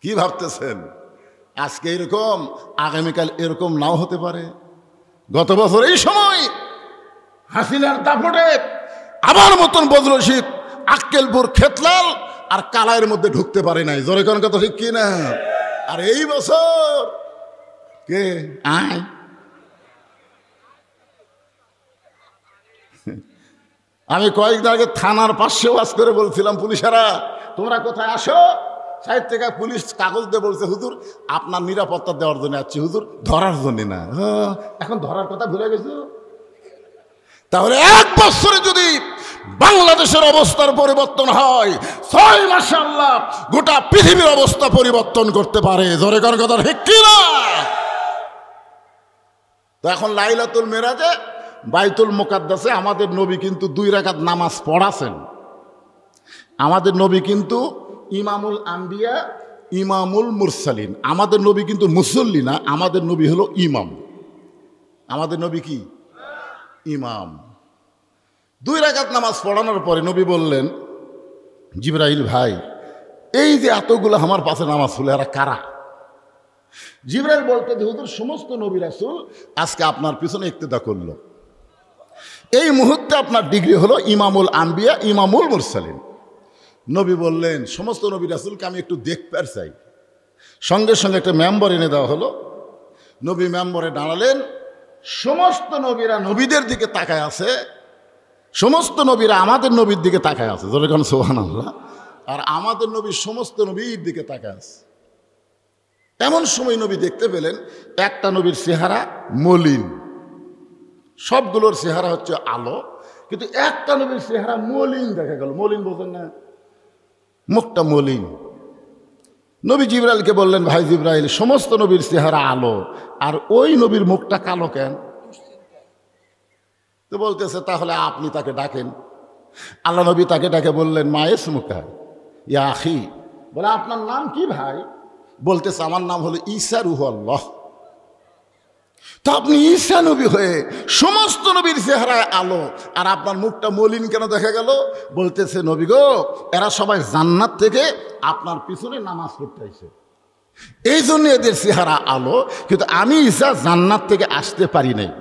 কি ভাবতেছেন আজকে এরকম, আগামীকাল এরকম নাও হতে পারে? গত বছর এই সময় হাসিনার দাপটে আবার মতন বদরশীত, আক্কেলপুর, খেতলাল আর কালাইয়ের মধ্যে ঢুকতে পারে নাই। জোরে কোন কথা ঠিক কি না? আর এই বছর কে আয় আমি কয়েকদিন আগে থানার পাশে ওয়াজ করে বলছিলাম, পুলিশেরা তোমরা কোথায় আসো? সাইড থেকে পুলিশ কাগজ দিয়ে বলছে, হুজুর আপনার নিরাপত্তা দেওয়ার জন্য আসছি, হুজুর ধরার জন্য না। এখন ধরার কথা ভুলে গেছো? তাহলে এক বছরে যদি বাংলাদেশের অবস্থার পরিবর্তন হয়, 6 মাসে আল্লাহ গোটা পৃথিবীর অবস্থা পরিবর্তন করতে পারে। জোরে কোন কথা ঠিক কি না? তো এখন লাইলাতুল মেরাজে বাইতুল মুকাদ্দাসে আমাদের নবী কিন্তু 2 রাকাত নামাজ পড়াছেন। আমাদের নবী কিন্তু ইমামুল আম্বিয়া, ইমামুল মুরসালিন। আমাদের নবী কিন্তু মুসল্লি না, আমাদের নবী হলো ইমাম। আমাদের নবী কি? ইমাম। 2 রাকাত নামাজ পড়ানোর পরে নবী বললেন, জিবরাইল ভাই, এই যে এতগুলো আমার পাশে নামাজ হলো এরা কারা? জিবরাইল বলতে, হুজুর সমস্ত নবী রাসূল আজকে আপনার পিছনে ইক্তেদা করলো। এই মুহূর্তে আপনার ডিগ্রি হলো ইমামুল আম্বিয়া, ইমামুল মুরসালিন। নবী বললেন, সমস্ত নবী রাসূলকে আমি একটু দেখতে চাই। সঙ্গে সঙ্গে একটা মেম্বার এনে দেওয়া হলো। নবী মেম্বরে দাঁড়ালেন। সমস্ত নবীরা নবীদের দিকে তাকায় আছে, সমস্ত নবীরা আমাদের নবীর দিকে তাকায় আছে। জোরে কোন সুবহানাল্লাহ। আর আমাদের নবী সমস্ত নবীর দিকে তাকায় আছে। এমন সময় নবী দেখতে পেলেন একটা নবীর চেহারা মলিন, সবগুলোর চেহারা হচ্ছে আলো, কিন্তু একটা নবীর চেহারা মলিন দেখা গেল। মলিন বোঝেন না? মুখটা মলিন। নবী জিবরাইলকে বললেন, ভাই জিবরাইল, সমস্ত নবীর চেহারা আলো আর ওই নবীর মুখটা কালো কেন? তো বলতেছে, তাহলে আপনি তাকে ডাকেন। আল্লাহ নবী তাকে ডাকে বললেন, মায়েস মুখা ইয়া আখি, বলে আপনার নাম কি ভাই? বলতেছে, আমার নাম হলো ঈসা রুহুল্লাহ। তো আপনি ঈসা নবী হয়ে সমস্ত নবীর চেহারায় আলো আর আপনার মুখটা মলিন কেন দেখা গেল? বলতেছে, নবী গো, এরা সবাই জান্নাত থেকে আপনার পিছনে নামাজ পড়তে আসে, এই জন্য এদের চেহারা আলো, কিন্তু আমি ঈসা জান্নাত থেকে আসতে পারি নাই।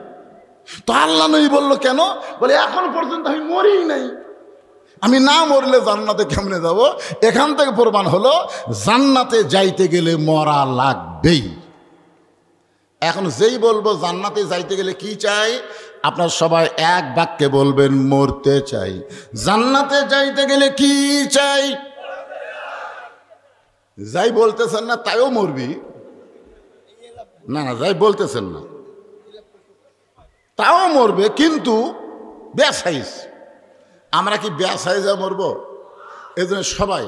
তো আল্লাহ নবী বলল, কেন? বলে এখন পর্যন্ত আমি মরি নাই, আমি না মরলে জান্নাতে কেমনে যাব? এখান থেকে প্রমাণ হলো জান্নাতে যাইতে গেলে মরা লাগবেই। এখন যেই বলবো জান্নাতে যাইতে গেলে কি চাই, আপনার সবাই এক বাক্যে বলবেন, মরতে চাই। জান্নাতে যাইতে গেলে কি চাই? যাই বলতেছেন না তাইও মরবি না, না যাই বলতেছেন না তাও মরবে, কিন্তু বেসাইজ। আমরা কি বেসাইজে মরবো? এই জন্য সবাই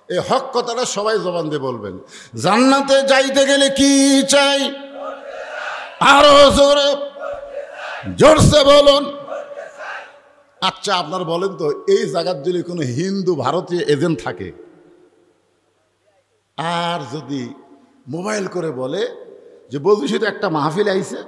এই হক কথাটা সবাই জবান দিয়ে বলবেন, জান্নাতে যাইতে গেলে কি চাই? আরো জোরে জোরসে বলুন। আচ্ছা আপনার বলেন তো, এই জায়গার যদি কোনো হিন্দু ভারতীয় এজেন্ট থাকে আর যদি মোবাইল করে বলে যে বলছি একটা মাহফিল আইছে,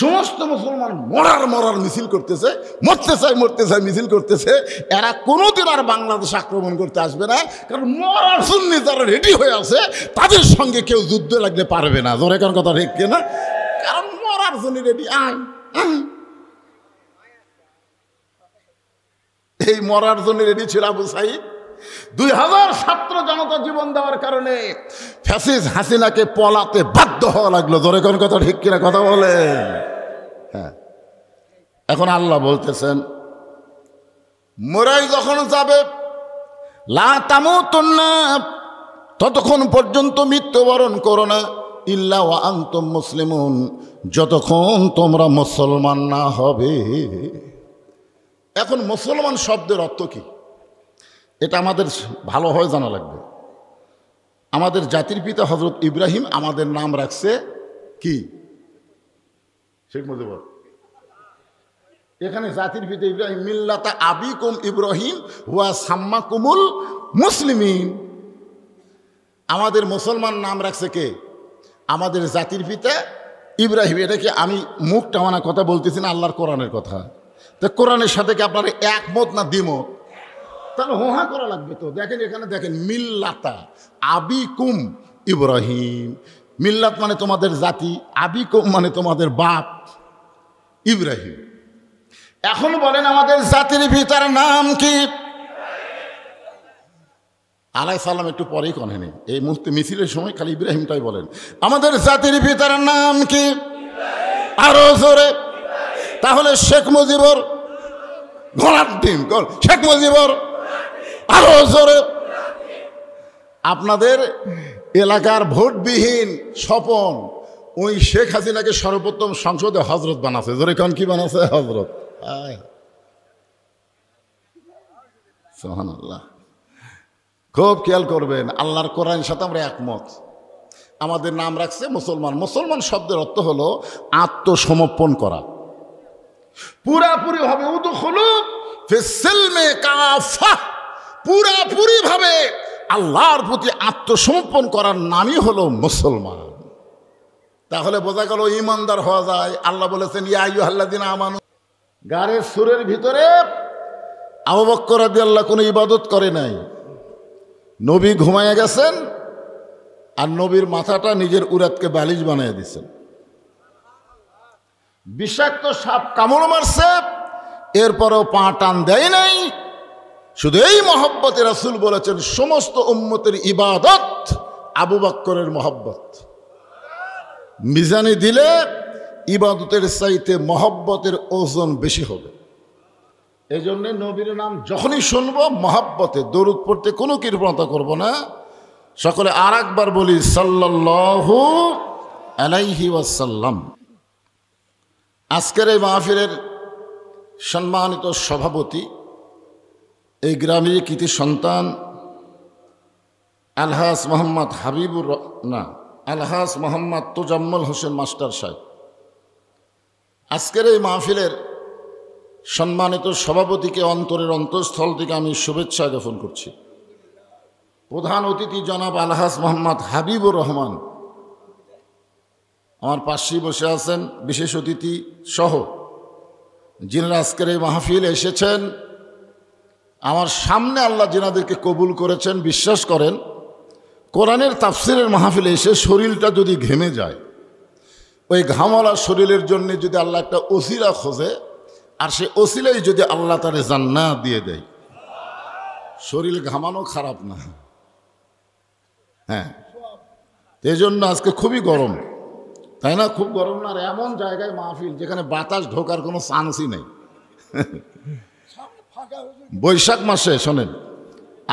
সমস্ত মুসলমান মরার মিছিল করতেছে, মরতে চায় মিছিল করতেছে, এরা কোনোদিন আর বাংলাদেশ আক্রমণ করতে আসবে না, কারণ মরার জন্য যারা রেডি হয়ে আছে তাদের সঙ্গে কেউ যুদ্ধ লাগলে পারবে না। জোরে কোন কথা ঠিক কিনা? কারণ মরার জন্য রেডি। এই মরার জন্য রেডি ছিল আবু সাইদ। 2000 ছাত্র জনতা জীবন দেওয়ার কারণে ফ্যাসিস্ট হাসিনাকে পলাতে বাধ্য হওয়া লাগলো। জোরে কোন কথা ঠিক কিনা? কথা বলেন। হ্যাঁ, এখন আল্লাহ বলতেছেন, মরাই যখন যাবে, লা তামুতুন্না, ততক্ষণ পর্যন্ত মৃত্যুবরণ করো না, ইল্লা ওয়া আনতুম মুসলিমুন, যতক্ষণ তোমরা মুসলমান না হবে। এখন মুসলমান শব্দের অর্থ কি এটা আমাদের ভালোভাবে জানা লাগবে। আমাদের জাতির পিতা হযরত ইব্রাহিম আমাদের নাম রাখছে কি? শেখ মুজিবুর। এখানে জাতির পিতা ইব্রাহিম, মিল্লাতা আবিকুম ইব্রাহিম ওয়া সাম্মাকুমুল মুসলিমিন। আমাদের মুসলমান নাম রাখছে কে? আমাদের জাতির পিতা ইব্রাহিম। এটা কি আমি মুখ টানা কথা বলতেছি না, আল্লাহর কোরআনের কথা। তো কোরআনের সাথে কি আপনারা একমত না দ্বিমত? তাহলে হোহা করা লাগবে তো। দেখেন এখানে দেখেন, মিল্লাতা আবিকুম ইব্রাহিম। মিল্লাত মানে তোমাদের জাতি, আবিকুম মানে তোমাদের বাপ ইব্রাহিম। এখন বলেন আমাদের জাতির পিতার নাম কি? আলাইহিস সালাম একটু পরেই কনেনি, এই মুহূর্তে মিছিলের সময় খালি ইব্রাহিমটাই বলেন। আমাদের জাতির পিতার নাম কি? আরো জোরে। তাহলে শেখ মুজিবর ঘোড়ার ডিম, শেখ মুজিবর আরো জোরে। আপনাদের এলাকার ভোটবিহীন স্বপন ওই শেখ হাসিনাকে সর্বপ্রথম সংসদে হজরত বানাচ্ছে। জোরে কোন কি বানাচ্ছে? হজরত। সুবহানাল্লাহ। খুব খেয়াল করবেন, আল্লাহর কোরআনের সাথে আমরা একমত। আমাদের নাম রাখছে মুসলমান। মুসলমান শব্দের অর্থ হলো আত্মসমর্পণ করা পুরাপুরি ভাবে। উদখুলু ফিস-সিলমি কাফা, পুরাপুরি ভাবে আল্লাহর প্রতি আত্মসমর্পণ করার নামই হলো মুসলমান। তাহলে বোঝা গেল ঈমানদার হওয়া যায়। আল্লাহ বলেছেন ইয়া আইয়ুহাল্লাযীনা আমানু। গাড়ির সুরের ভিতরে আবু বকর রাদিয়াল্লাহু কোনো ইবাদত করে নাই। নবী ঘুমায় গেছেন আর নবীর মাথাটা নিজের উরাতকে বালিশ বানিয়ে দিয়েছেন। বিষাক্ত সাপ কামড় মারছে, এরপরেও পা টান দেয় নাই। শুধু এই মহব্বতে রাসূল বলেছেন সমস্ত উম্মতের ইবাদত আবু বকরের মহব্বত। মিজানে দিলে ইবাদতের চাইতে মহব্বতের ওজন বেশি হবে। এই জন্যে নবীর নাম যখনই শুনবো মহব্বতে দরুদ পড়তে কোনো কৃপণতা করব না। সকলে আর একবার বলি সাল্লাল্লাহু আলাইহি ওয়াসাল্লাম। আজকের এই মাহফিলের সম্মানিত সভাপতি, এই গ্রামের কৃতি সন্তান আলহাজ মোহাম্মদ আলহাজ মোহাম্মদ তোজাম্মল হোসেন মাস্টার সাহেব। আজকের এই মাহফিলের সম্মানিত সভাপতিকে অন্তরের অন্তঃস্থল থেকে আমি শুভেচ্ছা জ্ঞাপন করছি। প্রধান অতিথি জনাব আলহাজ মোহাম্মদ হাবিবুর রহমান আমার পাশেই বসে আছেন, বিশেষ অতিথি সহ যিনারা আজকের এই মাহফিলে এসেছেন। আমার সামনে আল্লাহ যিনাদেরকে কবুল করেছেন, বিশ্বাস করেন কোরআনের তাফসিরের মাহফিলে এসে শরীরটা যদি ঘেমে যায়, ওই ঘামওয়ালা শরীরের জন্য যদি আল্লাহ একটা ওসিলা খোঁজে আর সে ওসিলাই যদি আল্লাহ তারে জান্নাত দিয়ে দেয়, শরীর ঘামানো খারাপ না। হ্যাঁ, এই জন্য আজকে খুবই গরম, তাই না? খুব গরম না? আর এমন জায়গায় মাহফিল যেখানে বাতাস ঢোকার কোনো চান্সই নেই। বৈশাখ মাসে শোনেন,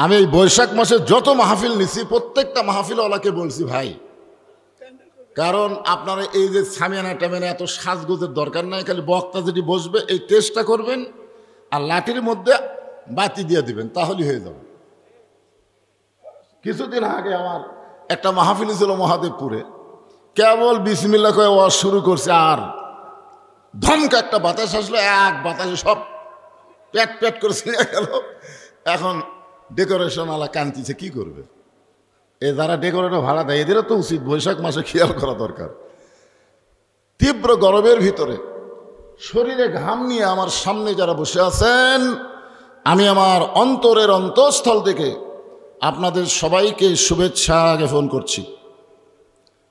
আমি এই বৈশাখ মাসে যত মাহফিল নিছি প্রত্যেকটা মাহফিলওয়ালাকে বলছি ভাই, কারণ আপনারা এই যে সামিয়ানা টামিয়ানা এত সাজগোজের দরকার নাই, খালি বক্তা যেটি বসবে এই টেস্টটা করবেন আর লাঠির মধ্যে বাতি দিয়ে দিবেন, তাহলেই হয়ে যাবে। কিছুদিন আগে আমার একটা মাহফিল ছিল মহাদেবপুরে, কেবল বিসমিল্লাহ করে ওয়াজ শুরু করছে আর ধমকা একটা বাতাস আসলো, এক বাতাসে সব প্যাট প্যাট করে ছিঁড়ে গেল। এখন ডেকোরেশন আলা কান্তিছে, কি করবে? যারা ডেকোরেটর ভাড়া দেয় এদেরও তো উচিত বৈশাখ মাসে খেয়াল করা দরকার। তীব্র গরমের ভিতরে শরীরে ঘাম নিয়ে আমার সামনে যারা বসে আছেন, আমি আমার অন্তরের অন্তঃস্থল থেকে আপনাদের সবাইকে শুভেচ্ছা জ্ঞাপন করছি।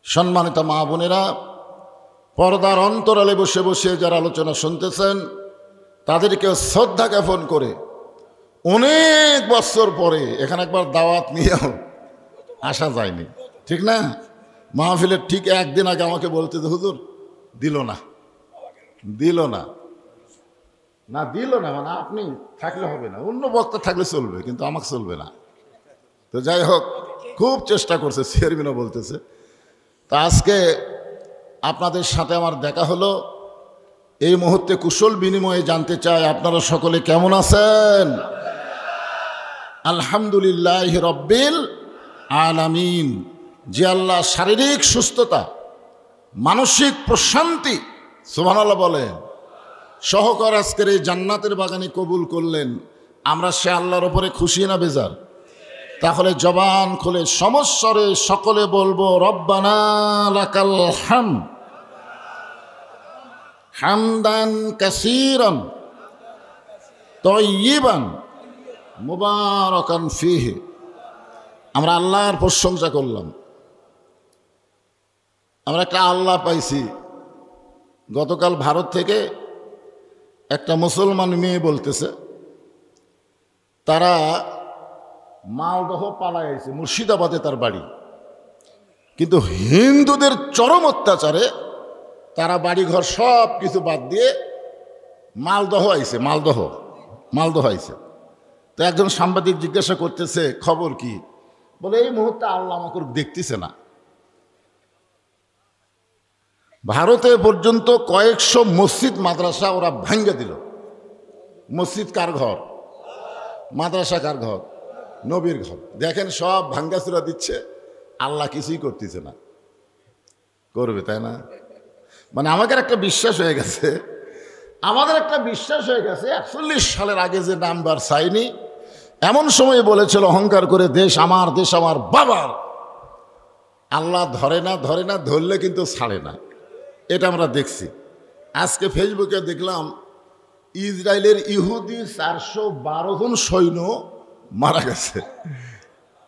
সম্মানিত মা বোনেরা, পর্দার অন্তরালে বসে বসে যারা আলোচনা শুনতেছেন তাদেরকে শ্রদ্ধা জ্ঞাপন করে অনেক বছর পরে এখানে একবার দাওয়াত নিয়েও আসা যায়নি, ঠিক না? মাহফিলের ঠিক একদিন আগে আমাকে বলতে যে হুজুর দিল না মানে আপনি থাকলে হবে না, অন্য বক্তা থাকলে চলবে কিন্তু আমাকে চলবে না। তো যাই হোক, খুব চেষ্টা করছে, চেয়ারম্যানও বলতেছে। তা আজকে আপনাদের সাথে আমার দেখা হলো, এই মুহূর্তে কুশল বিনিময়ে জানতে চাই আপনারা সকলে কেমন আছেন? আলহামদুলিল্লাহ রব্বিল আলামিন। যে আল্লাহ শারীরিক সুস্থতা, মানসিক প্রশান্তি, সুবহানাল্লাহ বলেন, সহকার আজকের এই জান্নাতের বাগানে কবুল করলেন, আমরা সে আল্লাহর উপরে খুশি না বেজার? তাহলে জবান খুলে সমস্বরে সকলে বলবো রব্বানা লাকাল হামদ হামদান কাসীরান তাইয়িবান মুবারাকান ফীহি। আমরা আল্লাহর প্রশংসা করলাম। আমরা একটা আল্লাহ পাইছি। গতকাল ভারত থেকে একটা মুসলমান মেয়ে বলতেছে তারা মালদহ পালায় আছে, মুর্শিদাবাদে তার বাড়ি, কিন্তু হিন্দুদের চরম অত্যাচারে তারা বাড়িঘর সব কিছু বাদ দিয়ে মালদহ আইছে, মালদহ আইছে। তো একজন সাংবাদিক জিজ্ঞাসা করতেছে খবর কি? বলে এই মুহূর্তে আল্লাহ আমাকে দেখতেছে না। ভারতে পর্যন্ত কয়েকশো মসজিদ মাদ্রাসা ওরা ভাঙ্গে দিল। মসজিদ কার ঘর? মাদ্রাসা কার ঘর? নবীর ঘর। দেখেন সব ভাঙ্গাচুরা দিচ্ছে, আল্লাহ কিছুই করতেছে না। করবে তাই না? মানে আমাদের একটা বিশ্বাস হয়ে গেছে, 41 সালের আগে যে নাম্বার চাইনি, এমন সময় বলেছিল অহংকার করে দেশ আমার বাবার। আল্লাহ ধরে না, ধরলে কিন্তু ছাড়ে না। এটা আমরা দেখছি। আজকে ফেসবুকে দেখলাম ইসরায়েলের ইহুদি 412 জন সৈন্য মারা গেছে।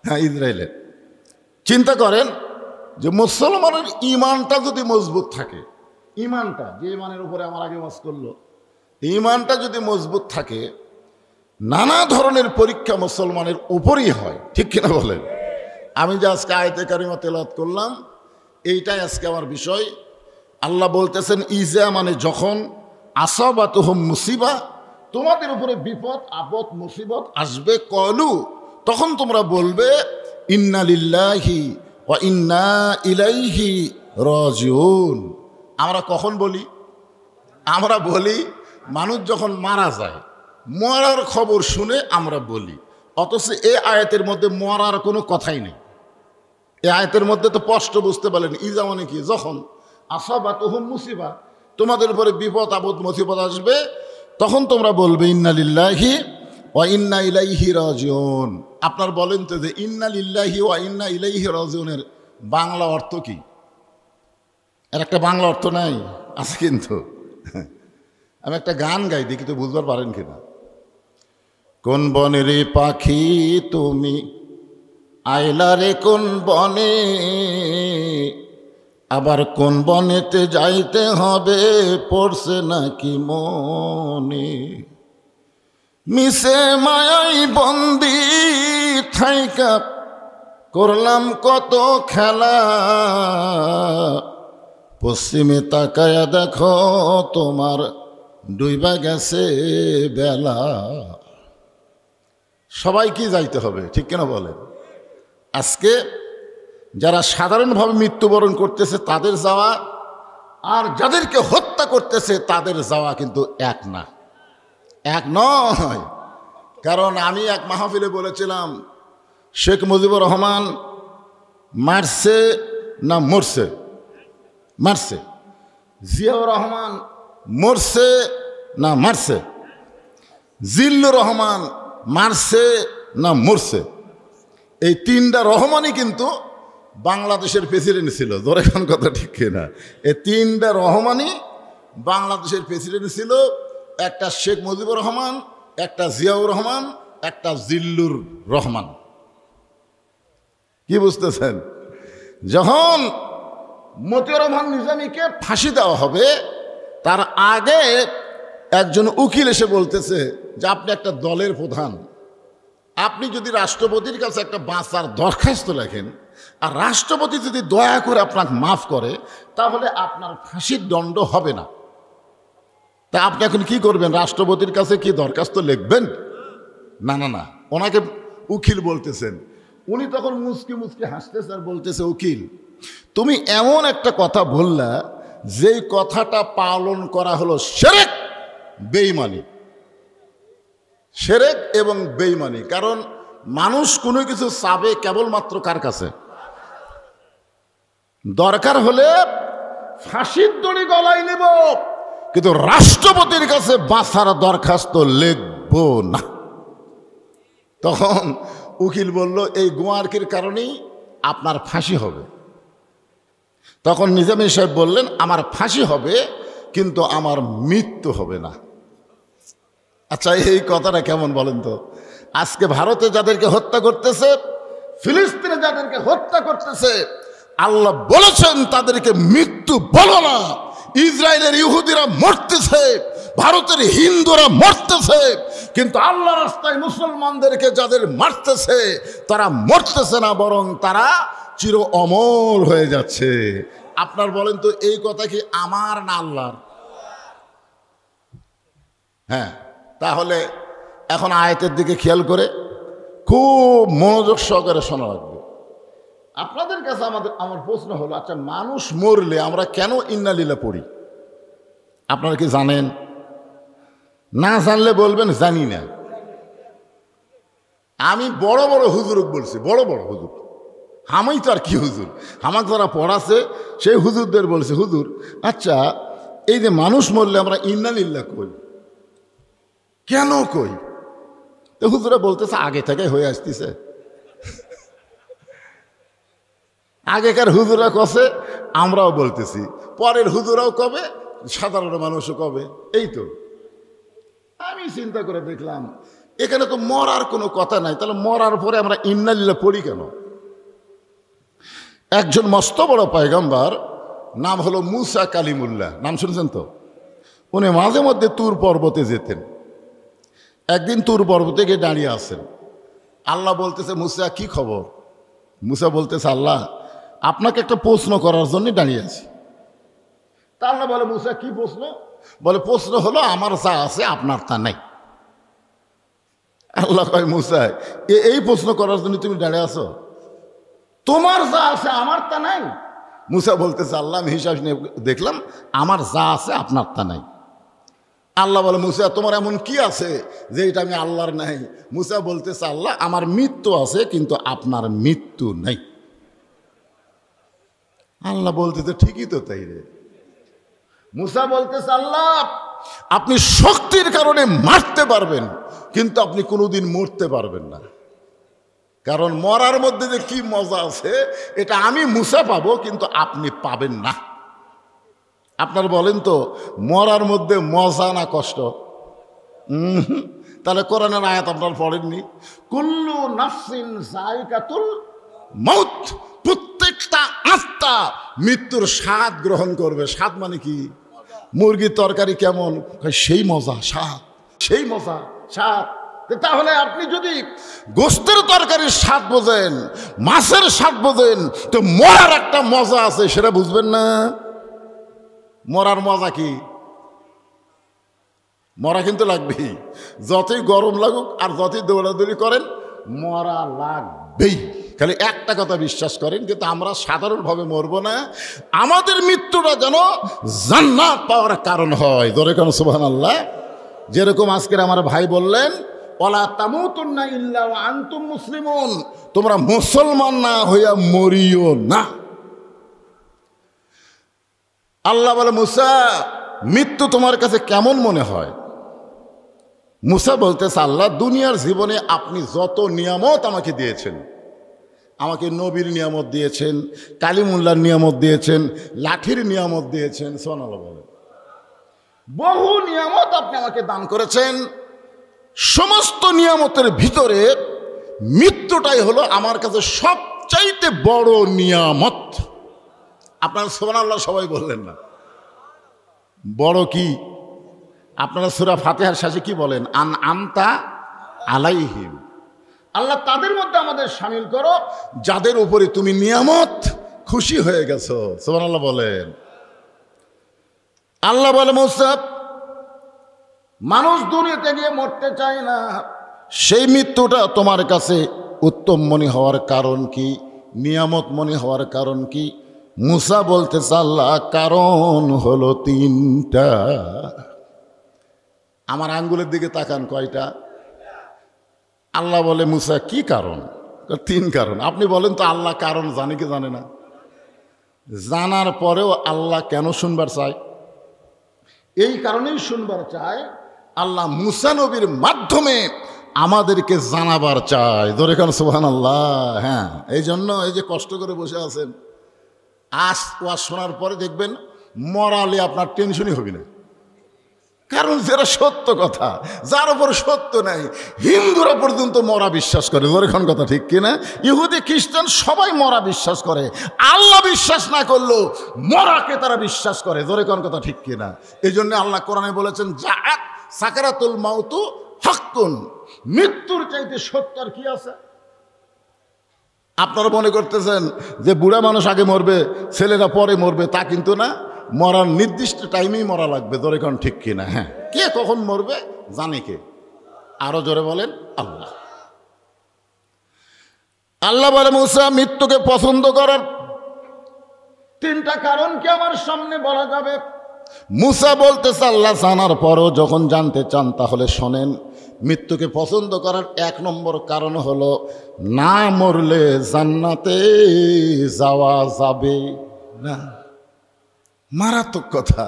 হ্যাঁ, ইসরায়েলের। চিন্তা করেন যে মুসলমানের ইমানটা যদি মজবুত থাকে, ইমানটা যে ইমানের উপরে আমার আগে ওয়াজ করলো, ইমানটা যদি মজবুত থাকে, নানা ধরনের পরীক্ষা মুসলমানের উপরই হয়। ঠিক কিনা বলেন? আমি যে আজকে আয়াতে কারিমা তেলাওয়াত করলাম, এইটাই আজকে আমার বিষয়। আল্লাহ বলতেছেন ইজা মানে যখন, আসাবাতুহুম মুসিবা, তোমাদের উপরে বিপদ আপদ মুসিবত আসবে, কলু তখন তোমরা বলবে ইন্না লিল্লাহি ওয়া ইন্না ইলাইহি রাজিউন। আমরা কখন বলি? আমরা বলি মানুষ যখন মারা যায়, মরার খবর শুনে আমরা বলি। অথচ এই আয়াতের মধ্যে মরার কোনো কথাই নেই। এই আয়াতের মধ্যে তো স্পষ্ট বুঝতে পারলেন ইজা মানে কি? যখন আসাবাতুহুম মুসিবা, তোমাদের উপরে বিপদ আপদ মুসিবত আসবে, তখন তোমরা বলবে ইন্না লিল্লাহি ওয়া ইন্না ইলাইহি রাজিউন। আপনার বলেন তো যে ইন্না লিল্লাহি ওয়া ইন্না ইলাইহি রাজিউনের বাংলা অর্থ কি? এর একটা বাংলা অর্থ নাই? আছে কিন্তু। আমি একটা গান গাই, দেখি তো বুঝবার পারেন কিনা। কোন বনের পাখি তুমি আইলা রে কোন বনে, আবার কোন বনেতে যাইতে হবে পড়ছে নাকি মনে, মিশে মায়াই বন্দি থাইকা করলাম কত খেলা, পশ্চিমে তাকায়া দেখো তোমার ডুইবা গেছে বেলা। সবাই কি যাইতে হবে? ঠিক কেন বলেন? আজকে যারা সাধারণভাবে মৃত্যুবরণ করতেছে তাদের যাওয়া, আর যাদেরকে হত্যা করতেছে তাদের যাওয়া কিন্তু এক না, এক নয়। কারণ আমি এক মাহফিলে বলেছিলাম শেখ মুজিবুর রহমান মারছে না মরছে? মারছে। জিয়াউর রহমান মরছে না মারছে? জিল্লুর রহমান মারছে না মরছে? এই তিনটা রহমানই কিন্তু বাংলাদেশের প্রেসিডেন্ট ছিল। ধরে খান কথা ঠিক না? এই তিনটা রহমানই বাংলাদেশের প্রেসিডেন্ট ছিল। একটা শেখ মুজিবুর রহমান, একটা জিয়াউর রহমান, একটা জিল্লুর রহমান। কি বুঝতেছেন? যখন মতিউর রহমান নিজামীকে ফাঁসি দেওয়া হবে, তার আগে একজন উকিল এসে বলতেছে যে আপনি একটা দলের প্রধান, আপনি যদি রাষ্ট্রপতির কাছে একটা বাঁচার দরখাস্ত লেখেন, আর রাষ্ট্রপতি যদি দয়া করে আপনাকে মাফ করে, তাহলে আপনার ফাঁসির দণ্ড হবে না। তা আপনি এখন কি করবেন? রাষ্ট্রপতির কাছে কি দরখাস্ত লিখবেন? না না না, ওনাকে উকিল বলতেছেন। উনি তখন মুচকি মুচকি হাসতেছে আর বলতেছে, উকিল তুমি এমন একটা কথা বললা যেই কথাটা পালন করা হলো শিরক, বেঈমানি। শিরক এবং বেঈমানি। কারণ মানুষ কোনো কিছু চাবে কেবলমাত্র কার কাছে? দরকার হলে ফাঁসির দড়ি গলায় নেব, কিন্তু রাষ্ট্রপতির কাছে বাঁচার দরখাস্ত লিখব না। তখন উকিল বলল এই গোয়ারকির কারণেই আপনার ফাঁসি হবে। তখন নিজামী সাহেব বললেন আমার ফাঁসি হবে, কিন্তু আমার মৃত্যু হবে না। আচ্ছা, এই কথাটা কেমন বলেন তো? আজকে ভারতে যাদেরকে হত্যা করতেছে, ফিলিস্তিনে যাদেরকে হত্যা করতেছে, আল্লাহ বলেছেন তাদেরকে মৃত্যু বলো না। ইসরায়েলের ইহুদিরা মরতেছে, ভারতের হিন্দুরা মরতেছে, কিন্তু আল্লাহ রাস্তায় মুসলমানদেরকে যাদের মারতেছে তারা মরতেছে না, বরং তারা চির অমর হয়ে যাচ্ছে। আপনার বলেন তো এই কথা কি আমার না আল্লাহর? হ্যাঁ, তাহলে এখন আয়াতের দিকে খেয়াল করে খুব মনোযোগ সহকারে শোনা লাগবে। আপনাদের কাছে আমার প্রশ্ন হলো, আচ্ছা মানুষ মরলে আমরা কেন ইন্নালিল্লাহ পড়ি? আপনারা কি জানেন? না জানলে বলবেন জানি না। আমি বড় বড় হুজুরক বলছি, বড় বড় হুজুর, আমি তো আর কি হুজুর, আমাকে যারা পড়াছে সেই হুজুরদের বলছে, হুজুর আচ্ছা এই যে মানুষ মরলে আমরা ইন্নালিল্লাহ কই, কেন কই? তো হুজুরা বলতেছে আগে থেকে হয়ে আসতেছে। আগেকার হুজুরা কছে, আমরাও বলতেছি, পরের হুজুরাও কবে, সাধারণ মানুষও কবে। এই তো আমি চিন্তা করে দেখলাম এখানে তো মরার কোনো কথা নাই, তাহলে মরার পরে আমরা ইন্নালিল্লাহ পড়ি কেন? একজন মস্ত বড় পয়গম্বর, নাম হলো মুসা কালিমুল্লাহ, নাম শুনছেন তো? উনি মাঝে মধ্যে তুর পর্বতে যেতেন। একদিন তুর পর্বতে গিয়ে দাঁড়িয়ে আছেন, আল্লাহ বলতেছে মুসা কি খবর? মুসা বলতেছে আল্লাহ আপনাকে একটা প্রশ্ন করার জন্য দাঁড়িয়ে আছি। তা আল্লাহ বলে মুসা কি প্রশ্ন? বলে প্রশ্ন হলো আমার যা আছে আপনার তা নাই। আল্লাহ কয় মুসা এই প্রশ্ন করার জন্য তুমি দাঁড়িয়ে আছো? তোমার যা আছে আমার তা নাই? মুসা বলতেছে আল্লাহ আমি হিসাব নিয়ে দেখলাম আমার যা আছে আপনার তা নাই। আল্লাহ বলে মুসা তোমার এমন কি আছে যে এটা আমি আল্লাহর নাই? মুসা বলতেছে আল্লাহ আমার মৃত্যু আছে কিন্তু আপনার মৃত্যু নাই। আল্লাহ বলতেছে ঠিকই তো তাই রে। মুসা বলতেছে আল্লাহ আপনি শক্তির কারণে মারতে পারবেন কিন্তু আপনি কোনোদিন মরতে পারবেন না, কারণ মরার মধ্যে যে কি মজা আছে এটা আমি মুসা পাবো কিন্তু আপনি পাবেন না। আপনার বলেন তো মরার মধ্যে মজা না কষ্ট? তাহলে কোরআনের আয়াত আপনার পড়েননি? কুল্লু নাফসিন যায়কাতুল মাউত, প্রত্যেকটা আত্মা মৃত্যুর স্বাদ গ্রহণ করবে। স্বাদ মানে কি? মুরগির তরকারি কেমন, সেই মজা স্বাদ, সেই মজা স্বাদ। তাহলে আপনি যদি গোস্তের তরকারির স্বাদ বোঝেন, মাছের স্বাদ বোঝেন, তো মরার একটা মজা আছে সেটা বুঝবেন না? মরার মজা কি? মরা কিন্তু লাগবেই, যতই গরম লাগুক আর যতই দৌড়াদৌড়ি করেন মরা লাগবেই। খালি একটা কথা বিশ্বাস করেন, কিন্তু আমরা সাধারণভাবে মরবো না, আমাদের মৃত্যুটা যেন জান্নাত পাওয়ার কারণ হয়। ধরে কেন সুবহানাল্লাহ। যেরকম আজকের আমার ভাই বললেন ওয়ালা তামুতুন্না ইল্লা ওয়া আনতুম মুসলিমুন, তোমরা মুসলমান না হইয়া মরিও না। আল্লাহ বলে মুসা মৃত্যু তোমার কাছে কেমন মনে হয়? মুসা বলতেছে আল্লাহ দুনিয়ার জীবনে আপনি যত নিয়ামত আমাকে দিয়েছেন, আমাকে নবীর নিয়ামত দিয়েছেন, কালিমুল্লাহর নিয়ামত দিয়েছেন, লাঠির নিয়ামত দিয়েছেন, সুবহানাল্লাহ বলেন, বহু নিয়ামত আপনি আমাকে দান করেছেন। সমস্ত নিয়ামতের ভিতরে মৃত্যুটাই হলো আমার কাছে সবচাইতে বড় নিয়ামত। আপনারা সুবহানাল্লাহ সবাই বললেন না? বড় কি? আপনারা সূরা ফাতিহার শেষে কি বলেন? আনআমতা আলাইহিম, আল্লাহ তাদের মধ্যে আমাদের শামিল করো যাদের উপরে তুমি নিয়ামত খুশি হয়ে গেছো। সুবহানাল্লাহ বলেন। আল্লাহ বলে মুসা মানুষ দুনিয়াতে গিয়ে মরতে চায় না, সেই মৃত্যুটা তোমার কাছে উত্তম মনে হওয়ার কারণ কি, নিয়ামত মনে হওয়ার কারণ কি? মুসা বলতেছে আল্লাহ কারণ হলো তিনটা। আমার আঙ্গুলের দিকে তাকান, কয়টা? আল্লাহ বলে মুসা কি কারণ? তিন কারণ। আপনি বলেন তো আল্লাহ কারণ জানে কি জানে না? জানার পরেও আল্লাহ কেন শুনবার চায়? এই কারণেই শুনবার চায়, আল্লাহ মুসা নবীর মাধ্যমে আমাদেরকে জানাবার চায়। ধরে কেন সুবহানাল্লাহ। হ্যাঁ, এই জন্য এই যে কষ্ট করে বসে আছেন, আজ ওয়াজ শোনার পরে দেখবেন মরালে আপনার টেনশনই হবে না। কারণ যেটা সত্য কথা, যার উপর সত্য নাই, হিন্দুরা পর্যন্ত মরা বিশ্বাস করে, এখন কথা ঠিক কিনা? ইহুদি খ্রিস্টান সবাই মরা বিশ্বাস করে, আল্লাহ বিশ্বাস না করলেও মরাকে তারা বিশ্বাস করে, এখন কথা ঠিক কিনা? এই জন্য আল্লাহ কোরআনে বলেছেন জাআত সাকারাতুল মাউতু হাক্কুন, মৃত্যুর চাইতে সত্য আর কি আছে? আপনারা মনে করতেছেন যে বুড়া মানুষ আগে মরবে, ছেলেরা পরে মরবে, তা কিন্তু না। মরার নির্দিষ্ট টাইমেই মরা লাগবে, জোরে কোন ঠিক কিনা? হ্যাঁ, কে কখন মরবে জানে কে? আরো জোরে বলেন আল্লাহ। আল্লাহ বলে মুসা মৃত্যুকে পছন্দ করার তিনটা কারণ কি আমার সামনে বলা যাবে? মুসা বলতেছে আল্লাহ জানার পরও যখন জানতে চান তাহলে শোনেন, মৃত্যুকে পছন্দ করার এক নম্বর কারণ হলো না মরলে জান্নাতে যাওয়া যাবে না। মারাত্মক কথা।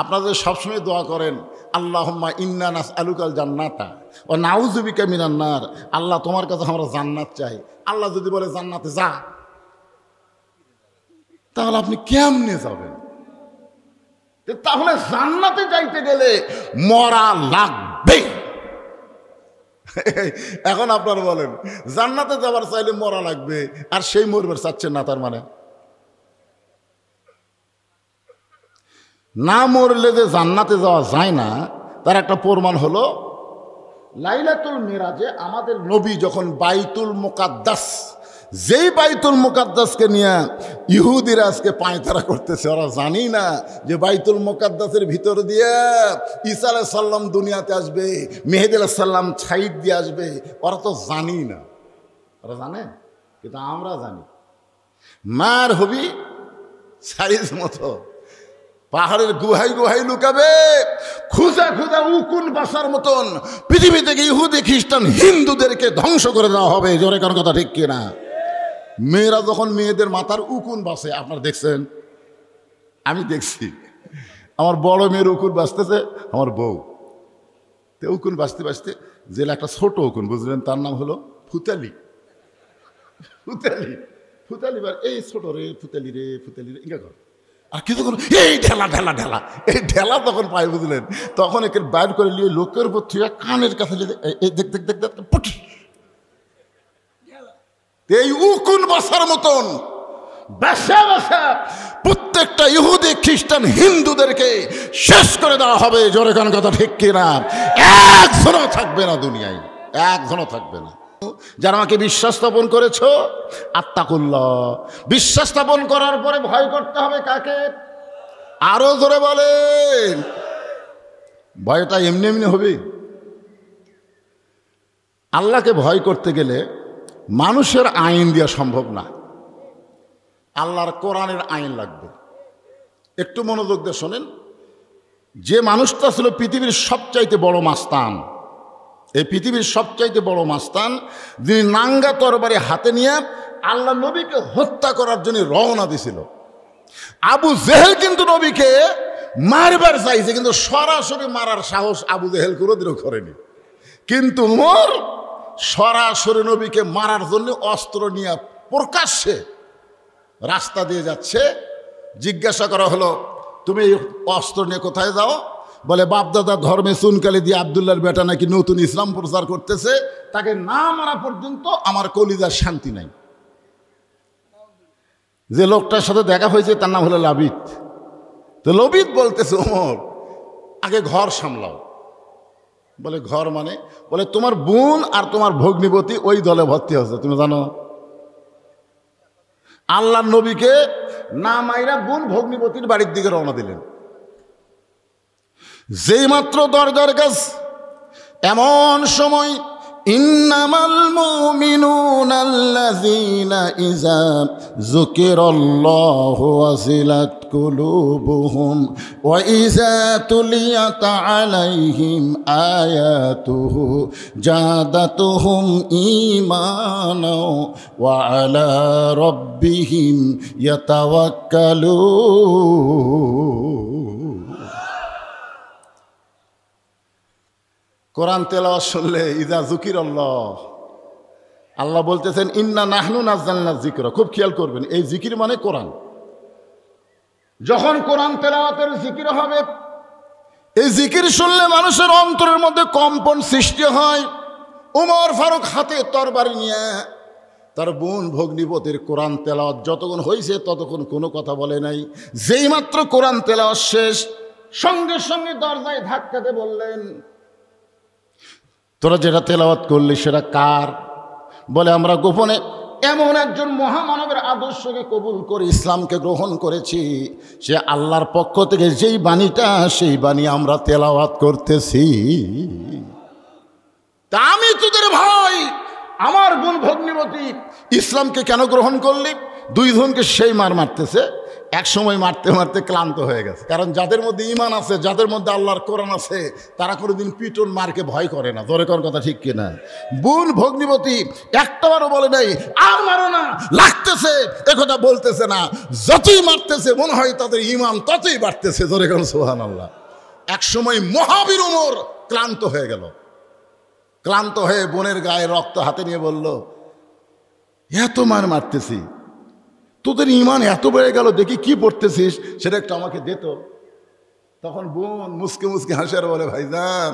আপনারা সবসময় দোয়া করেন আল্লাহুম্মা ইন্না নাসআলুকাল জান্নাতা ওয়া নাউযু বিকা মিনান নার, আল্লাহ তোমার কাছে আমরা জান্নাত চাই। আল্লাহ যদি বলে জান্নাতে যা, তাহলে আপনি কেমনে যাবেন? তাহলে জান্নাতে যাইতে গেলে মরা লাগবে। এখন আপনারা বলেন জান্নাতে যাবার চাইলে মরা লাগবে, আর সেই মরবার চাচ্ছেন না, তার মানে না মরলে যে জান্নাতে যাওয়া যায় না তার একটা প্রমাণ হলো লাইলাতুল মিরাজে আমাদের নবী যখন বাইতুল মুকাদ্দাস, যেই বাইতুল মুকাদ্দাসকে নিয়ে ইহুদিরা আজকে পায়তারা করতেছে, ওরা জানি না যে বাইতুল মুকাদ্দাসের ভিতর দিয়ে ঈসা আলাইহিস সালাম দুনিয়াতে আসবে, মেহেদী আলাইহিস সালাম ছাইদ দিয়ে আসবে, ওরা তো জানি না। ওরা জানে, কিন্তু আমরা জানি। মার হবি সাইজ মতো পাহাড়ের গুহাই গুহাই লুকাবে, খুঁজা খুঁজা উকুন বাসার মতন পৃথিবী থেকে ইহুদি খ্রিস্টান হিন্দুদেরকে ধ্বংস করে দেওয়া হবে, জোরে কারণ কথা ঠিক কিনা? মেয়েরা যখন মেয়েদের মাথার উকুন বাসে, আপনারা দেখছেন? আমি দেখছি, আমার বড় মেয়ের উকুন বাঁচতেছে, আমার বউ তো উকুন বাঁচতে বাঁচতে জেলা একটা ছোট উকুন বুঝলেন, তার নাম হলো ফুতালি। ফুতালি ফুতালি এই ছোট রে ফুতালি রে, ফুতালি রে ইঙ্গা কর, আর কিছু করো এই ঢেলা ঢেলা ঢেলা, এই ঢেলা তখন পাই বুঝলেন, তখন একে বাইর করে নিয়ে লোকের উপর থুয়া কানের কাছে দেখ দেখ দেখ দেখ, এই উকুন বাসার মতন বাসা বাসা প্রত্যেকটা ইহুদি খ্রিস্টান হিন্দুদেরকে শেষ করে দেওয়া হবে, জোরে কোন কথা ঠিক কিনা? একজনও থাকবে না দুনিয়ায়, একজনও থাকবে না। যারা আমাকে বিশ্বাস স্থাপন করেছো, আত্তাকুল্লাহ, বিশ্বাস স্থাপন করার পরে ভয় করতে হবে কাকে? আরো জোরে বলেন। ভয়টা এমনি এমনি হবে? আল্লাহকে ভয় করতে গেলে মানুষের আইন দেওয়া সম্ভব না, আল্লাহর কোরআনের আইন লাগবে। একটু মনোযোগ দিয়ে শোনেন, যে মানুষটা ছিল পৃথিবীর সবচাইতে বড় মাস্তান, এই পৃথিবীর সবচাইতে বড় মাস্তান, যিনি নাঙ্গা তরবারি হাতে নিয়ে আল্লাহ নবীকে হত্যা করার জন্য রওনা দিয়েছিল, আবু জেহেল কিন্তু নবীকে মারবার চাইছে, কিন্তু সরাসরি মারার সাহস আবু জেহেল কোনোদিনও করেনি। কিন্তু মোর সরাসরি নবীকে মারার জন্য অস্ত্র নিয়ে প্রকাশ্যে রাস্তা দিয়ে যাচ্ছে। জিজ্ঞাসা করা হলো তুমি এই অস্ত্র নিয়ে কোথায় যাও? বলে বাপদাদা ধর্মে চুনকালি দিয়ে আবদুল্লাহর বেটা নাকি নতুন ইসলাম প্রচার করতেছে, তাকে না মারা পর্যন্ত আমার কলিজার শান্তি নাই। যে লোকটার সাথে দেখা হয়েছে তার নাম হলো লাবিদ। তো লবিদ বলতেছে ওমর আগে ঘর সামলাও। বলে ঘর মানে? বলে তোমার বোন আর তোমার ভগ্নিপতি ওই দলে ভর্তি হচ্ছে, তুমি জানো? আল্লাহর নবীকে না মাইরা বোন ভগ্নিপতির বাড়ির দিকে রওনা দিলেন। যেই মাত্র দরজার কাছ, এমন সময় ইন্নামাল মুমিনুনা আল্লাযীনা ইযা যুকিরাল্লাহু ওয়াজিলাত কুলুবুহুম ওয়া ইযা তুলিয়াত আলাইহিম আয়াতুহু জাদাতুহুম ঈমানা ওয়া আলা রাব্বিহিম ইয়াতাওয়াক্কালুন। কোরআন তেলাওয়াত শুনলে ইজা যুকিরাল্লাহ, আল্লাহ বলতেছেন ইন্না নাহনু নাযালনা যিকরা। খুব খেয়াল করবেন, এই জিকির মানে কোরআন। যখন কোরআন তেলাওয়াতের জিকির হবে, এই জিকির শুনলে মানুষের অন্তরের মধ্যে কম্পন সৃষ্টি হয়। ওমর ফারুক হাতে তরবারি নিয়ে তার বোন ভগ্নিপতির কোরআন তেলাওয়াত যতক্ষণ হয়েছে ততক্ষণ কোনো কথা বলে নাই। যেই মাত্র কোরআন তেলাওয়াত শেষ, সঙ্গে সঙ্গে দরজায় ধাক্কাতে বললেন, তোরা যেটা তেলাওয়াত করলি সেটা কার? বলে, আমরা গোপনে এমন একজন মহামানবের আদর্শকে কবুল করে ইসলামকে গ্রহণ করেছি, সে আল্লাহর পক্ষ থেকে যেই বাণীটা, সেই বাণী আমরা তেলাওয়াত করতেছি। তা আমি তোদের ভাই, আমার বোন ভগ্নিপতি ইসলামকে কেন গ্রহণ করলি? দুইজনকে সেই মারতেছে। এক সময় মারতে মারতে ক্লান্ত হয়ে গেছে। কারণ যাদের মধ্যে ঈমান আছে, যাদের মধ্যে আল্লাহর কোরআন আছে, তারা কোনোদিন পিটন মারকে ভয় করে না। জোরে কোন কথা ঠিক কিনা? বোন ভগ্নিপতি একটাবারও বলে নাই আর মারো না, লাগতেছে, একথা বলতেছে না। যতই মারতেছে মনে হয় তাদের ঈমান ততই বাড়তেছে। জোরে কোন সুবহানাল্লাহ। এক সময় মহাবীর ওমর ক্লান্ত হয়ে গেল। ক্লান্ত হয়ে বোনের গায়ে রক্ত হাতে নিয়ে বলল, এত মারতেছি, তোদের ঈমান এত বেড়ে গেল, দেখি কি পড়তেছিস সেটা একটু আমাকে দিত। তখন বোন মুসকে মুসকে হাসে আর বলে, ভাইজান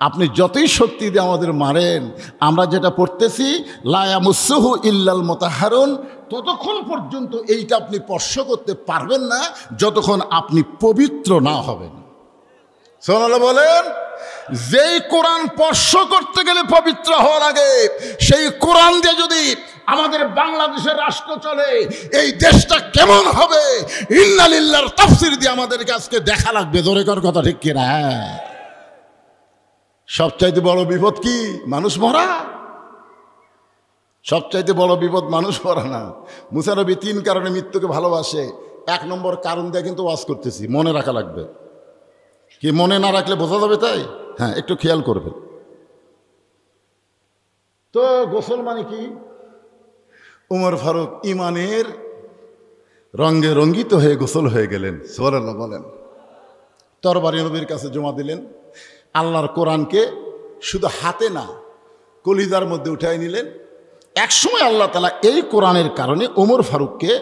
আপনি যতই শক্তি দিয়ে আমাদের মারেন, আমরা যেটা পড়তেছি লা ইয়ামাসসুহু ইল্লাল মুতাহহারুন, ততক্ষণ পর্যন্ত এইটা আপনি স্পর্শ করতে পারবেন না যতক্ষণ আপনি পবিত্র না হবেন। সুবহানাল্লাহ বলেন। যেই কোরআন স্পর্শ করতে গেলে পবিত্র হওয়ার আগে, সেই কোরআন দিয়ে যদি আমাদের বাংলাদেশের রাষ্ট্র চলে, এই দেশটা কেমন হবে ইন্না লিল্লাহর তাফসীর দিয়ে আমাদেরকে আজকে দেখা লাগবে। জোরে কর কথা ঠিক কিনা? সবচাইতে বড় বিপদ কি? মানুষ মরা। সবচাইতে বড় বিপদ মানুষ মরা না। মুসা নবী 3 কারণে মৃত্যুকে ভালোবাসে। 1 নম্বর কারণ দিয়ে কিন্তু ওয়াজ করতেছি, মনে রাখা লাগবে। কি মনে না রাখলে বোঝা যাবে? তাই হ্যাঁ, একটু খেয়াল করবেন। তো গোসল মানে কি? ওমর ফারুক ইমানের রঙে রঙ্গিত হয়ে গোসল হয়ে গেলেন। সুবহানাল্লাহ বলেন। তরবারি নবীর কাছে জমা দিলেন। আল্লাহর কোরআনকে শুধু হাতে না, কলিজার মধ্যে উঠাই নিলেন। একসময় আল্লাহ তাআলা এই কোরআনের কারণে ওমর ফারুককে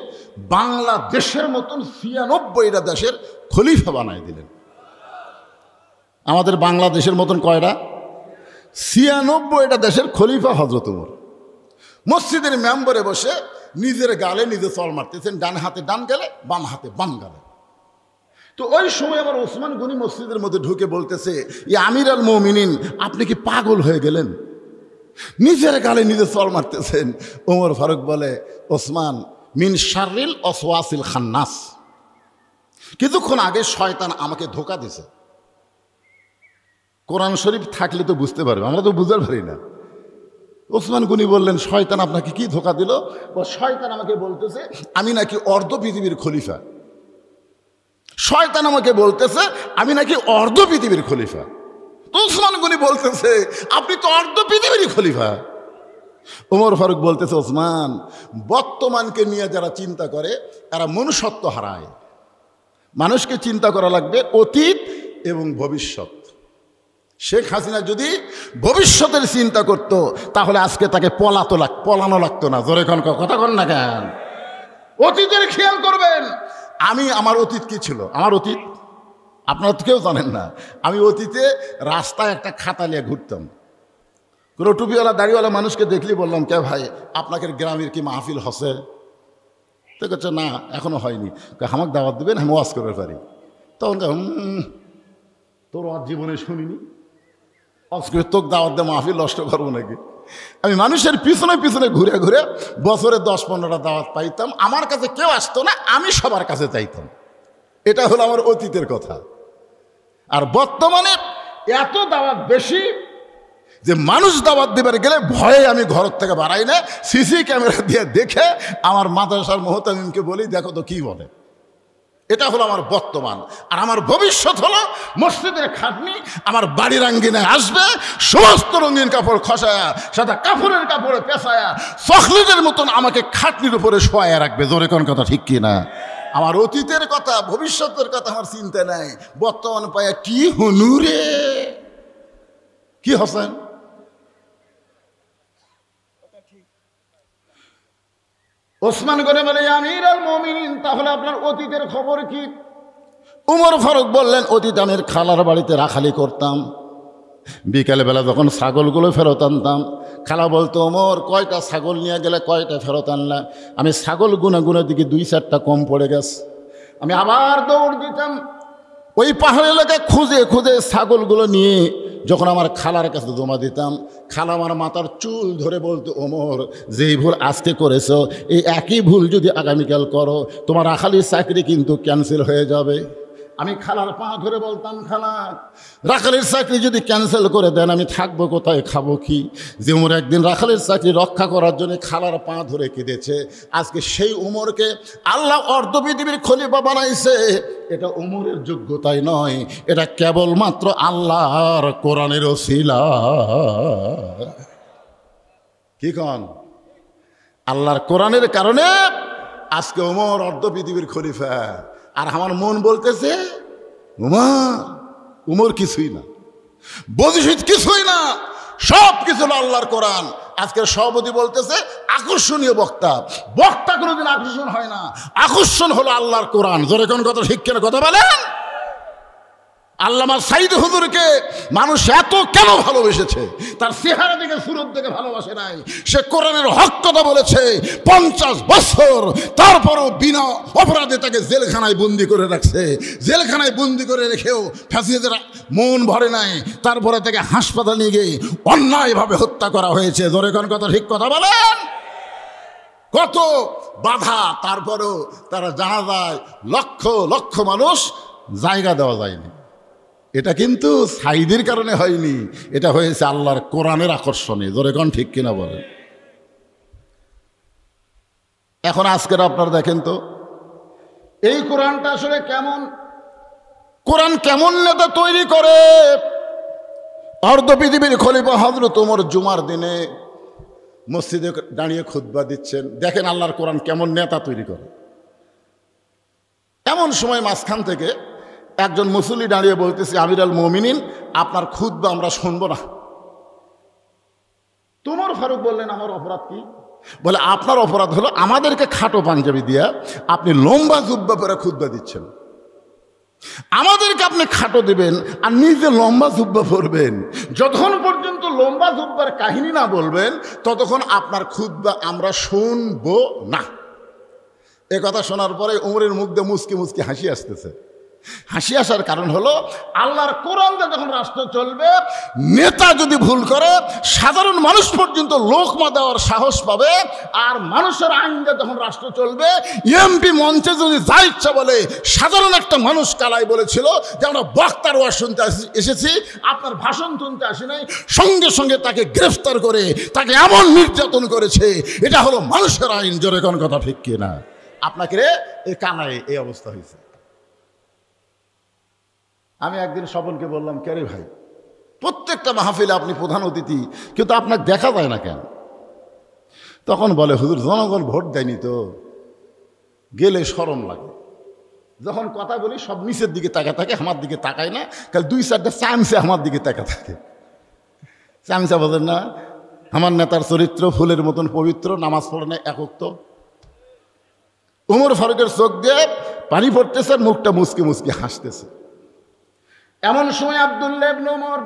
বাংলাদেশের মতন ৯৬টা দেশের খলিফা বানায় দিলেন। আমাদের বাংলাদেশের মতন কয়টা? ৯৬টা দেশের খলিফা হযরত ওমর। মসজিদের মেম্বরে বসে নিজের গালে নিজে চল মারতেছেন, ডান হাতে ডান গালে, বাম হাতে বাম গালে। তো ওই সময় আবার ওসমান গনি মসজিদের মধ্যে ঢুকে বলতেছে, ইয়া আমির আল মুমিনিন, আপনি কি পাগল হয়ে গেলেন? নিজের গালে নিজে চল মারতেছেন। ওমর ফারুক বলে, ওসমান, মিন শাররিল ওয়াসওয়াসিল খান্নাস, কিছুক্ষণ আগে শয়তান আমাকে ধোঁকা দিছে। কোরআন শরীফ থাকলে তো বুঝতে পারবে, আমরা তো বুঝতে পারি না। ওসমান গনি বললেন, শয়তান আপনাকে কি ধোঁকা দিল? ও শয়তান আমাকে বলতেছে আমি নাকি অর্ধ পৃথিবীর খলিফা। শয়তান আমাকে বলতেছে আমি নাকি অর্ধ পৃথিবীর খলিফা। তো ওসমান গনি বলতেছে আপনি তো অর্ধ পৃথিবীর খলিফা। ওমর ফারুক বলতেছে, ওসমান, বর্তমানকে নিয়ে যারা চিন্তা করে তারা মনুষ্যত্ব হারায়। মানুষকে চিন্তা করা লাগবে অতীত এবং ভবিষ্যৎ। শেখ হাসিনা যদি ভবিষ্যতের চিন্তা করত তাহলে আজকে তাকে পলানো লাগতো না। জোরে কথা কন না কেন? অতীতের খেয়াল করবেন। আমি আমার অতীত কি ছিল? আমার অতীত আপনারা তো কেউ জানেন না। আমি অতীতে রাস্তায় একটা খাতা নিয়ে ঘুরতাম। কোনো টুপিওয়ালা দাড়িওয়ালা মানুষকে দেখলি বললাম, কে ভাই আপনাদের গ্রামের কি মাহফিল হসে? তো বলছে না এখনো হয়নি। আমাকে দাওয়াত দেবেন, আমি ওয়াজ করতে পারি। তখন তোর ওয়াজ জীবনে শুনিনি, আজকে তোকে দাওয়াত দিয়ে মাহফিল নষ্ট করবো নাকি? আমি মানুষের পিছনে পিছনে ঘুরে ঘুরে বছরে 10-15টা দাওয়াত পাইতাম। আমার কাছে কেউ আসতো না, আমি সবার কাছে চাইতাম। এটা হলো আমার অতীতের কথা। আর বর্তমানে এত দাওয়াত বেশি যে মানুষ দাওয়াত দেবার গেলে ভয়ে আমি ঘর থেকে বাড়াই না, সিসি ক্যামেরা দিয়ে দেখে আমার মাদ্রাসার মুহতামিমকে বলি, দেখো তো কি বলে। এটা হলো আমার বর্তমান। আর আমার ভবিষ্যৎ হলো মসজিদের খাটনি আমার বাড়ির আঙ্গিনায় আসবে, সমস্ত রঙিন কাপড় খসায়া, সাদা কাপড়ের কাপড়ে পেঁচায়া, চকলেটের মতন আমাকে খাটনির উপরে শোয়া রাখবে। জোরে কোন কথা ঠিক কিনা? আমার অতীতের কথা, ভবিষ্যতের কথা আমার চিন্তা নাই। বর্তমান পায়া কি হুনুরে, কি হোসেন? ওসমান গনি বলে, আমির আল মুমিনিন, তাহলে আপনার অতীতের খবর কি? উমর ফারুক বললেন, অতীতে আমি খালার বাড়িতে রাখালি করতাম, বিকেলবেলা যখন ছাগলগুলো ফেরত আনতাম, খালা বলতো, ওমর কয়টা ছাগল নিয়ে গেলে, কয়টা ফেরত আনলাম? আমি ছাগল গুনে গুনে দিকে 2-4টা কম পড়ে গেছে। আমি আবার দৌড় দিতাম, ওই পাহাড় এলাকায় খুঁজে খুঁজে ছাগলগুলো নিয়ে যখন আমার খালার কাছে জমা দিতাম, খালা আমার মাথার চুল ধরে বলতো, ওমর যেই ভুল আজকে করেছো, এই একই ভুল যদি আগামীকাল করো, তোমার রাখালির চাকরি কিন্তু ক্যান্সেল হয়ে যাবে। আমি খালার পা ধরে বলতাম, খালা রাখালের চাকরি যদি ক্যান্সেল করে দেন আমি থাকবো কোথায়, খাবো কি? যে উমর একদিন রাখালের চাকরি রক্ষা করার জন্য খালার পা ধরে কেঁদেছে, আজকে সেই উমরকে আল্লাহ অর্ধ পৃথিবীর খলিফা বানাইছে। এটা উমরের যোগ্যতাই নয়, এটা কেবলমাত্র আল্লাহর কোরআনের ওসিলা। কি কন? আল্লাহর কোরআনের কারণে আজকে উমর অর্ধ পৃথিবীর খলিফা। আর আমার মন বলতেছে, উমর কিছুই না, বদিশিত কিছুই না, সব কিছু আল্লাহর কোরআন। আজকের সভাপতি বলতেছে আকর্ষণীয় বক্তা, বক্তা কোনোদিন আকর্ষণ হয় না, আকর্ষণ হলো আল্লাহর কোরআন। জোরে কোন কথা, ঠিক কেন কথা বলেন? আল্লামা সাইদ হুজুরকে মানুষ এত কেন ভালোবেসেছে? তার চেহারা দেখে, সুরত দেখে ভালোবাসে নাই, সে কোরআনের হক কথা বলেছে 50 বছর, তারপরও বিনা অপরাধে তাকে জেলখানায় বন্দি করে রাখছে। জেলখানায় বন্দি করে রেখেও ফ্যাসিস্টদের মন ভরে নাই, তারপরে তাকে হাসপাতাল নিয়ে গিয়ে অন্যায়ভাবে হত্যা করা হয়েছে। জোরে কোন কথা, ঠিক কথা বলেন? কত বাধা, তারপরও তারা জানাজায় লক্ষ লক্ষ মানুষ জায়গা দেওয়া যায়নি। এটা কিন্তু সাইদের কারণে হয়নি, এটা হয়েছে আল্লাহর কোরআনের আকর্ষণে। জোরে কোন ঠিক কিনা বলেন? এখন আজকের আপনারা দেখেন তো, এই কোরআনটা আসলে কেমন, কোরআন কেমন নেতা তৈরি করে। অর্ধ পৃথিবীর খলিফা হযরত ওমর জুমার দিনে মসজিদে দাঁড়িয়ে খুতবা দিচ্ছেন, দেখেন আল্লাহর কোরআন কেমন নেতা তৈরি করে। এমন সময় মাঝখান থেকে একজন মুসল্লি দাঁড়িয়ে বলতেছে, আমির আল মুমিনিন, আপনার খুতবা আমরা শুনবো না। উমর ফারুক বললেন, আমার অপরাধ কি? বলে, আপনার অপরাধ হলো আমাদেরকে খাটো পাঞ্জাবি দিয়া আপনি লম্বা জুব্বা পরে খুতবা দিচ্ছেন। আমাদেরকে আপনি খাটো দিবেন আর নিজে লম্বা জুব্বা পরবেন। যতক্ষণ পর্যন্ত লম্বা জুব্বার কাহিনী না বলবেন, ততক্ষণ আপনার খুতবা আমরা শুনবো না। এ কথা শোনার পরে উমরের মুখ দিয়ে মুচকি মুচকি হাসি আসতেছে। হাসি আসার কারণ হলো, আল্লাহর কোরআনটা যখন রাষ্ট্র চলবে, নেতা যদি ভুল করে সাধারণ মানুষ পর্যন্ত লোকমা দেওয়ার সাহস পাবে। আর মানুষের আইনটা যখন রাষ্ট্র চলবে, এমপি মঞ্চে যদি যা ইচ্ছা বলে, সাধারণ একটা মানুষ কালাই বলেছিল যে আমরা বক্তার ওয়াজ শুনতে এসেছি, আপনার ভাষণ শুনতে আসি নাই, সঙ্গে সঙ্গে তাকে গ্রেফতার করে তাকে এমন নির্যাতন করেছে। এটা হলো মানুষের আইন। জোরে কোন কথা, ঠিক কিনা? আপনাকে রে এই কানায় এই অবস্থা হয়েছে। আমি একদিন স্বপনকে বললাম, কে রে ভাই, প্রত্যেকটা মাহফিলে আপনি প্রধান অতিথি, কিন্তু আপনাকে দেখা যায় না কেন? তখন বলে, হুজুর জনগণ ভোট দেয়নি তো, গেলে শরম লাগে। যখন কথা বলি সব নিচের দিকে তাকা থাকে, আমার দিকে তাকায় না, কারণ 2-4টা চামচা আমার দিকে তাকা থাকে। চামচা বোঝেন না? আমার নেতার চরিত্র ফুলের মতন পবিত্র, নামাজ পড়ে না একক। তো উমর ফারুকের চোখ দিয়ে পানি পড়তেছে, মুখটা মুচকে মুচকে হাসতেছে। এমন সময় আব্দুল্লাহ ইবনে ওমর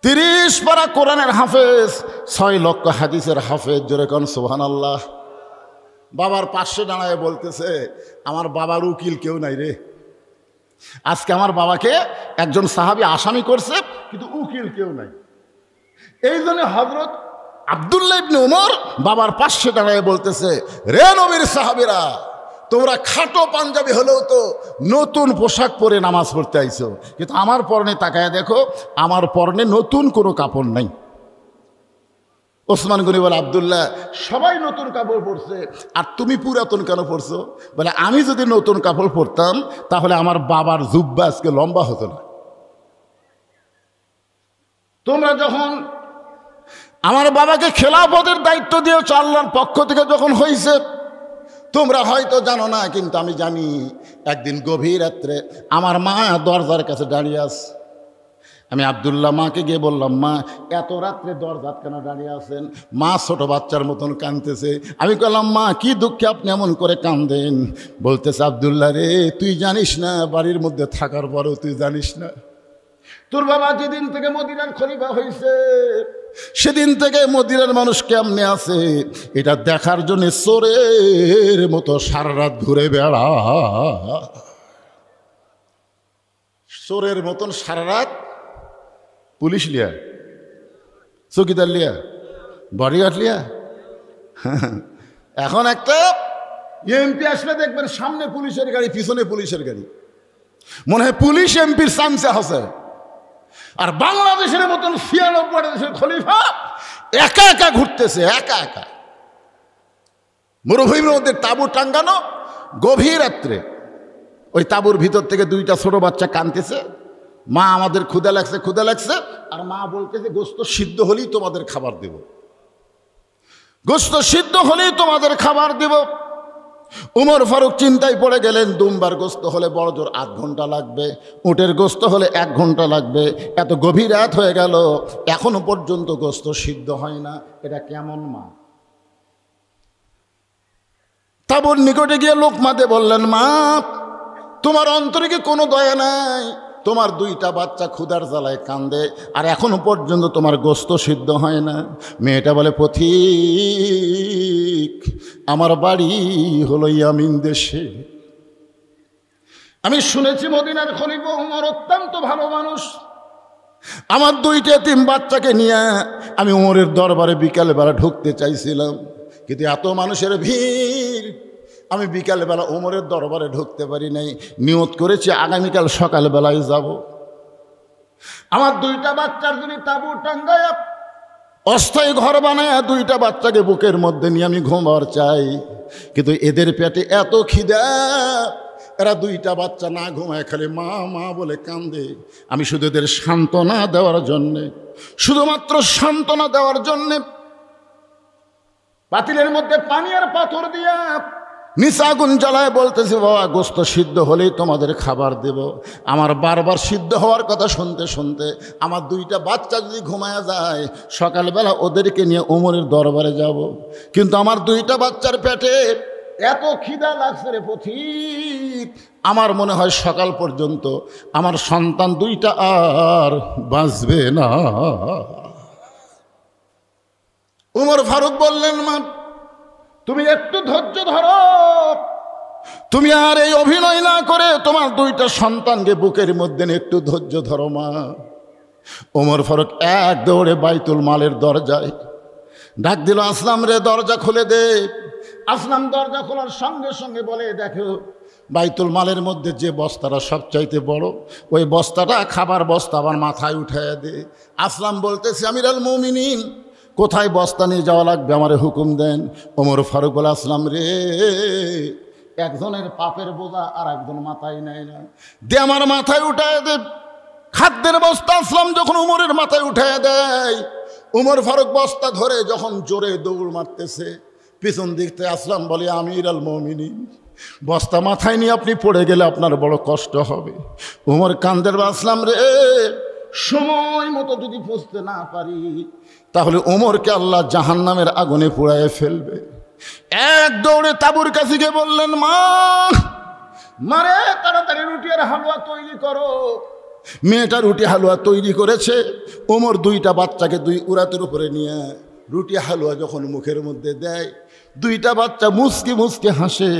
30 পারা কোরআনের হাফেজ, 6 লক্ষ হাদিসের হাফেজ। জোরে কোন সুবহানাল্লাহ। বাবার পাশে দাঁড়ায় বলতেছে, আমার বাবার উকিল কেউ নাই রে। আজকে আমার বাবাকে একজন সাহাবী আসামি করছে, কিন্তু উকিল কেউ নাই। এই জন্য হযরত আব্দুল্লাহ ইবনে ওমর বাবার পাশে দাঁড়ায় বলতেছে, রে নবীর সাহাবীরা, তোমরা খাটো পাঞ্জাবি হলেও তো নতুন পোশাক পরে নামাজ পড়তে আইছো, কিন্তু আমার পরনে তাকায় দেখো, আমার পরনে নতুন কোনো কাপড় নাই। ওসমান গনি বলে, আব্দুল্লাহ, সবাই নতুন কাপড় পরছে, আর তুমি পুরাতন কেন পরছো? বলে, আমি যদি নতুন কাপড় পরতাম তাহলে আমার বাবার জুব্বা আজকে লম্বা হতো না। তোমরা যখন আমার বাবাকে খেলাফতের দায়িত্ব দিয়েছ আল্লাহর পক্ষ থেকে যখন হয়েছে, তোমরা হয়তো জানো না, কিন্তু আমি জানি। একদিন গভীর রাত্রে আমার মা দরজার কাছে দাঁড়িয়ে আছে। আমি আব্দুল্লাহ মাকে গিয়ে বললাম, মা এত রাত্রে দরজাত কেন দাঁড়িয়ে আছেন? মা ছোট বাচ্চার মতন কাঁদতেছে। আমি বললাম, মা কি দুঃখে আপনি এমন করে কাঁদেন? বলতেছে, আব্দুল্লাহ রে, তুই জানিস না, বাড়ির মধ্যে থাকার পরেও তুই জানিস না, তোর বাবা যেদিন থেকে মদিনার খলিফা হয়েছে সেদিন থেকে মদিনার মানুষ কেমনে আছে এটা দেখার জন্য চোরের মতো সারা রাত ঘুরে বেড়া, চোরের মতন সারা রাত পুলিশ লিয়া, চৌকিদার লিয়া, বডিগার্ড লিয়া। এখন একটা এমপি আসলে দেখবেন সামনে পুলিশের গাড়ি, পিছনে পুলিশের গাড়ি, মনে হয় পুলিশ এমপির চামচা আছে। আর বাংলাদেশের মতন 96 দেশের খলিফা একা একা ঘুরতেছে, একা একা মরুভূমির মধ্যে তাঁবু টাঙ্গানো, গভীর রাত্রে ওই তাঁবুর ভিতর থেকে 2টা ছোট বাচ্চা কাঁদতেছে, মা আমাদের ক্ষুধা লাগছে, ক্ষুধা লাগছে। আর মা বলতেছে, গোস্ত সিদ্ধ হলেই তোমাদের খাবার দেব, গোস্ত সিদ্ধ হলেই তোমাদের খাবার দেব। উমর ফারুক চিন্তায় পড়ে গেলেন, দুম্বার গোস্ত হলে বড় জোর 8 ঘন্টা লাগবে, উটের গোস্ত হলে 1 ঘন্টা লাগবে। এত গভীর রাত হয়ে গেল, এখনো পর্যন্ত গোস্ত সিদ্ধ হয় না, এটা কেমন মা? তাবুর নিকটে গিয়ে লোকমাতে বললেন, মা তোমার অন্তরে কি কোনো দয়া নাই? তোমার 2টা বাচ্চা ক্ষুধার জ্বালায় কান্দে, আর এখনো পর্যন্ত তোমার গোস্ত সিদ্ধ হয় না। মেয়েটা বলে, পথিক, আমার বাড়ি হলো ইয়ামিন দেশে। আমি শুনেছি মদিনার খলিফা উমর অত্যন্ত ভালো মানুষ। আমার 2টা এতিম বাচ্চাকে নিয়ে আমি উমরের দরবারে বিকালবেলা ঢুকতে চাইছিলাম, কিন্তু এত মানুষের ভিড়, আমি বিকালবেলা ওমরের দরবারে ঢুকতে পারি নাই। নিয়ত করেছি আগামীকাল সকালবেলায় যাব। আমার 2টা বাচ্চার জন্য তাঁবু টাঙ্গায় অস্থায়ী ঘর বানায় 2টা বাচ্চাকে বুকের মধ্যে নিয়ে আমি ঘুমাবার চাই, কিন্তু এদের পেটে এত খিদা, এরা 2টা বাচ্চা না ঘুমায় খালি মা মা বলে কান্দে। আমি শুধু এদের সান্ত্বনা দেওয়ার জন্যে, শুধুমাত্র সান্ত্বনা দেওয়ার জন্যে পাতিলের মধ্যে পানি আর পাথর দিয়া নিচে আগুন জ্বালায় বলতেছি, বাবা গোস্ত সিদ্ধ হলেই তোমাদের খাবার দেব। আমার বারবার সিদ্ধ হওয়ার কথা শুনতে শুনতে আমার 2টা বাচ্চা যদি ঘুমায়া যায়, সকালবেলা ওদেরকে নিয়ে ওমরের দরবারে যাব। কিন্তু আমার 2টা বাচ্চার পেটে এত খিদা লাগছে রে পথিক, আমার মনে হয় সকাল পর্যন্ত আমার সন্তান 2টা আর বাঁচবে না। উমর ফারুক বললেন, মা তুমি একটু ধৈর্য ধরো, তুমি আর এই অভিনয় না করে তোমার 2টা সন্তানকে বুকের মধ্যে একটু ধৈর্য ধরো মা। ওমর ফারুক এক দৌড়ে বাইতুল মালের দরজায় ডাক দিল, আসলাম রে দরজা খুলে দে। আসলাম দরজা খোলার সঙ্গে সঙ্গে বলে, দেখো বাইতুল মালের মধ্যে যে বস্তাটা সবচাইতে বড়, ওই বস্তাটা খাবার বস্তা আমার মাথায় উঠাইয়া দে। আসলাম বলতেছে, আমিরুল মুমিনিন, কোথায় বস্তা নিয়ে যাওয়া লাগবে আমারে হুকুম দেন। ওমর ফারুক বলে, আসলাম রে, একজনের পাপের বোঝা আর একজন মাথায় নেয় না, দে আমার মাথায় উঠায় দে। খাদ্যের বস্তা আসলাম যখন উমরের মাথায় উঠায় দেয়, উমর ফারুক বস্তা ধরে যখন জোরে দৌড় মারতেছে, পিছন দিক থেকে আসলাম বলে, আমিরুল মুমিনিন, বস্তা মাথায় নিয়ে আপনি পড়ে গেলে আপনার বড় কষ্ট হবে। উমর কান্দের, আসলাম রে, সময় মতো যদি পৌঁছতে না পারি তাহলে ওমরকে আল্লাহ জাহান্নামের আগুনে পোড়ায় ফেলবে। এক দৌড়ে তাঁবুর কাছে গিয়ে বললেন, মা মারে তাড়াতাড়ি রুটি আর হালুয়া তৈরি করো। মেয়েটা রুটি হালুয়া তৈরি করেছে। ওমর 2টা বাচ্চাকে 2 উরাতের উপরে নিয়ে রুটি হালুয়া যখন মুখের মধ্যে দেয়, 2টা বাচ্চা মুচকি মুচকি হাসে।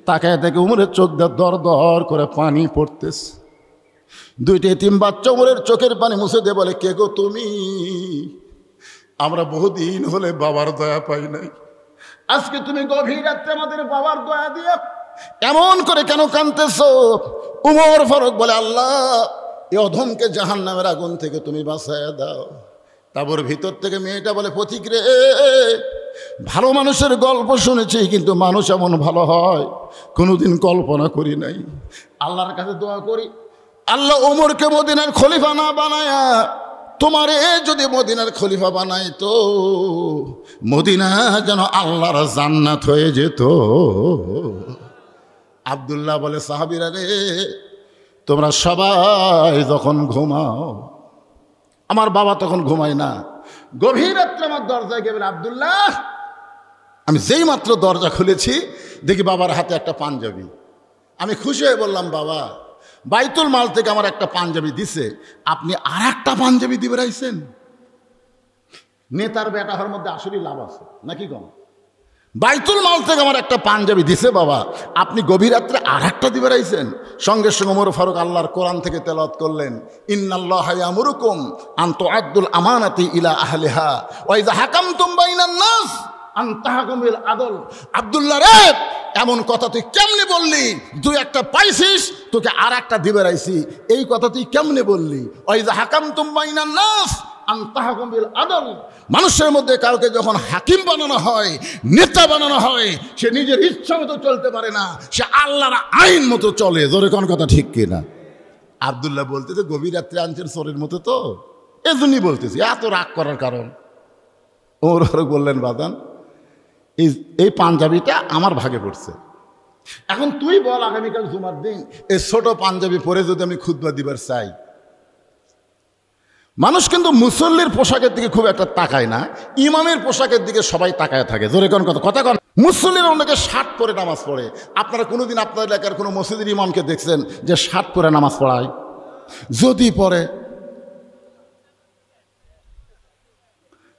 তাকায় দেখে উমরের চোখ দিয়ে দর দর করে পানি পড়তেছে। 2টা এতিম বাচ্চা উমরের চোখের পানি মুছে দিয়ে বলে, কে গো তুমি? আমরা বহুদিন হলে বাবার দয়া পাই নাই, আজকে তুমি গভীর রাত্রে আমাদের বাবার দয়া দিয়া এমন করে কেন কাঁদতেছ? উমর ফারুক বলে, আল্লাহ এ অধমকে জাহান্নামের আগুন থেকে তুমি বাঁচাইয়া দাও। তারপর ভিতর থেকে মেয়েটা বলে, পথিক রে, ভালো মানুষের গল্প শুনেছি, কিন্তু মানুষ এমন ভালো হয় কোনোদিন কল্পনা করি নাই। আল্লাহর কাছে দোয়া করি, আল্লাহ ওমরকে মদিনার খলিফা না বানায়া তোমারে যদি মদিনার খলিফা বানাই তো মদিনা যেন আল্লাহর জান্নাত হয়ে যেত। আব্দুল্লাহ বলে, সাহাবীরা রে, তোমরা সবাই যখন ঘুমাও আমার বাবা তখন ঘুমায় না। গভীর রাত্রে আমার দরজায় গিয়ে বলে, আব্দুল্লাহ। আমি যেই মাত্র দরজা খুলেছি দেখি বাবার হাতে একটা পাঞ্জাবি। আমি খুশি হয়ে বললাম, বাবা বাইতুল মাল থেকে আমার একটা পাঞ্জাবি দিছে, আপনি আর একটা পাঞ্জাবি দিবে রাইছেন? নেতার বেটা হওয়ার মধ্যে আসলেই লাভ আছে নাকি কম? বাইতুল মাল থেকে আমার একটা পাঞ্জাবি দিছে বাবা, আপনি গভীর রাত্রে আর একটা দিবে রাইছেন? সঙ্গে সঙ্গে ওমর ফারুক আল্লাহর কোরআন থেকে তেলাওয়াত করলেন, ইন্নাল্লাহা ইয়ামুরুকুম আন তুআদ্দুল আমানাতি ইলা আহলিহা ওয়া ইযা হাকামতুম বাইনান নাস আন তাহকুমু বিল আদল। আব্দুল্লাহ রে, এমন কথা তুই কেমনে বললি? তুই একটা পাইছিস, তোকে আর একটা দিবে রাইছি, এই কথা তুই কেমনে বললি? ওয়া ইযা হাকামতুম বাইনান নাস আন তাহকুমু বিল আদল। মানুষের মধ্যে কাউকে যখন হাকিম বানানো হয়, নেতা বানানো হয়, সে নিজের ইচ্ছা মতো চলতে পারে না, সে আল্লাহর আইন মতো চলে। জোরে কোন কথা ঠিক কিনা? আব্দুল্লাহ বলতেছে, গভীর রাত্রে আনছেন চোরের মতো, তো এজন্যই বলতেছি। এত রাগ করার কারণ? ওমর ফারুক বললেন, বাদান এই পাঞ্জাবিটা আমার ভাগে পড়ছে, এখন তুই বল আগামীকাল জুমার দিন এই ছোট পাঞ্জাবি পরে যদি আমি খুতবা দিবার চাই। মানুষ কিন্তু মুসল্লির পোশাকের দিকে খুব একটা তাকায় না, ইমামের পোশাকের দিকে সবাই তাকায় থাকে। জোরে কোন কথা? কথা কন। মুসল্লিরা অনেকে শার্ট পরে নামাজ পড়ে। আপনারা কোনোদিন আপনার এলাকার কোনো মসজিদের ইমামকে দেখছেন যে শার্ট পরে নামাজ পড়ায়? যদি পড়ে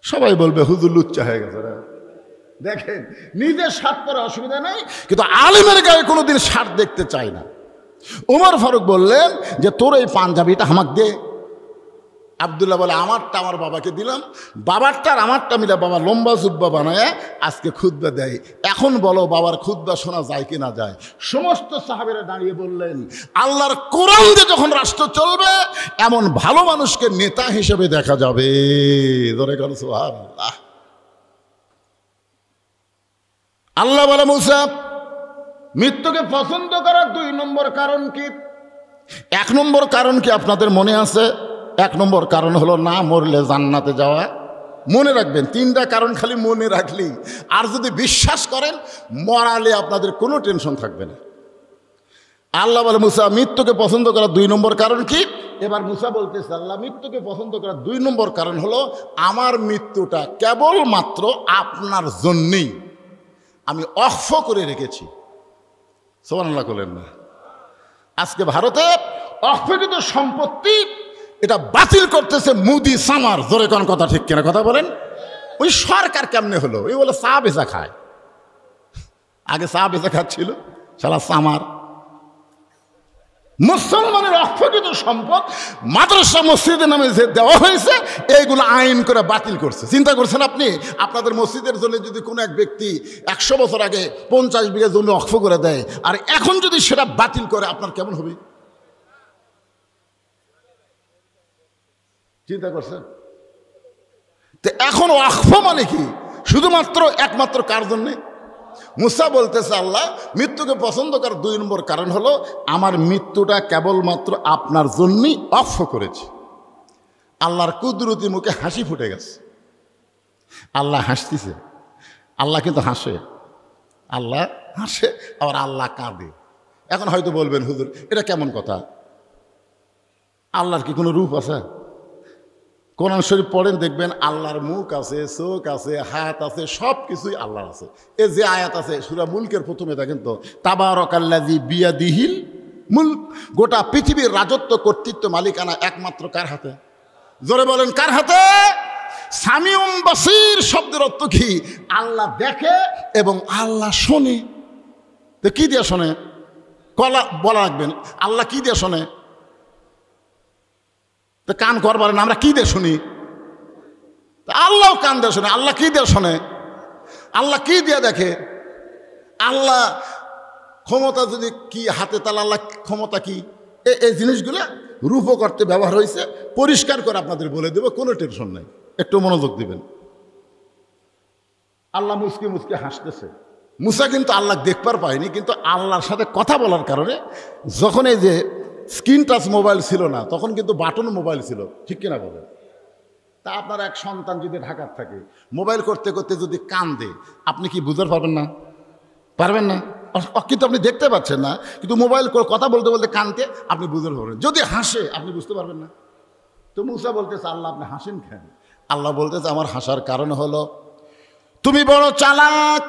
সবাই বলবে হুজুর লুচ্চা হয়ে গেছে। দেখেন, নিজের শার্ট পরে অসুবিধা নেই, কিন্তু আলেমের গায়ে কোনোদিন শার্ট দেখতে চায় না। ওমর ফারুক বললেন যে তোর এই পাঞ্জাবিটা আমাকে দে। আব্দুল্লাহ বলে, আমারটা আমার বাবাকে দিলাম, বাবারটা আর আমারটা মিলে বাবা লম্বা জুব্বা বানায় আজকে খুতবা দেয়। এখন বলো বাবার খুতবা শোনা যায় কি না যায়? সমস্ত সাহাবেরা দাঁড়িয়ে বললেন, আল্লাহর কোরআন দিয়ে যখন রাষ্ট্র চলবে, এমন ভালো মানুষকে নেতা হিসেবে দেখা যাবে। ধরে গেল সুবহানাল্লাহ। আল্লাহ বলে, মুসা মৃত্যুকে পছন্দ করার 2 নম্বর কারণ কি? 1 নম্বর কারণ কি আপনাদের মনে আছে? 1 নম্বর কারণ হলো না মরলে জান্নাতে যাওয়া। মনে রাখবেন, 3টা কারণ খালি মনে রাখলেই, আর যদি বিশ্বাস করেন মরালে আপনাদের কোনো টেনশন থাকবে না। আল্লাহ বলে, মুসা মৃত্যুকে পছন্দ করার 2 নম্বর কারণ কি? এবার মুসা বলতেছে, আল্লাহ মৃত্যুকে পছন্দ করার 2 নম্বর কারণ হলো আমার মৃত্যুটা কেবলমাত্র আপনার জন্যেই আমি অক্ষ করে রেখেছি। সুবহানাল্লাহ বলেন না? আজকে ভারতে অক্ষকৃত সম্পত্তি এটা বাতিল করতেছে মুদি সামার। জোরে কোন কথা ঠিক কিনা? কথা বলেন। ওই সরকার কেমনে হলো? ওই বলে চা বেচা খায়, আগে চা বেচা খাচ্ছিল, সারা সামার। মুসলমানের অক্ষকৃত সম্পদ মাদ্রাসা মসজিদের নামে যে দেওয়া হয়েছে, এইগুলো আইন করে বাতিল করছে। চিন্তা করছেন আপনি, আপনাদের মসজিদের জন্য যদি কোনো এক ব্যক্তি 100 বছর আগে 50 বিঘা জমি অক্ষ করে দেয়, আর এখন যদি সেটা বাতিল করে, আপনার কেমন হবে? চিন্তা করছেন? তো এখন ওয়াকফ মানে কি? শুধুমাত্র একমাত্র কার জন্যে? মুসা বলতেছে, আল্লাহ মৃত্যুকে পছন্দ করার 2 নম্বর কারণ হলো আমার মৃত্যুটা কেবলমাত্র আপনার জন্যই ওয়াকফ করেছি। আল্লাহর কুদরতি মুখে হাসি ফুটে গেছে। আল্লাহ হাসতেছে। আল্লাহ কিন্তু হাসে, আল্লাহ হাসে, আবার আল্লাহ কাঁদে। এখন হয়তো বলবেন, হুজুর এটা কেমন কথা? আল্লাহর কি কোনো রূপ আছে? কোরআন শরীফ পড়েন, দেখবেন আল্লাহর মুখ আছে, চোখ আছে, হাত আছে, সব কিছুই আল্লাহর আছে। এই যে আয়াত আছে সূরা মুলকের প্রথমে, দেখেন তো, তাবারাকাল্লাযী বিয়াদিহিল মুলক। গোটা পৃথিবীর রাজত্ব, কর্তৃত্ব, মালিকানা একমাত্র কার হাতে? জোরে বলেন, কার হাতে? সামিউম বাসীর শব্দের অর্থ কি? আল্লাহ দেখে এবং আল্লাহ শোনে। তো কি দিয়ে শোনে? বলা রাখবেন, আল্লাহ কি দিয়ে শোনে? তো কান করবার না, আমরা কি দিয়ে শুনি? আল্লাহ কান দিয়ে শোনে। আল্লাহ কি দিয়ে শোনে? আল্লাহ কি দিয়ে দেখে? আল্লাহ ক্ষমতা যদি কি হাতে, তাহলে আল্লাহ ক্ষমতা কি? এই জিনিসগুলো রূপ করতে ব্যবহার হয়েছে। পরিষ্কার করে আপনাদের বলে দেবো, কোনো টেনশন নাই, একটু মনোযোগ দিবেন। আল্লাহ মুসকে মুসকে হাসতেছে। মুসা কিন্তু আল্লাহ দেখবার পায়নি, কিন্তু আল্লাহর সাথে কথা বলার কারণে, যখন এই যে স্ক্রিন টাচ মোবাইল ছিল না, তখন কিন্তু বাটন মোবাইল ছিল, ঠিক কিনা বলেন? তা আপনার এক সন্তান যদি ঢাকার থাকে, মোবাইল করতে করতে যদি কান্দে, আপনি কি বুঝতে পারবেন না? পারবেন না? কিন্তু আপনি দেখতে পাচ্ছেন না, কিন্তু মোবাইল কথা বলতে বলতে কানতে আপনি বুঝতে পারবেন। যদি হাসে আপনি বুঝতে পারবেন না। তো মুসা বলতেছে আল্লাহ আপনি হাসেন কেন? আল্লাহ বলতেছে আমার হাসার কারণ হলো তুমি বড় চালাক,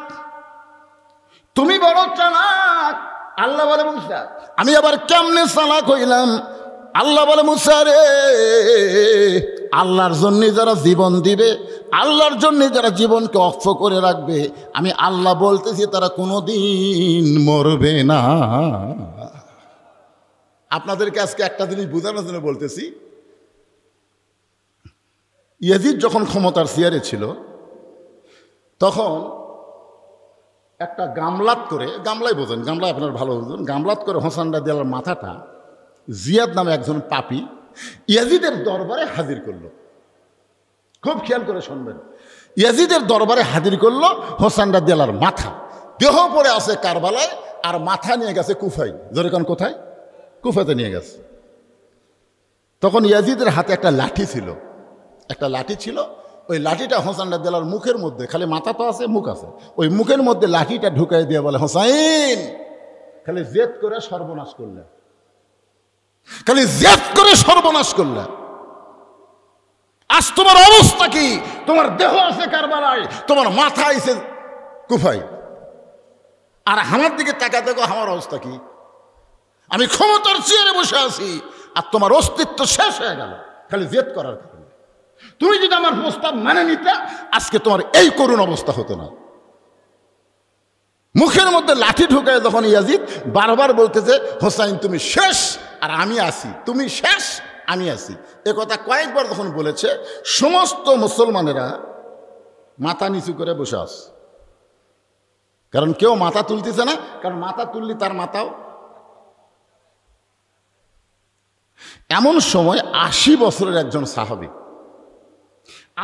তুমি বড় চালাক। আল্লাহ বলে মুসা আমি আবার কেমনে চালাক হইলাম? আল্লাহ বলে মুসা রে, আল্লাহর জন্যে যারা জীবন দিবে, আল্লাহর জন্যে যারা জীবনকে অক্ষ করে রাখবে, আমি আল্লাহ বলতেছি তারা কোনোদিন মরবে না। আপনাদেরকে আজকে একটা জিনিস বোঝানোর জন্য বলতেছি, ইয়াজিদ যখন ক্ষমতার চেয়ারে ছিল তখন একটা গামলাত করে, গামলাই বোঝেন, গামলা আপনার ভালো বোঝেন, গামলাত করে হোসেন রাদিয়াল্লাহর মাথাটা জিয়াদ নামে একজন পাপী ইয়াজিদের দরবারে হাজির করলো। খুব খেয়াল করে শুনবেন, ইয়াজিদের দরবারে হাজির করলো হোসেন রাদিয়াল্লাহর মাথা। দেহ পড়ে আছে কারবালায়, আর মাথা নিয়ে গেছে কুফায়। যেরকম কোথায়? কুফাতে নিয়ে গেছে। তখন ইয়াজিদের হাতে একটা লাঠি ছিল, একটা লাঠি ছিল। ওই লাঠিটা হোসেন রাদিয়াল্লাহর মুখের মধ্যে, খালি মাথা তো আছে, মুখ আছে, ওই মুখের মধ্যে লাঠিটা ঢুকাই দিয়ে বলে হোসাইন খালি জেদ করে সর্বনাশ করলে, খালি জেদ করে সর্বনাশ করলে। আজ তোমার অবস্থা কি? তোমার দেহ আছে কারবালায়, তোমার মাথা আছে কুফায়, আর আমার দিকে তাকা দেখো আমার অবস্থা কি? আমি ক্ষমতার চেয়ারে বসে আছি আর তোমার অস্তিত্ব শেষ হয়ে গেল খালি জেদ করার কারণে। তুমি যদি আমার প্রস্তাব মানে নিতে, আজকে তোমার এই করুণ অবস্থা হতো না। মুখের মধ্যে লাঠি ঢুকায় যখন ইয়াজিদ বারবার বলতেছে হোসাইন তুমি শেষ আর আমি আছি, তুমি শেষ আমি আছি, এ কথা কয়েকবার যখন বলেছে, সমস্ত মুসলমানেরা মাথা নিচু করে বসে আস। কারণ কেউ মাথা তুলতেছে না, কারণ মাথা তুললি তার মাথাও। এমন সময় 80 বছরের একজন সাহাবী,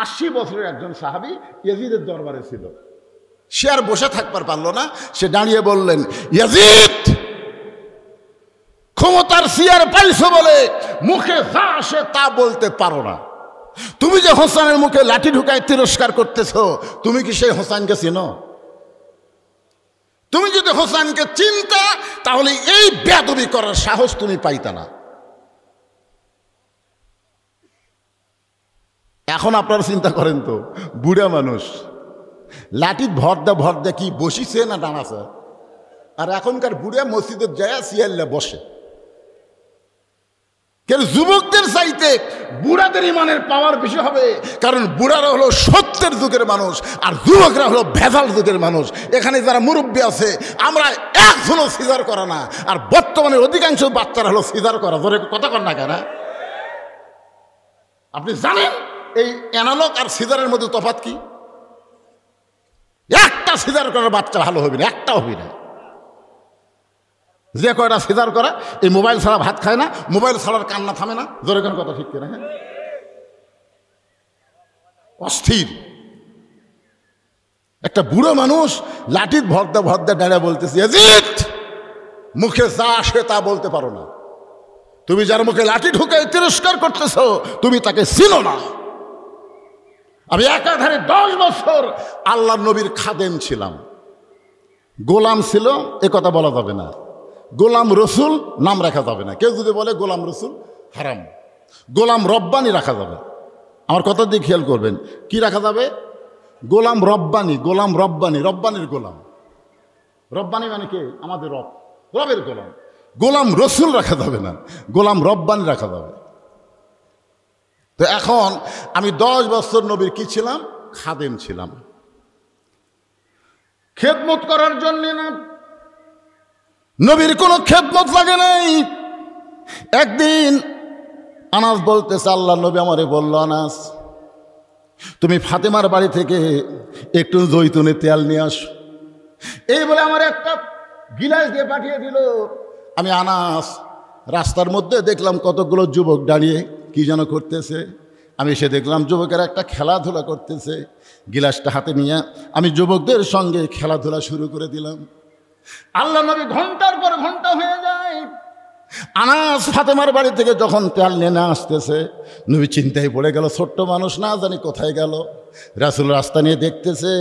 80 বছরের একজন সাহাবী ইয়াজিদের দরবারে ছিল। সে আর বসে থাকবার পারলো না, সে দাঁড়িয়ে বললেন ইয়াজিদ, ক্ষমতার চেয়ার পাইছো বলে মুখে যা আসে তা বলতে পারো না। তুমি যে হোসেনের মুখে লাঠি ঢুকায় তিরস্কার করতেছো, তুমি কি সেই হোসেনকে চিনো? তুমি যদি হোসেনকে চিনতা তাহলে এই বেয়াদবি করার সাহস তুমি পাইতা না। এখন আপনারা চিন্তা করেন তো, বুড়া মানুষ লাঠির ভর দে কি বসিছে না দাঁড়াছে? আর এখনকার বুড়া মসজিদের যায় সিয়াল্লা বসে। কেন যুবকদের চাইতে বুড়াদের ইমানের পাওয়ার বেশি হবে, কারণ বুড়ারা হলো সত্যের যুগের মানুষ আর যুবকরা হলো ভেজাল যুগের মানুষ। এখানে যারা মুরব্বী আছে আমরা একজনও সিজার করা না, আর বর্তমানে অধিকাংশ বাচ্চারা হলো সিজার করা। ধরে কথা কর না কেন? আপনি জানেন এই অ্যানালগ আর সিজারের মধ্যে তফাৎ কি? একটা সিজার করার বাচ্চা ভালো হবে না, একটা হবে না। যে কয়টা সিজার করা এই মোবাইল ছাড়া ভাত খায় না, মোবাইল ছাড়ার কান্না থামে না। জোরে কোন কথা ঠিক কিনা? হ্যাঁ, অস্থির একটা বুড়ো মানুষ লাঠির ভরদা দাঁড়িয়ে বলতেছে ইয়াজিদ, মুখে যা আসে তা বলতে পারো না। তুমি যার মুখে লাঠি ঢুকে তিরস্কার করতেছো তুমি তাকে চিনো না। আমি একাধারে 10 বছর আল্লাহর নবীর খাদেম ছিলাম। গোলাম ছিল এ কথা বলা যাবে না, গোলাম রসুল নাম রাখা যাবে না। কেউ যদি বলে গোলাম রসুল হারাম, গোলাম রব্বানি রাখা যাবে। আমার কথা দিয়ে খেয়াল করবেন, কি রাখা যাবে? গোলাম রব্বানি, গোলাম রব্বানি, রব্বানির গোলাম। রব্বানি মানে কে? আমাদের রব, রবের গোলাম। গোলাম রসুল রাখা যাবে না, গোলাম রব্বানি রাখা যাবে। তো এখন আমি 10 বছর নবীর কি ছিলাম? খাদেম ছিলাম। খেদমত করার জন্য না, নবীর কোনো খেদমত লাগে নাই। একদিন আনাস বলতেছে আল্লাহ নবী আমারে বলল, আনাস তুমি ফাতেমার বাড়ি থেকে একটু জৈতুনের তেল নিয়ে আস। এই বলে আমার একটা গিলাস দিয়ে পাঠিয়ে দিল। আমি আনাস রাস্তার মধ্যে দেখলাম কতগুলো যুবক দাঁড়িয়ে কি যেন করতেছে। আমি এসে দেখলাম যুবকেরা একটা খেলাধুলা করতেছে। গিলাসটা হাতে নিয়ে আমি যুবকদের সঙ্গে খেলাধুলা শুরু করে দিলাম। আল্লাহ নবী ঘন্টার পর ঘন্টা হয়ে যায়। আনাস ফাতেমার বাড়ি থেকে যখন তেল নিয়ে আসতেছে, নবী চিন্তায় পড়ে গেল, ছোট্ট মানুষ না জানি কোথায় গেল। রাসূল রাস্তা নিয়ে দেখতেছে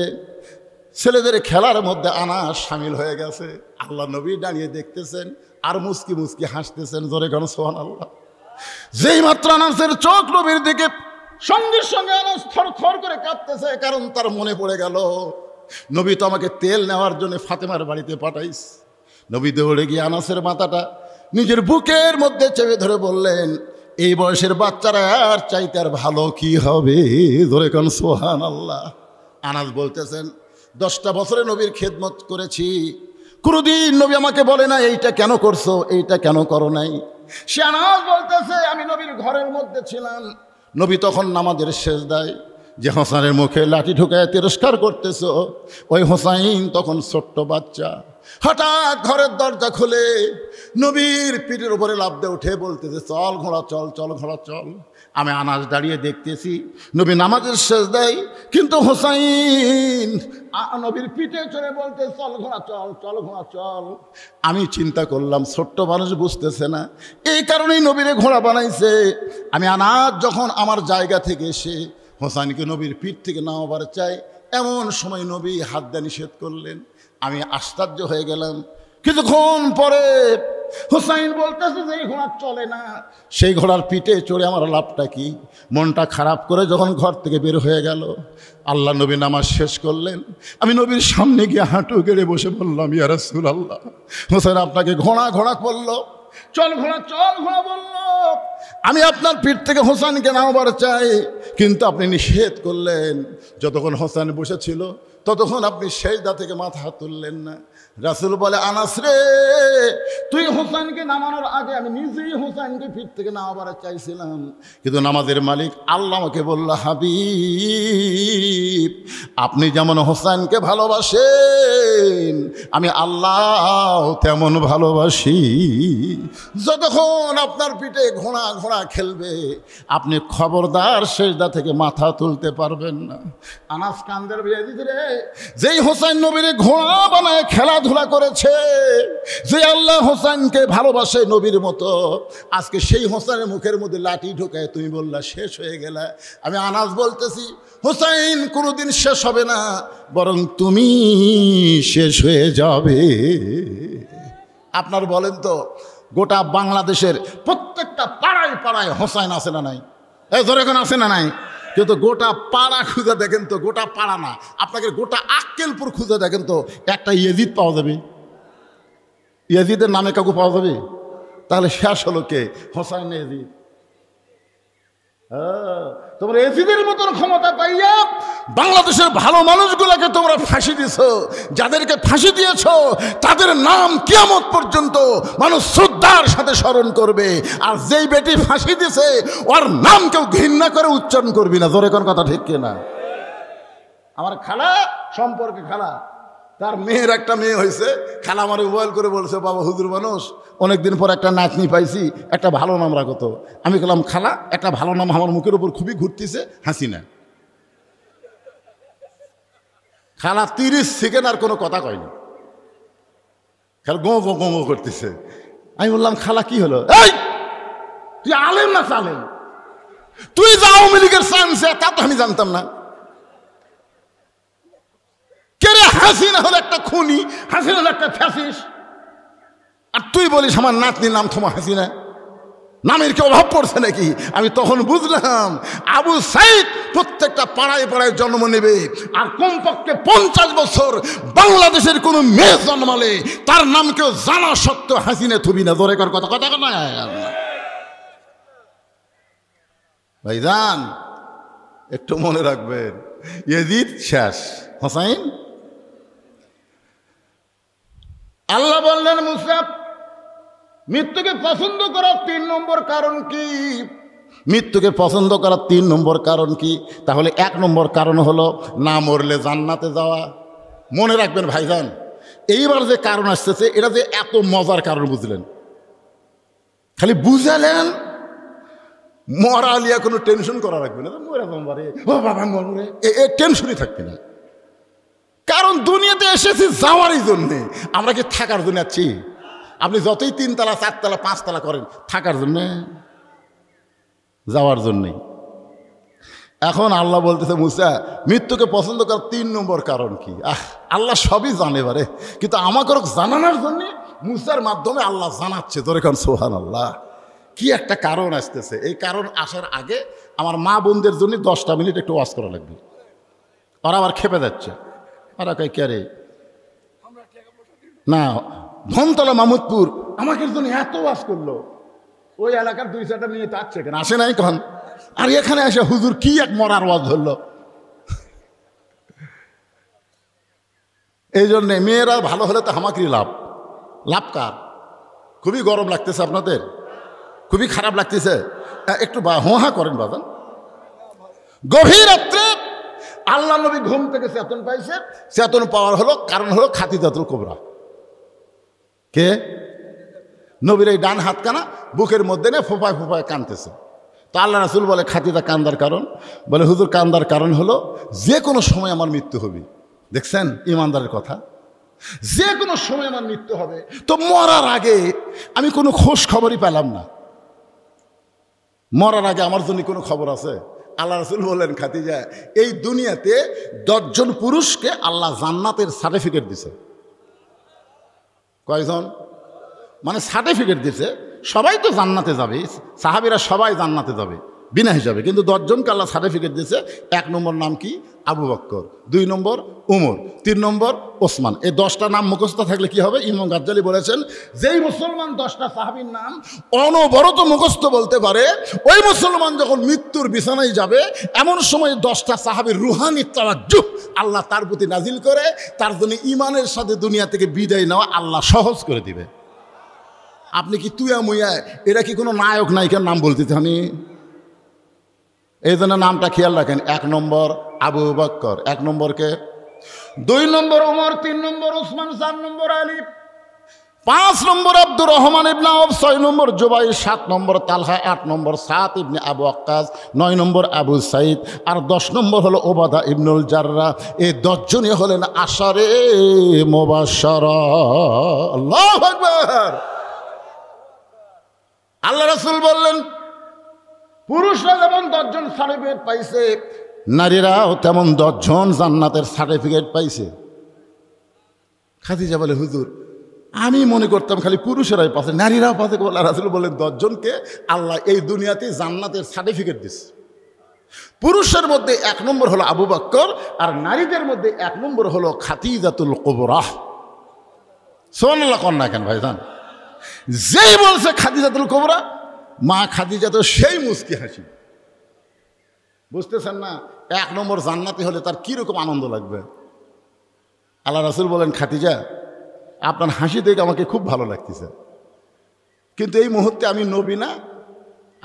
ছেলেদের খেলার মধ্যে আনাস সামিল হয়ে গেছে। আল্লাহ নবী দাঁড়িয়ে দেখতেছেন আর মুস্কি মুস্কি হাসতেছেন। জোরে গান সুবহানাল্লাহ। যেই মাত্র আনাসের চোখ নবীর দিকে, সঙ্গে সঙ্গে আনাস থর থর করে কাঁপতেছে, কারণ তার মনে পড়ে গেল নবী তো আমাকে তেল নেওয়ার জন্য ফাতেমার বাড়িতে পাঠাইস। নবী দৌড়ে গিয়ে আনাসের মাথাটা নিজের বুকের মধ্যে চেপে ধরে বললেন, এই বয়সের বাচ্চারা আর চাইতে আর ভালো কি হবে, ধরে কোন সুবহানাল্লাহ। আনাস বলতেছেন, 10টা বছরে নবীর খেদমত করেছি, কোনোদিন নবী আমাকে বলে না এইটা কেন করছো, এইটা কেন করো নাই। সে আনাস বলতেছে, আমি নবীর ঘরের মধ্যে ছিলাম, নবী তখন নামাজের সেজদায়, যে হোসাইনের মুখে লাঠি ঢুকায় তিরস্কার করতেছ, ওই হোসাইন তখন ছোট্ট বাচ্চা। হঠাৎ ঘরের দরজা খুলে নবীর পিঠের উপরে লাফ দিয়ে উঠে বলতেছে, চল ঘোড়া চল, চল ঘোড়া চল। আমি আনাস দাঁড়িয়ে দেখতেছি নবী নামাজের সেজদায়, কিন্তু হোসাইন নবীর পিঠে চড়ে বলতে, চল ঘোড়া চল, চল ঘোড়া চল। আমি চিন্তা করলাম ছোট্ট মানুষ বুঝতেছে না, এই কারণেই নবীরে ঘোড়া বানাইছে। আমি আনাস যখন আমার জায়গা থেকে এসে হোসাইনকে নবীর পিঠ থেকে নামাবার চাই, এমন সময় নবী হাত দিয়ে নিষেধ করলেন। আমি আশ্চর্য হয়ে গেলাম। কিছুক্ষণ পরে হোসাইন বলতেছে যে এই ঘোড়া চলে না, সেই ঘোড়ার পিঠে চড়ে আমার লাভটা কি। মনটা খারাপ করে যখন ঘর থেকে বের হয়ে গেল, আল্লাহ নবী নামাজ শেষ করলেন। আমি নবীর সামনে গিয়ে হাঁটু গেড়ে বসে বললাম, ইয়া রাসূলুল্লাহ, হোসাইন আপনাকে ঘোড়া ঘোড়া বললো, চল ঘোড়া চল ঘোড়া বললো, আমি আপনার পিঠ থেকে হোসাইনকে নামাবার চাই, কিন্তু আপনি নিষেধ করলেন। যতক্ষণ হোসাইন বসেছিল ততক্ষণ আপনি সেজদা থেকে মাথা তুললেন না। রাসূল বলে, আনাস রে, তুই হোসাইনকে নামানোর আগে আমি নিজেই হোসাইনকে পিঠ থেকে নামাবার চাইছিলাম, কিন্তু নামাজের মালিক আল্লাহ আমাকে বলল, হাবিব, আপনি যেমন হোসাইনকে ভালোবাসেন আমি আল্লাহ তেমন ভালোবাসি। যতক্ষণ আপনার পিঠে ঘোড়া ঘোড়া খেলবে আপনি খবরদার সেজদা থেকে মাথা তুলতে পারবেন না। আনাস কান্দের বিয়াদিত রে, যেই হোসাইন নবীরে ঘোড়া বানায় খেলাধুলা করেছে, যে আল্লাহ হোসাইনকে ভালোবাসে নবীর মতো, আজকে সেই হোসাইনের মুখের মধ্যে লাঠি ঢোকায় তুমি বললা শেষ হয়ে গেলা। আমি আনাস বলতেছি, হোসাইন কোনোদিন শেষ হবে না, বরং তুমি শেষ হয়ে যাবে। আপনার বলেন তো, গোটা বাংলাদেশের প্রত্যেকটা পাড়ায় পাড়ায় হোসাইন আছে না নাই? এই ধরে এখন আছে না নাই? কিন্তু গোটা পাড়া খুঁজে দেখেন তো, গোটা পাড়া না, আপনাকে গোটা আক্কেলপুর খুঁজে দেখেন তো, একটা ইয়াজিদ পাওয়া যাবে? ইয়াজিদের নামে কাউকে পাওয়া যাবে? তাহলে শেষ হলো কে? হোসাইন ইয়াজিদ। তোমরা এজিদের মতন ক্ষমতা পাইয়া বাংলাদেশের ভালো মানুষগুলোকে তোমরা ফাঁসি দিছ। যাদেরকে ফাঁসি দিয়েছ তাদের নাম কিয়ামত পর্যন্ত মানুষ শ্রদ্ধার সাথে স্মরণ করবে, আর যেই বেটি ফাঁসি দিছে ওর নাম কেউ ঘৃণা করে উচ্চারণ করবি না। জোরে কোন কথা ঠিক কিনা? আমার খালা সম্পর্কে খালা, তার মেয়ের একটা মেয়ে হয়েছে, খালা আমার মোবাইল করে বলছে, বাবা হুজুর মানুষ অনেকদিন পর একটা নাতনি পাইছি, একটা ভালো নাম রাখো তো। আমি বললাম, খালা একটা ভালো নাম আমার মুখের উপর খুবই ঘুরতেছে, হাসিনা। খালা 30 সেকেন্ড আর কোনো কথা কয়নি, খালা গো গো গো করতেছে। আমি বললাম, খালা কি হলো? এই তুই আলেম না চালেম? তুই যে আওয়ামী লীগের চান্সে, তা তো আমি জানতাম না। কেরে হাসিনা হলো একটা খুনি, হাসিনা হলো একটা ফ্যাসিস্ট, আর তুই বলিস আমার নাতনির নাম তোমার হাসিনা? নামের কি অভাব পড়ছে নাকি? আমি তখন বুঝলাম আবু সাইদ প্রত্যেকটা পাড়ায় পাড়ায় জন্ম নেবে, আর কমপক্ষে 50 বছর বাংলাদেশের কোনো মেয়ে জন্মালে তার নাম কেউ জানা সত্ত্বেও হাসিনা থুবি না। জোরে কর কথা, কথা না ভাইজান, একটু মনে রাখবেন, ইয়াজিদ শেষ, হোসাইন। আল্লাহ বললেন, মুসা মৃত্যুকে পছন্দ করার 3 নম্বর কারণ কি? মৃত্যুকে পছন্দ করার 3 নম্বর কারণ কি? তাহলে 1 নম্বর কারণ হলো না মরলে জান্নাতে যাওয়া। মনে রাখবেন ভাইজান, এইবার যে কারণ আসতেছে এটা যে এত মজার কারণ বুঝলেন, খালি বুঝালেন, মরা আলিয়া কোনো টেনশন করা রাখবে না, মরে বাবারে ও বাবা মরে, এ টেনশনই থাকবে না। কারণ দুনিয়াতে এসেছি যাওয়ারই জন্যে, আমরা কি থাকার জন্য আছি? আপনি যতই 3 তলা 4 তলা 5 তলা করেন, থাকার জন্যে, যাওয়ার জন্যে। এখন আল্লাহ বলতেছে, মুসা মৃত্যুকে পছন্দ করার 3 নম্বর কারণ কি? আল্লাহ সবই জানে বারে, কিন্তু আমাকে জানানোর জন্যে মুসার মাধ্যমে আল্লাহ জানাচ্ছে। তোরে কারণ সুবহানাল্লাহ, কি একটা কারণ আসতেছে, এই কারণ আসার আগে আমার মা বোনদের জন্য 10টা মিনিট একটু ওয়াজ করা লাগবে। ওরা আবার খেপে যাচ্ছে, ওরা কয় কে রে না ধনতলা মামুদপুর আমাকে জন্য এত ওয়াজ করলো, ওই এলাকার 2-4টা নিয়ে তাচ্ছে কেন আসে নাই কখন, আর এখানে এসে হুজুর কি এক মরার ওয়াজ ধরলো। এই জন্যে মেয়েরা ভালো হলে তো আমাকেই লাভ। লাভ কার? খুবই গরম লাগতেছে আপনাদের, খুবই খারাপ লাগতেছে, একটু হোহা করেন বাজান। গভীর রাত্রে আল্লাহ নবী ঘুম থেকে চেতন পাইছে, চেতন পাওয়ার হলো কারণ হলো খাদিজাতুল কুবরা। কে? নবীর এই ডান হাতখানা বুকের মধ্যে নিয়ে ফোঁপায় ফোঁপায় কাঁদতেছে। তো আল্লাহ রাসূল বলে খাদিজা কান্দার কারণ? বলে হুজুর কান্দার কারণ হলো যে কোনো সময় আমার মৃত্যু হবে। দেখছেন ইমানদারের কথা, যে কোনো সময় আমার মৃত্যু হবে। তো মরার আগে আমি কোনো খোঁজ খবরই পেলাম না, মরার আগে আমার জন্য কোনো খবর আছে? আল্লাহ রাসূল বললেন খাদিজা এই দুনিয়াতে 10 জন পুরুষকে আল্লাহ জান্নাতের সার্টিফিকেট দিছে। কয়জন? মানে সার্টিফিকেট দিছে, সবাই তো জান্নাতে যাবে, সাহাবীরা সবাই জান্নাতে যাবে বিনা হিসাবে, কিন্তু 10 জনকে আল্লাহ সার্টিফিকেট দিয়েছে। 1 নম্বর নাম কি? আবু বকর, 2 নম্বর উমর, 3 নম্বর ওসমান। এই 10টা নাম মুখস্থ থাকলে কি হবে? ইমাম গাজ্জালি বলেছেন যেই মুসলমান 10টা সাহাবীর নাম অনবরত মুখস্থ বলতে পারে, ওই মুসলমান যখন মৃত্যুর বিছানায় যাবে এমন সময় 10টা সাহাবীর রুহানি তাওয়াজ্জুহ আল্লাহ তার প্রতি নাজিল করে, তার জন্য ইমানের সাথে দুনিয়া থেকে বিদায় নেওয়া আল্লাহ সহজ করে দিবে। আপনি কি তুয়া মুয়া, এরা কি কোনো নায়ক নায়িকার নাম বলতেছে? আমি এই জন্য নামটা খেয়াল রাখেন। 1 নম্বর আবু বকর, 1 নম্বরকে, 2 নম্বর ওমর, 3 নম্বর ওসমান, 4 নম্বর আলী, 5 নম্বর আব্দুর রহমান ইবনে আওফ, 6 নম্বর জুবাইর, 7 নম্বর তালহা, 8 নম্বর সাদ ইবনে আবু ওয়াক্কাস, 9 নম্বর আবু সাইদ, আর 10 নম্বর হলো ওবাদা ইবনুল জাররা। এই 10 জনই হলেন আশারে মুবাশশারা। আল্লাহু আকবার। আল্লাহ রাসূল বললেন পুরুষরা যেমন 10 জন সার্টিফিকেট পাইছে, নারীরাও তেমন 10 জন জান্নাতের সার্টিফিকেট পাইছে। খাদিজা বলে হুজুর আমি মনে করতাম খালি পুরুষেরাই পাচ্ছে, নারীরাও পাচ্ছে। আল্লাহ রাসূল বলেন 10 জনকে আল্লাহ এই দুনিয়াতে জান্নাতের সার্টিফিকেট দিচ্ছে। পুরুষের মধ্যে 1 নম্বর হলো আবু বকর, আর নারীদের মধ্যে 1 নম্বর হলো খাদিজাতুল কুবরা। সুবহানাল্লাহ কন না কেন ভাইজান? যেই বলছে খাদিজাতুল কুবরা, মা খাদিজা তো সেই মুস্কি হাসি, বুঝতেছেন না? 1 নম্বর জান্নাতি হলে তার কীরকম আনন্দ লাগবে। আল্লাহ রাসূল বলেন খাদিজা আপনার হাসি দেখে আমাকে খুব ভালো লাগতেছে, কিন্তু এই মুহূর্তে আমি নবী না,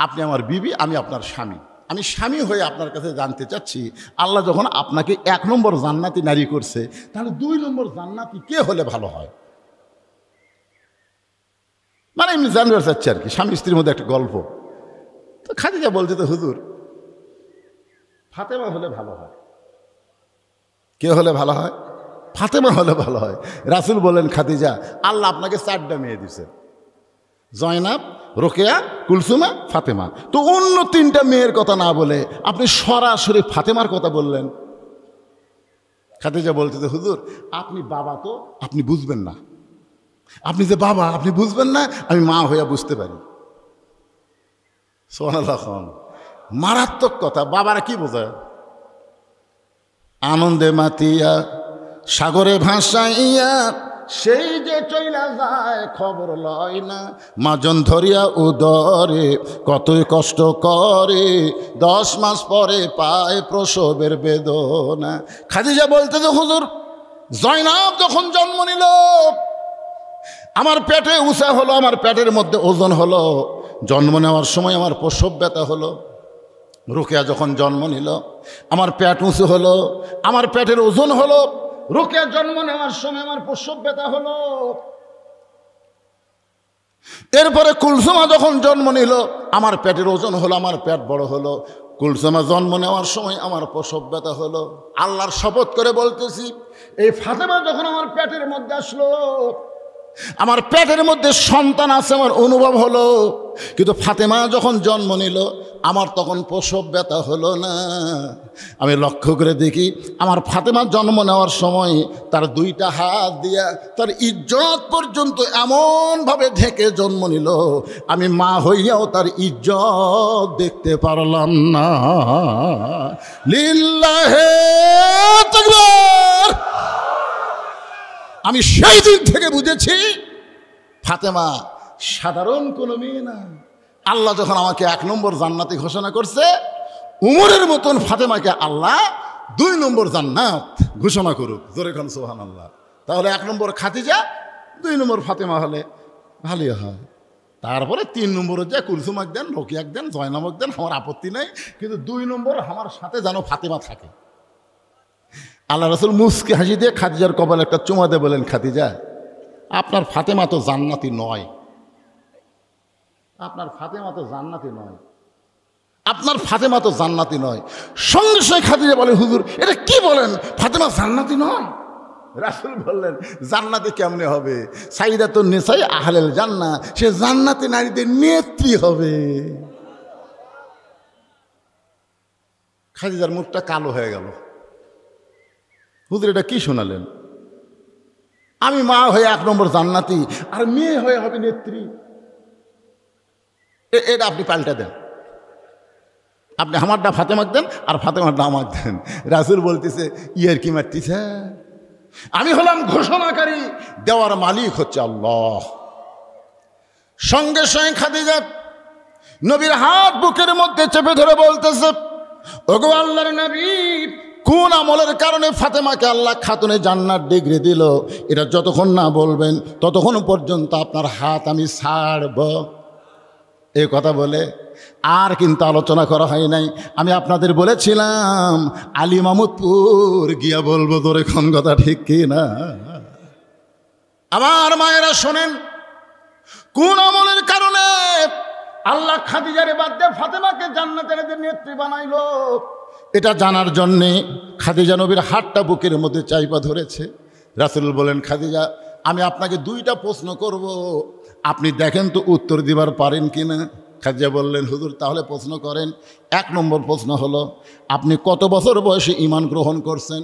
আপনি আমার বিবি, আমি আপনার স্বামী। আমি স্বামী হয়ে আপনার কাছে জানতে চাচ্ছি আল্লাহ যখন আপনাকে 1 নম্বর জান্নাতি নারী করছে, তাহলে 2 নম্বর জান্নাতি কে হলে ভালো হয়? মানে এমনি জানতে চাচ্ছি আর কি, স্বামী স্ত্রীর মধ্যে একটা গল্প। তো খাদিজা বলছে তো হুজুর ফাতেমা হলে ভালো হয়। কে হলে ভালো হয়? ফাতেমা হলে ভালো হয়। রাসূল বলেন খাদিজা আল্লাহ আপনাকে 4টা মেয়ে দিছে, জয়নাব, রোকেয়া, কুলসুমা, ফাতেমা। তো অন্য 3টা মেয়ের কথা না বলে আপনি সরাসরি ফাতেমার কথা বললেন। খাদিজা বলতে হুজুর আপনি বাবা, তো আপনি বুঝবেন না, আপনি যে বাবা আপনি বুঝবেন না, আমি মা হইয়া বুঝতে পারি। সুবহানাল্লাহ। মারাত্মক কথা। বাবারা কি বোঝায়? আনন্দে মাতিয়া সাগরে ভাসাইয়া সেই যে চইলা যায় খবর লয় না, মাজন ধরিয়া উদরে কতই কষ্ট করে, 10 মাস পরে পায় প্রসবের বেদনা। খাদিজা বলতে যে হুজুর জয়নাব যখন জন্ম নিল আমার পেটে উঁচা হলো, আমার পেটের মধ্যে ওজন হলো, জন্ম নেওয়ার সময় আমার প্রসব ব্যথা হলো। রোকেয়া যখন জন্ম নিল আমার পেট উঁচু হলো, আমার পেটের ওজন হলো। রোকেয়া জন্ম নেওয়ার সময় আমার প্রসব ব্যথা হলো। এরপরে কুলসুমা যখন জন্ম নিল আমার পেটের ওজন হলো, আমার পেট বড় হলো। কুলসুমা জন্ম নেওয়ার সময় আমার প্রসব ব্যথা হলো। আল্লাহর শপথ করে বলতেছি এই ফাতেমা যখন আমার পেটের মধ্যে আসলো, আমার পেটের মধ্যে সন্তান আছে, আমার অনুভব হলো কিন্তু ফাতেমা যখন জন্ম নিল আমার তখন প্রসব ব্যথা হলো না। আমি লক্ষ্য করে দেখি আমার ফাতেমা জন্ম নেওয়ার সময় তার দুইটা হাত দিয়া তার ইজ্জত পর্যন্ত এমনভাবে ঢেকে জন্ম নিল, আমি মা হইয়াও তার ইজ্জত দেখতে পারলাম না। লিল্লাহে তাকবীর। আমি সেই দিন থেকে বুঝেছি ফাতেমা সাধারণ কোনো মেয়ে না। আল্লাহ যখন আমাকে 1 নম্বর জান্নাতি ঘোষণা করছে, উমরের মতন ফাতেমাকে আল্লাহ 2 নম্বর জান্নাত ঘোষণা করুক। জোরে খান সুবহানাল্লাহ। তাহলে 1 নম্বর খাদিজা, 2 নম্বর ফাতেমা হলে ভালোই হয়। তারপরে 3 নম্বরে যে কুলসুমাক দেন, রোকিয়াক দেন, জয়নামক দেন, আমার আপত্তি নেই, কিন্তু 2 নম্বর আমার সাথে যেন ফাতেমা থাকে। আল্লাহ রাসূল মুস্কি হাসি দিয়ে খাদিজার কপালে একটা চুমা দিয়ে বলেন, খাদিজা আপনার ফাতেমা তো জান্নাতি নয়, আপনার ফাতেমা তো জান্নাতি নয়, আপনার ফাতেমা তো জান্নাতি নয়। সঙ্গে সঙ্গে খাদিজা বলে, হুজুর এটা কি বলেন, ফাতেমা জান্নাতি নয়? রাসূল বললেন, জান্নাতি কেমনে হবে? সাইয়্যিদাতুন নিসাই আহলেল জান্নাহ, সে জান্নাতি নারীদের নেত্রী হবে। খাদিজার মুখটা কালো হয়ে গেল। হুজুর এটা কি শোনালেন? আমি মা হয়ে 1 নম্বর জান্নাতি আর মেয়ে হয়ে হবে নেত্রী। এটা আপনি পাল্টা দেন, আপনি আমারটা ফাতেমাক দেন আর ফাতেমারটা আমাকে দেন। রাসূল বলতেছে, ইয়ার কি মারতেছে? আমি হলাম ঘোষণাকারী, দেওয়ার মালিক হচ্ছে আল্লাহ। সঙ্গে সঙ্গে খাদিজা নবীর হাত বুকের মধ্যে চেপে ধরে বলতেছে, ওগো আল্লাহর নবী, কোন আমলের কারণে ফাতেমাকে আল্লাহ খাতুনে জান্নাত ডিগ্রি দিল, এটা যতক্ষণ না বলবেন ততক্ষণ পর্যন্ত আপনার হাত আমি ছাড়ব। এই কথা বলে আর কিন্তু আলোচনা করা হয় নাই। আমি আপনাদের বলেছিলাম আলী মাহমুদপুর গিয়া বলবো, তোরে কোন কথা ঠিক কি না? আমার মায়েরা শোনেন, কোন আমলের কারণে আল্লাহ খাদিজারে বাদ দিয়ে ফাতেমাকে জান্নাতের নেত্রী বানাইলো, এটা জানার জন্যে খাদিজা নবীর হাতটা বুকের মধ্যে চাইপা ধরেছে। রাসূল বলেন, খাদিজা আমি আপনাকে 2টা প্রশ্ন করব, আপনি দেখেন তো উত্তর দিবার পারেন কি না। খাদিজা বললেন, হুজুর তাহলে প্রশ্ন করেন। 1 নম্বর প্রশ্ন হলো, আপনি কত বছর বয়সে ঈমান গ্রহণ করছেন?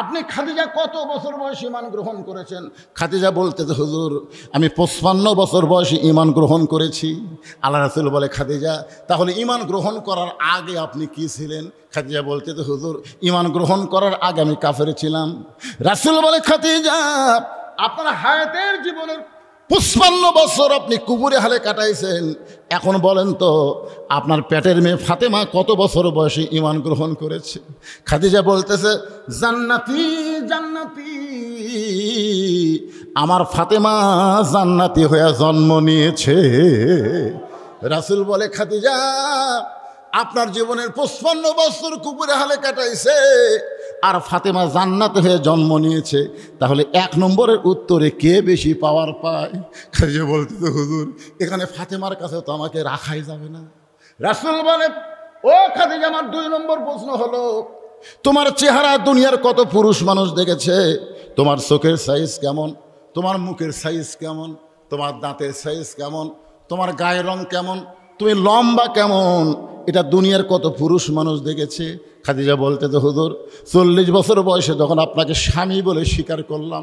আপনি খাদিজা কত বছর বয়সে ঈমান গ্রহণ করেছেন? খাদিজা বলতেছে, হুজুর আমি 55 বছর বয়সে ঈমান গ্রহণ করেছি। আল্লাহ রাসূল বলে, খাদিজা তাহলে ঈমান গ্রহণ করার আগে আপনি কি ছিলেন? খাদিজা বলতেছে, হুজুর ঈমান গ্রহণ করার আগে আমি কাফের ছিলাম। রাসূল বলে, খাদিজা আপনার হায়াতের জীবনের 55 বছর আপনি কুবুরে হালে কাটাইছেন, এখন বলেন তো আপনার পেটের মেয়ে ফাতেমা কত বছর বয়সে ঈমান গ্রহণ করেছে? খাদিজা বলতেছে, জান্নাতি জান্নাতি, আমার ফাতেমা জান্নাতি হয়ে জন্ম নিয়েছে। রাসূল বলে, খাদিজা আপনার জীবনের 55 বছর কুবুরে হালে কাটাইছে আর ফাতেমা জান্নাত হয়ে জন্ম নিয়েছে, তাহলে 1 নম্বরের উত্তরে কে বেশি পাওয়ার পায়? খাদিজা বলতে, তো হুজুর এখানে ফাতেমার কাছে তো আমাকে রাখাই যাবে না। রাসূল বলে, ও খাদিজা আমার 2 নম্বর প্রশ্ন হলো, তোমার চেহারা দুনিয়ার কত পুরুষ মানুষ দেখেছে, তোমার চোখের সাইজ কেমন, তোমার মুখের সাইজ কেমন, তোমার দাঁতের সাইজ কেমন, তোমার গায়ের রং কেমন, তুমি লম্বা কেমন, এটা দুনিয়ার কত পুরুষ মানুষ দেখেছে। খাদিজা বলতে, তো হুজুর 40 বছর বয়সে যখন আপনাকে স্বামী বলে স্বীকার করলাম,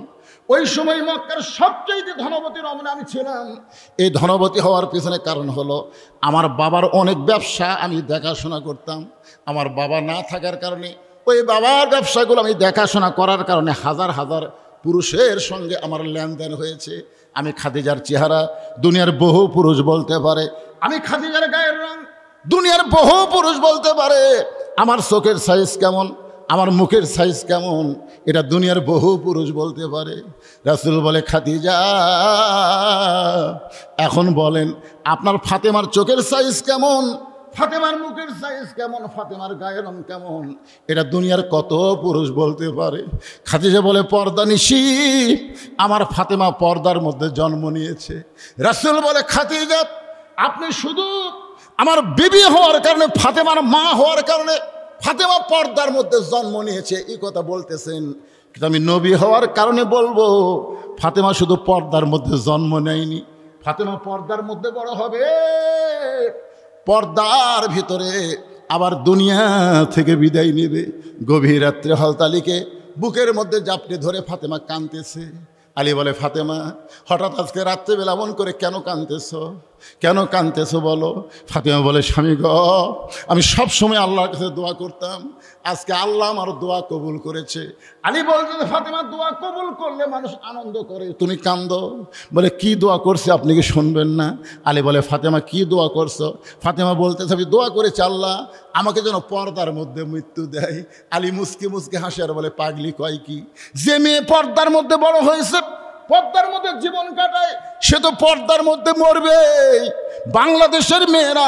ওই সময় মক্কার সবচেয়ে ধনবতী রমণী আমি ছিলাম। এই ধনবতী হওয়ার পিছনে কারণ হলো আমার বাবার অনেক ব্যবসা আমি দেখাশোনা করতাম। আমার বাবা না থাকার কারণে ওই বাবার ব্যবসাগুলো আমি দেখাশোনা করার কারণে হাজার হাজার পুরুষের সঙ্গে আমার লেনদেন হয়েছে। আমি খাদিজার চেহারা দুনিয়ার বহু পুরুষ বলতে পারে, আমি খাদিজার গায়ের রং দুনিয়ার বহু পুরুষ বলতে পারে, আমার চোখের সাইজ কেমন, আমার মুখের সাইজ কেমন, এটা দুনিয়ার বহু পুরুষ বলতে পারে। রাসূল বলে, খাদিজা এখন বলেন আপনার ফাতেমার চোখের সাইজ কেমন, ফাতেমার মুখের সাইজ কেমন, ফাতেমার গায়ের রং কেমন, এটা দুনিয়ার কত পুরুষ বলতে পারে? খাদিজা বলে, পর্দা নিশি আমার ফাতেমা পর্দার মধ্যে জন্ম নিয়েছে। রাসূল বলে, খাদিজা আপনি শুধু আমার বিবি হওয়ার কারণে, ফাতেমার মা হওয়ার কারণে ফাতেমা পর্দার মধ্যে জন্ম নিয়েছে এই কথা বলতেছেন, কিন্তু আমি নবী হওয়ার কারণে বলবো ফাতেমা শুধু পর্দার মধ্যে জন্ম নেয়নি, ফাতেমা পর্দার মধ্যে বড় হবে, পর্দার ভিতরে আবার দুনিয়া থেকে বিদায় নেবে। গভীর রাত্রে হযরত আলীকে বুকের মধ্যে জাপটে ধরে ফাতেমা কাঁদতেছে। আলী বলে, ফাতেমা হঠাৎ আজকে রাত্রেবেলা এমন করে কেন কাঁদতেছো, কেন কাঁদতেছো বলো? ফাতেমা বলে, স্বামী গো, আমি সব সময় আল্লাহর কাছে দোয়া করতাম, আজকে আল্লাহ আমার দোয়া কবুল করেছে। আলী বলছে, ফাতেমা দোয়া কবুল করলে মানুষ আনন্দ করে, তুমি কাঁদো। বলে, কি দোয়া করছে আপনি কি শুনবেন না? আলী বলে, ফাতেমা কি দোয়া করছো? ফাতেমা বলতেছে, আমি দোয়া করেছি আল্লাহ আমাকে যেন পর্দার মধ্যে মৃত্যু দেয়। আলী মুসকি মুসকি হাসে আর বলে, পাগলি কয় কি? যে মেয়ে পর্দার মধ্যে বড় হয়েছে, পর্দার মধ্যে জীবন কাটায়, সে তো পর্দার মধ্যে মরবে। বাংলাদেশের মেয়েরা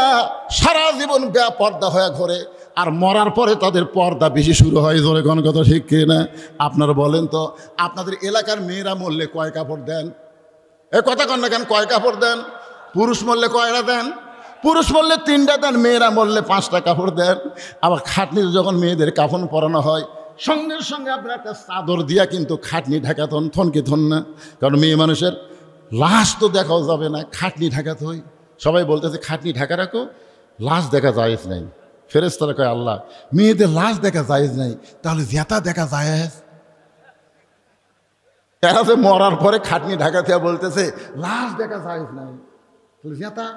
সারা জীবন বেপর্দা হয়ে ঘরে, আর মরার পরে তাদের পর্দা বেশি শুরু হয়। জোরে কোন কথা ঠিক কিনা? আপনারা বলেন তো, আপনাদের এলাকার মেয়েরা মরলে কয় কাপড় দেন? এ কথা কন না কেন? কয় কাপড় দেন? পুরুষ মরলে কয়টা দেন? পুরুষ মরলে 3টা দেন, মেয়েরা মরলে 5টা কাপড় দেন। আবার খাটনিতে যখন মেয়েদের কাফন পরানো হয়, সঙ্গে সঙ্গে আপনার একটা চাদর দিয়া কিন্তু খাটনি ঢাকাতন, থনকে থন না, কারণ মেয়ে মানুষের লাশ তো দেখাও যাবে না, খাটনি ঢাকাতে হয়। সবাই বলতেছে খাটনি ঢাকা রাখো, লাশ দেখা জায়েজ নাই। ফেরেশতারা কয়, আল্লাহ মেয়েদের লাশ দেখা জায়েজ নাই, তাহলে জেতা দেখা জায়েজ? এরা যে মরার পরে খাটনি ঢাকাতে বলতেছে লাশ দেখা জায়েজ নাই, তাহলে জেতা?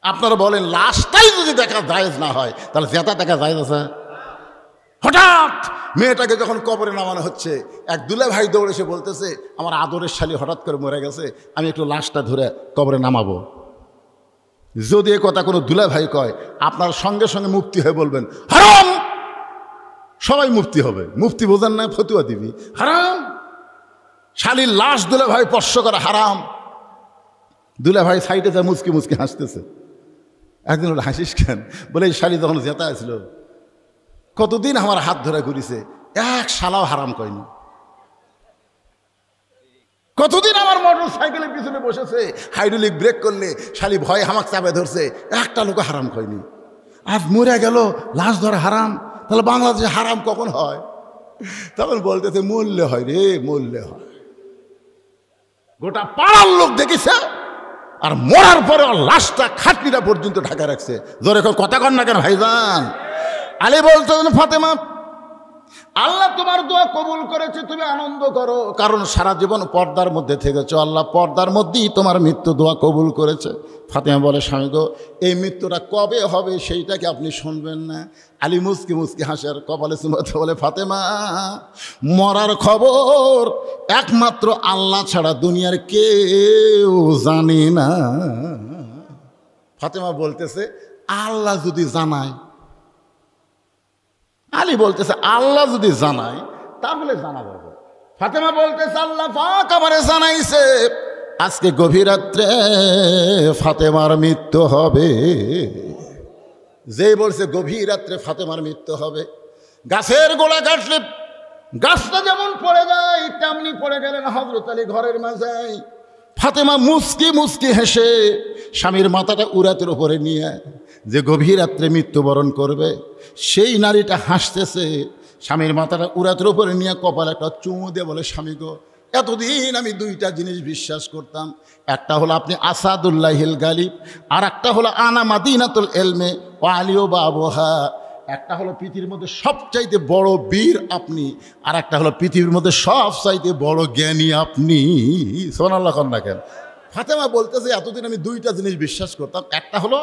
আপনারা বলেন, লাশটাই যদি দেখা জায়েজ না হয় তাহলে জেতা দেখা জায়েজ আছে? হঠাৎ মেয়েটাকে যখন কবরে নামানো হচ্ছে, এক দুলা ভাই দৌড়ে এসে বলতেছে, আমার আদরের শালী হঠাৎ করে মরে গেছে, আমি একটু লাশটা ধরে কবরে নামাবো। যদি এ কথা কোনো দুলা ভাই কয়, আপনার সঙ্গে সঙ্গে মুফতি হয়ে বলবেন, হারাম। সবাই মুফতি হবে, মুফতি বোঝেন না, ফতুয়া দিবি, হারাম। শালীর লাশ দুলা ভাই স্পর্শ করা হারাম। দুলা ভাই সাইডে যা মুচকি মুচকি হাসতেছে। একদিন ওরা হাসিস কেন? বলে, এই শালী যখন জেতা আসছিল, কতদিন আমার হাত ধরে ঘুরিছে, এক শালাও হারাম কয়নি। কতদিন আমার মোটর সাইকেলের পিছনে বসেছে, হাইড্রোলিক ব্রেক করলে শালি ভয় হামাক চাপে ধরছে, একটা লোক হারাম কয়নি। আজ মরে গেল, লাশ ধরা হারাম, তাহলে বাংলাদেশে হারাম কখন হয়? তখন বলতেছে, মরলে হয় রে, মরলে হয়। গোটা পাড়ার লোক দেখেছে, আর মরার পরে লাশটা খাটনিটা পর্যন্ত ঢাকা রাখছে। জোরে কথা কন না কেন ভাইজান? আলী বলতেন, ফাতেমা আল্লাহ তোমার দোয়া কবুল করেছে, তুমি আনন্দ করো, কারণ সারা জীবন পর্দার মধ্যে থেকেছো, আল্লাহ পর্দার মধ্যেই তোমার মৃত্যু দোয়া কবুল করেছে। ফাতেমা বলে, স্বামী গো, এই মৃত্যুটা কবে হবে সেইটাকে আপনি শুনবেন না? আলী মুসকি মুসকি হাসার কপালে চুমাতে বলে, ফাতেমা মরার খবর একমাত্র আল্লাহ ছাড়া দুনিয়ার কেউ জানে না। ফাতেমা বলতেছে, আল্লাহ যদি জানায়। আলী বলতেছে, আল্লাহ যদি জানায় তাহলে জানা যাবে। ফাতেমা বলতেছে, আল্লাহ পাক আমারে জানাইছে আজকে গভীর রাত্রে ফাতেমার মৃত্যু হবে। যে বলছে গভীর রাত্রে ফাতেমার মৃত্যু হবে, গাছের গোড়া কাটলে গাছটা যেমন পড়ে যায় তেমনি পড়ে গেলেন হযরত আলী ঘরের মাঝে। ফাতেমা মুস্কি মুস্কি হেসে স্বামীর মাথাটা উরাতের উপরে নিয়ে যে গভীর রাত্রে মৃত্যুবরণ করবে, সেই নারীটা হাসতেছে, স্বামীর মাথাটা উরাতের উপরে নিয়ে কপালে একটা চুমু দিয়ে বলে, স্বামী গো, এতদিন আমি 2টা জিনিস বিশ্বাস করতাম, একটা হলো আপনি আসাদুল্লাহিল গালিব, আর একটা হলো আনা মাদিনাতুল এলমে ও আলিও বাবুহা। একটা হলো পৃথিবীর মধ্যে সবচাইতে বড় বীর আপনি, আর একটা হলো পৃথিবীর মধ্যে সবচাইতে বড় জ্ঞানী আপনি। সুবহানাল্লাহ কন না কেন? ফাতেমা বলতেছে, এতদিন আমি 2টা জিনিস বিশ্বাস করতাম, একটা হলো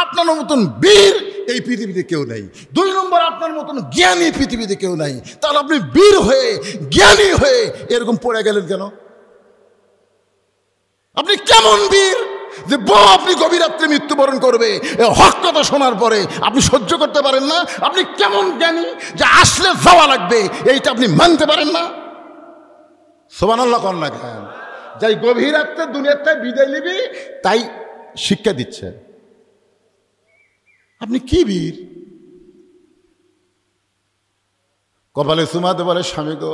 আপনার মতন বীর এই পৃথিবীতে কেউ নেই, 2 নম্বর আপনার মতন জ্ঞানী পৃথিবীতে কেউ নাই। তাহলে আপনি বীর হয়ে জ্ঞানী হয়ে এরকম পড়ে গেলেন কেন? আপনি কেমন বীর যে বউ আপনি গভীর রাত্রে মৃত্যুবরণ করবে, হক কথা শোনার পরে আপনি সহ্য করতে পারেন না? আপনি কেমন জ্ঞানী যে আসলে যাওয়া লাগবে এইটা আপনি মানতে পারেন না? সুবহানাল্লাহ কন না কেন? যাই গভীর রাত্রে দুনিয়াতে বিদায় নিবি তাই শিক্ষা দিচ্ছে। আপনি কি বীর? কপালে চুমাতে বলে, স্বামী গো,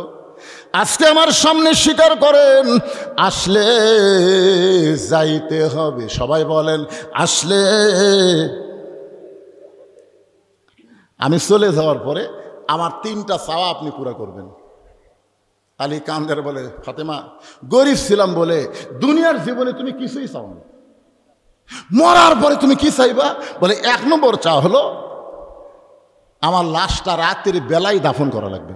আজকে আমার সামনে স্বীকার করেন, আসলে যাইতে হবে। সবাই বলেন, আসলে। আমি চলে যাওয়ার পরে আমার 3টা চাওয়া আপনি পুরা করবেন। আলী কান্দের বলে, ফাতেমা গরিব ছিলাম বলে দুনিয়ার জীবনে তুমি কিছুই চাও না, মরার পরে তুমি কি চাইবা? বলে 1 নম্বর চা হলো আমার লাশটা রাতের বেলায় দাফন করা লাগবে।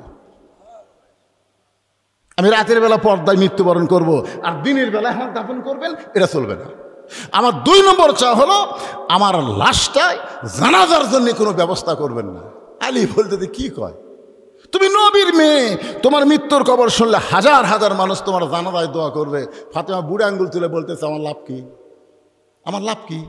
আমি রাতের বেলা পর্দায় মৃত্যুবরণ করব, আর দিনের বেলায় আমার দাফন করবেন, এটা চলবে না। আমার 2 নম্বর চা হলো আমার লাশটায় জানাজার জন্য কোনো ব্যবস্থা করবেন না। আলী বলতে কি কয়, তুমি নবীর মেয়ে, তোমার মৃত্যুর খবর শুনলে হাজার হাজার মানুষ তোমার জানাজায় দোয়া করবে। ফাতেমা বুড়ে আঙ্গুল তুলে বলতেছে, আমার লাভ কি? আমার লাভ কি?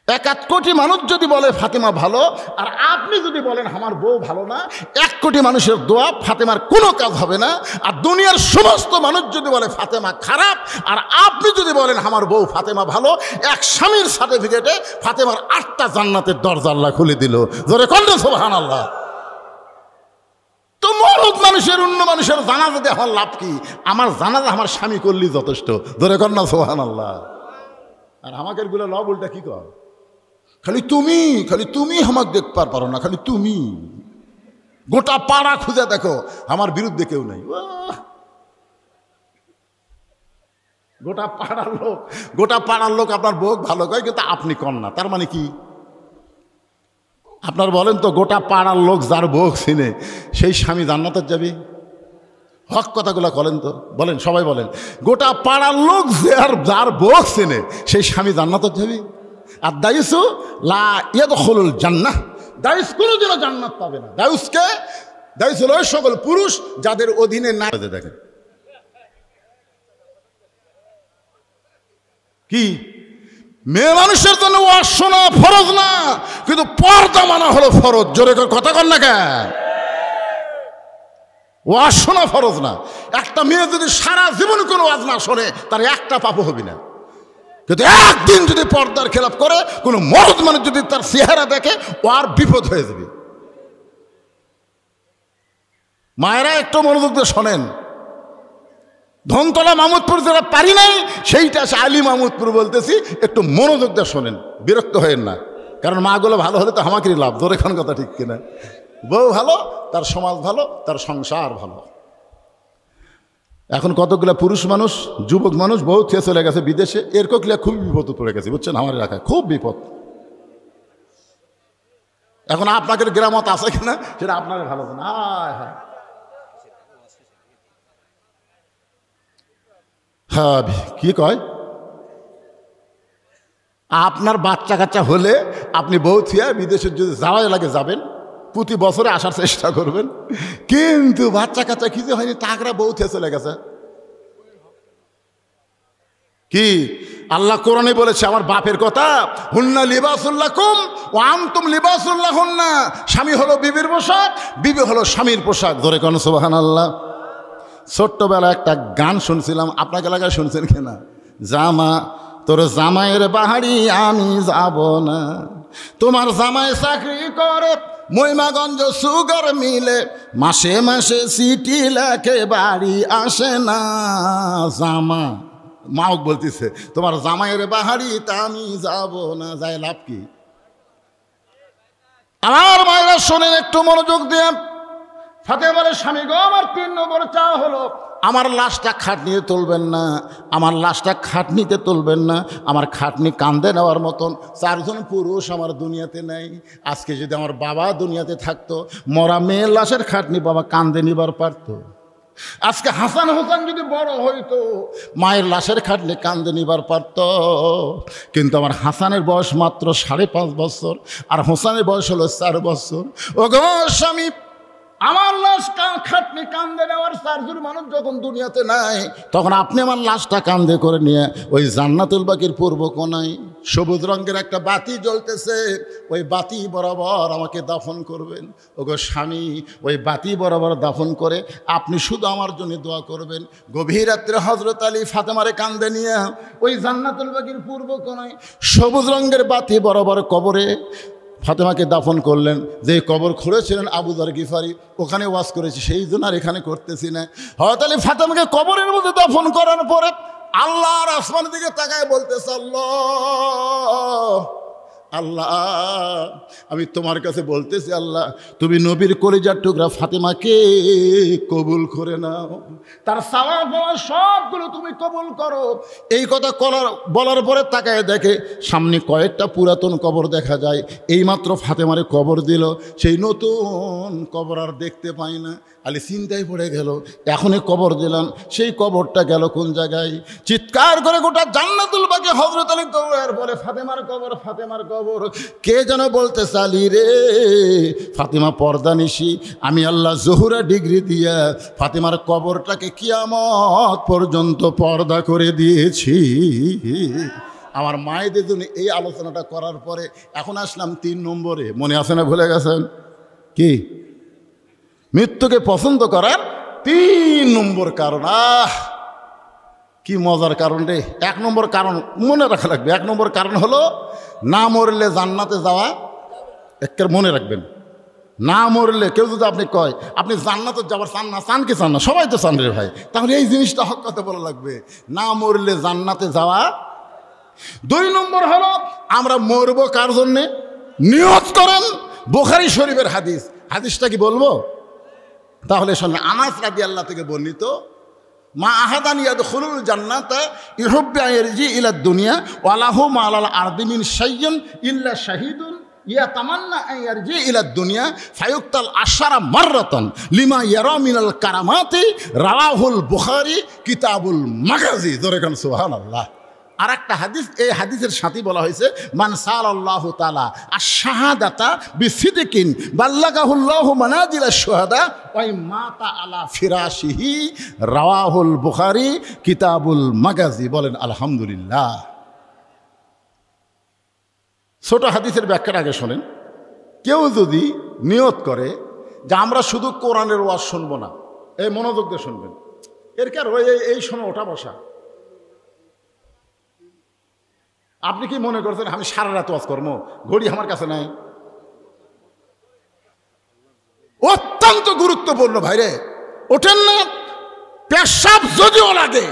1 কোটি মানুষ যদি বলে ফাতেমা ভালো, আর আপনি যদি বলেন আমার বউ ভালো না, 1 কোটি মানুষের দোয়া ফাতেমার কোনো কাজ হবে না। আর দুনিয়ার সমস্ত মানুষ যদি বলে ফাতেমা খারাপ, আর আপনি যদি বলেন আমার বউ ফাতেমা ভালো, এক স্বামীর সার্টিফিকেটে ফাতেমার 8টা জান্নাতের দরজা আল্লাহ খুলে দিল। জোরে কন্যা সুবহানাল্লাহ। তো মরদ মানুষের, অন্য মানুষের জানাজা দিয়ে আমার লাভ কি? আমার জানাজা আমার স্বামী করলেই যথেষ্ট। জোরে কন্যা সুবহানাল্লাহ। আর আমাকে গুলো লব উল্টা কি কর, খালি তুমি আমাকে দেখবার পারো না, খালি তুমি। গোটা পাড়া খুঁজে দেখো, আমার বিরুদ্ধে কেউ নাই। গোটা পাড়ার লোক আপনার বউ ভালো কয়, কিন্তু আপনি কন না, তার মানে কি? আপনার বলেন তো, গোটা পাড়ার লোক যার বউ চিনে সেই স্বামী জান্নাতে যাবে? হক কথাগুলো বলেন তো, বলেন, সবাই বলেন। গোটা পাড়ার লোক যার বউ চিনে সেই স্বামী জান্নাতে যাবে? আর দায়ুসু লা ইয়াদখুলুল জান্নাহ, দায়ুস কোনোদিনও জান্নাত পাবে না। দায়ুস হলো ওই সকল পুরুষ যাদের অধীনে না। দেখেন কি, মেয়ে মানুষের জন্য ওয়াজ শোনা ফরজ না, কিন্তু পর্দা মানা হলো ফরজ। জোরে কথা কন না কেন? ওয়াজ শোনা ফরজ না। একটা মেয়ে যদি সারা জীবন কোনো ওয়াজ না শোনে, তার একটা পাপও হবে না। কিন্তু একদিন যদি পর্দার খেলাপ করে, কোনো মরদ মানুষ যদি তার চেহারা দেখে, ও আর বিপদ হয়ে যাবে। মায়েরা একটু মনোযোগ দিয়ে শোনেন। ধনতলা মাহমুদপুর যারা পারি নাই, সেইটা আলী মাহমুদপুর বলতেছি, একটু মনোযোগ দিয়ে শোনেন, বিরক্ত হয়েন না। কারণ মাগুলো ভালো হলে তো আমাকেই লাভ। ধরে খান কথা ঠিক কিনা? বউ ভালো, তার সমাজ ভালো, তার সংসার ভালো। এখন কতগুলো পুরুষ মানুষ, যুবক মানুষ বউ থেকে চলে গেছে বিদেশে, এর কোকলিয়া খুব বিপদ পড়ে গেছে, বুঝছেন? আমার এলাকায় খুব বিপদ। এখন আপনাদের গ্রামত আছে কিনা সেটা আপনারা ভালো জানেন। হ্যাঁ, কি কয়, আপনার বাচ্চা কাচ্চা হলে আপনি বউ থিয়া বিদেশে যদি যাওয়াই লাগে যাবেন, প্রতি বছরে আসার চেষ্টা করবেন। কিন্তু বাচ্চা কাচ্চা কিছু হয়নি, তাকরা বউ থিয়া চলে গেছে। কি আল্লাহ কোরআনে বলেছে, আমার বাপের কথা, হুন্না লিবাসুল্লাকুম ওয়া আনতুম লিবাসুল্লাহুন্না। স্বামী হলো বিবির পোশাক, বিবি হলো স্বামীর পোশাক। ধরে কোন সুবহানাল্লাহ। ছোট্টবেলা একটা গান শুনছিলাম, আপনাকে এলাকায় শুনছেন কিনা? জামা তোর জামাইয়ের বাহারি আমি যাব না, তোমার জামাই চাকরি করে মহিমাগঞ্জ সুগার মিলে, মাসে মাসে সিটি লেখে বাড়ি আসে না। জামা মাওক বলতেছে, তোমার জামাইয়ের বাহারি তা আমি যাব না, যাই লাভ কি? আমার মায়েরা শোনেন একটু মনোযোগ দিয়ে। ফাতেমার স্বামী গো, আমার 3 নম্বর চা হলো আমার লাশটা খাটনিতে তুলবেন না, আমার লাশটা খাটনিতে তুলবেন না। আমার খাটনি কান্দে নেওয়ার মতন 4 জন পুরুষ আমার দুনিয়াতে নেই। আজকে যদি আমার বাবা দুনিয়াতে থাকতো, মরা মেয়ের লাশের খাটনি বাবা কান্দে নিবার পারত। আজকে হাসান হোসেন যদি বড় হইতো, মায়ের লাশের খাটনি কান্দে নিবার পারত। কিন্তু আমার হাসানের বয়স মাত্র 5.5 বছর, আর হোসেনের বয়স হলো 4 বছর। ও গো স্বামী, আমার লাশ খাটনি কান্দে নেওয়ার 4 জন মানুষ যখন দুনিয়াতে নাই, তখন আপনি আমার লাশটা কান্দে করে নিয়ে ওই জান্নাতুল বাকির পূর্ব কোনায় সবুজ রঙের একটা বাতি জ্বলতেছে, ওই বাতি বরাবর আমাকে দাফন করবেন। ওগো স্বামী, ওই বাতি বরাবর দাফন করে আপনি শুধু আমার জন্য দোয়া করবেন। গভীর রাত্রে হযরত আলী ফাতেমারে কান্দে নিয়ে ওই জান্নাতুল বাকির পূর্ব কোনায় সবুজ রঙের বাতি বরাবর কবরে ফাতেমাকে দাফন করলেন। যে কবর খুঁড়েছিলেন আবু যর গিফারি, ওখানে ওয়াজ করেছি, সেই জন্য আর এখানে করতেছি না। হযরত আলী ফাতেমাকে কবরের মধ্যে দাফন করার পরে আল্লাহর আসমানের দিকে তাকায় বলতেছে, আল্লাহ আল্লাহ আমি তোমার কাছে বলতেছি, আল্লাহ তুমি নবীর কলিজার টুকরা ফাতেমাকে কবুল করে নাও, তার সাওয়া পাওয়া সবগুলো তুমি কবুল করো। এই কথা বলার পরে তাকায় দেখে সামনে কয়েকটা পুরাতন কবর দেখা যায়। এইমাত্র ফাতেমারে কবর দিল, সেই নতুন কবর আর দেখতে পাই না। আলী চিন্তায় পড়ে গেল, এখনই কবর দিলাম, সেই কবরটা গেল কোন জায়গায়? চিৎকার করে গোটা জান্নাতুল বাকি হযরত আলী কবর বলে, ফাতেমার কবর, ফাতেমার কবর। কে যেন বলতে চালি রে, ফাতেমা পর্দা নিশি, আমি আল্লাহ জহুরা ডিগ্রি দিয়া ফাতেমার কবরটাকে কিয়ামত পর্যন্ত পর্দা করে দিয়েছি। আমার মায়েদের জন্য এই আলোচনাটা করার পরে এখন আসলাম 3 নম্বরে। মনে আছে না, ভুলে গেছেন? কি? মৃত্যুকে পছন্দ করার 3 নম্বর কারণ। কি মজার কারণ রে! 1 নম্বর কারণ মনে রাখা লাগবে। 1 নম্বর কারণ হলো না মরলে জান্নাতে যাওয়া। একের মনে রাখবেন, না মরলে কেউ যদি আপনি কয় আপনি জান্নাতে যাবার চান না, চান কি চান না? সবাই তো চান রে ভাই। তাহলে এই জিনিসটা হক কথা বলা লাগবে, না মরলে জান্নাতে যাওয়া। 2 নম্বর হলো আমরা মরব কার জন্যে? নিয়ত করেন। বুখারী শরীফের হাদিস, হাদিসটা কি বলবো? তাহলে শোনেন, আনাস রাদিয়াল্লাহু থেকে বর্ণিত, মা আহাদান ইয়াদখুলুল জান্নাতা ইউহিব্বু ইয়ারজি ইলা দুনিয়া ওয়া লাহু মা আলাল আরদি মিন শাইইন ইল্লা শাহীদুন ইয়াতামান্না আন ইয়ারজি ইলা দুনিয়া ফায়ুক্তাল আশারা মাররাতান লিমা ইয়ারা মিনাল কারামাতি। রাওয়াহুল বুখারী কিতাবুল মাগাজি। জোরে কান সুবহানাল্লাহ। আর একটা হাদিস, এই হাদিসের সাথে বলা হয়েছে, মান সাআলাল্লাহু তাআলা আশ-শাহাদাতা বিসিদকিন বাল্লাগাহুল্লাহু মানাজিলাশ শুহাদা ওয়া মাতা আলা ফিরাশিহি। রাওয়াহুল বুখারী কিতাবুল মাগাজি। বলেন আলহামদুলিল্লাহ। ছোট হাদিসের ব্যাখ্যার আগে শোনেন, কেউ যদি নিয়ত করে যে আমরা শুধু কোরআনের ওয়াজ শুনবো না, এই মনোযোগ দিয়ে শুনবেন, এর কার এই শোনো ওটা বসা। আপনি কি মনে করছেন আমি সারা রাত ওয়াজ করবো? ঘড়ি আমার কাছে নাই। অত্যন্ত গুরুত্বপূর্ণ ভাইরে, ওঠেন না। পেশাব যদিও লাগে,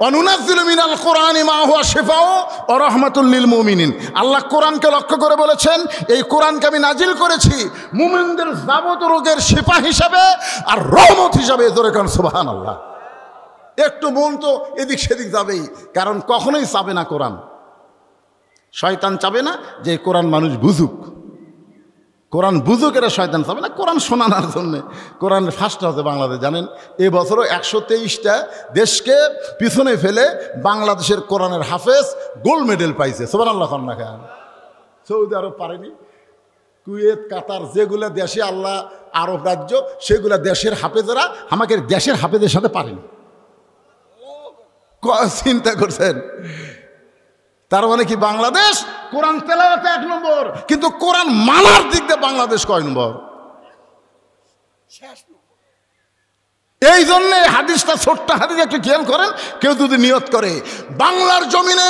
অনুনাজ্জিলু মিনাল কোরআনি মা হুয়া শিফাউ ওয়া রাহমাতুল লিল মুমিনিন। আল্লাহ কোরআনকে লক্ষ্য করে বলেছেন, এই কোরআনকে আমি নাজিল করেছি মুমিনদের যাবতীয় রোগের শিফা হিসাবে আর রহমত হিসাবে। জোরে কান সুবহানাল্লাহ। একটু মন তো এদিক সেদিক যাবেই, কারণ কখনোই চাবে না কোরআন, শয়তান চাবে না যে কোরআন মানুষ বুঝুক। কোরআন বুঝুক এটা শয়তান চাবে না, কোরআন শোনানোর জন্যে। কোরআনের ফার্স্ট হচ্ছে বাংলাদেশ, জানেন এবছরও 123টা দেশকে পিছনে ফেলে বাংলাদেশের কোরআনের হাফেজ গোল্ড মেডেল পাইছে। সুবহানাল্লাহ। খান না খান, সৌদি আরব পারেনি, কুয়েত, কাতার, যেগুলা দেশে আল্লাহ আরব রাজ্য, সেগুলা দেশের হাফেজেরা আমাদের দেশের হাফেজের সাথে পারেনি। চিন্তা করছেন? তার মানে কি বাংলাদেশ কোরআন তেলাওয়াতে 1 নম্বর, কিন্তু কোরআন মানার দিক দিয়ে বাংলাদেশ কয় নম্বর? এই জন্য হাদিসটা, ছোট্ট হাদিস একটু খেয়াল করেন। কেউ যদি নিয়ত করে বাংলার জমিনে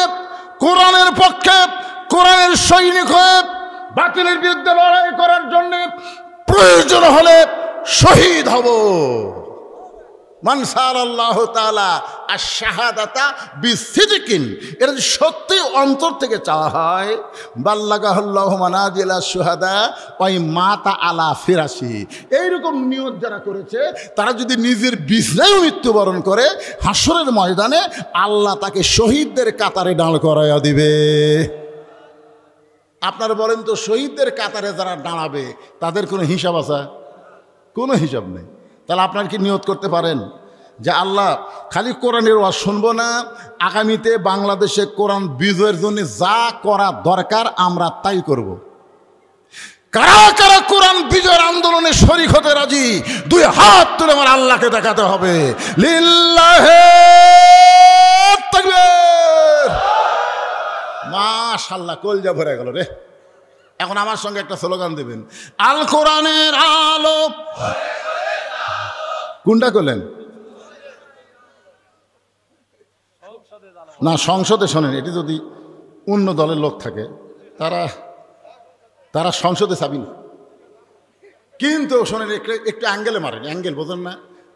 কোরআনের পক্ষে, কোরআনের সৈনিক হয়ে বাতিলের বিরুদ্ধে লড়াই করার জন্য প্রয়োজন হলে শহীদ হব, মান সাআলাল্লাহু তাআলা আশ-শাহাদাতা বিসিদকিন, এটা যদি সত্যি অন্তর থেকে চাওয়া হয়, বাল্লাগাহুল্লাহু মানাজিলাশ শুহাদা ওয়া মাতা আলা ফিরাশি। এইরকম নিয়ত যারা করেছে তারা যদি নিজের বিছানায় মৃত্যুবরণ করে, হাসরের ময়দানে আল্লাহ তাকে শহীদদের কাতারে দাঁড় করাইয়া দিবে। আপনারা বলেন তো, শহীদদের কাতারে যারা দাঁড়াবে তাদের কোনো হিসাব আছে? কোনো হিসাব নেই। তাহলে আপনার কি নিয়ত করতে পারেন যে আল্লাহ খালি কোরআনের ওয়াজ শুনবো না, আগামীতে বাংলাদেশে কোরআন বিজয়ের জন্য যা করা দরকার আমরা তাই করব। কারা কারা কোরআন বিজয়ের আন্দোলনে শরীক হতে রাজি? 2 হাত তুলে আমার আল্লাহকে দেখাতে হবে। লিল্লাহে তাকবীর। মাশাআল্লাহ, কলজা ভরে গেল রে। এখন আমার সঙ্গে একটা স্লোগান দেবেন, আল কোরআনের আলো। কোনটা করলেন না? সংসদে শোনেন, এটি যদি অন্য দলের লোক থাকে তারা সংসদে চাবি না, কিন্তু শোনেন একটু অ্যাঙ্গেলে মারেন, অ্যাঙ্গেল বোঝেন না?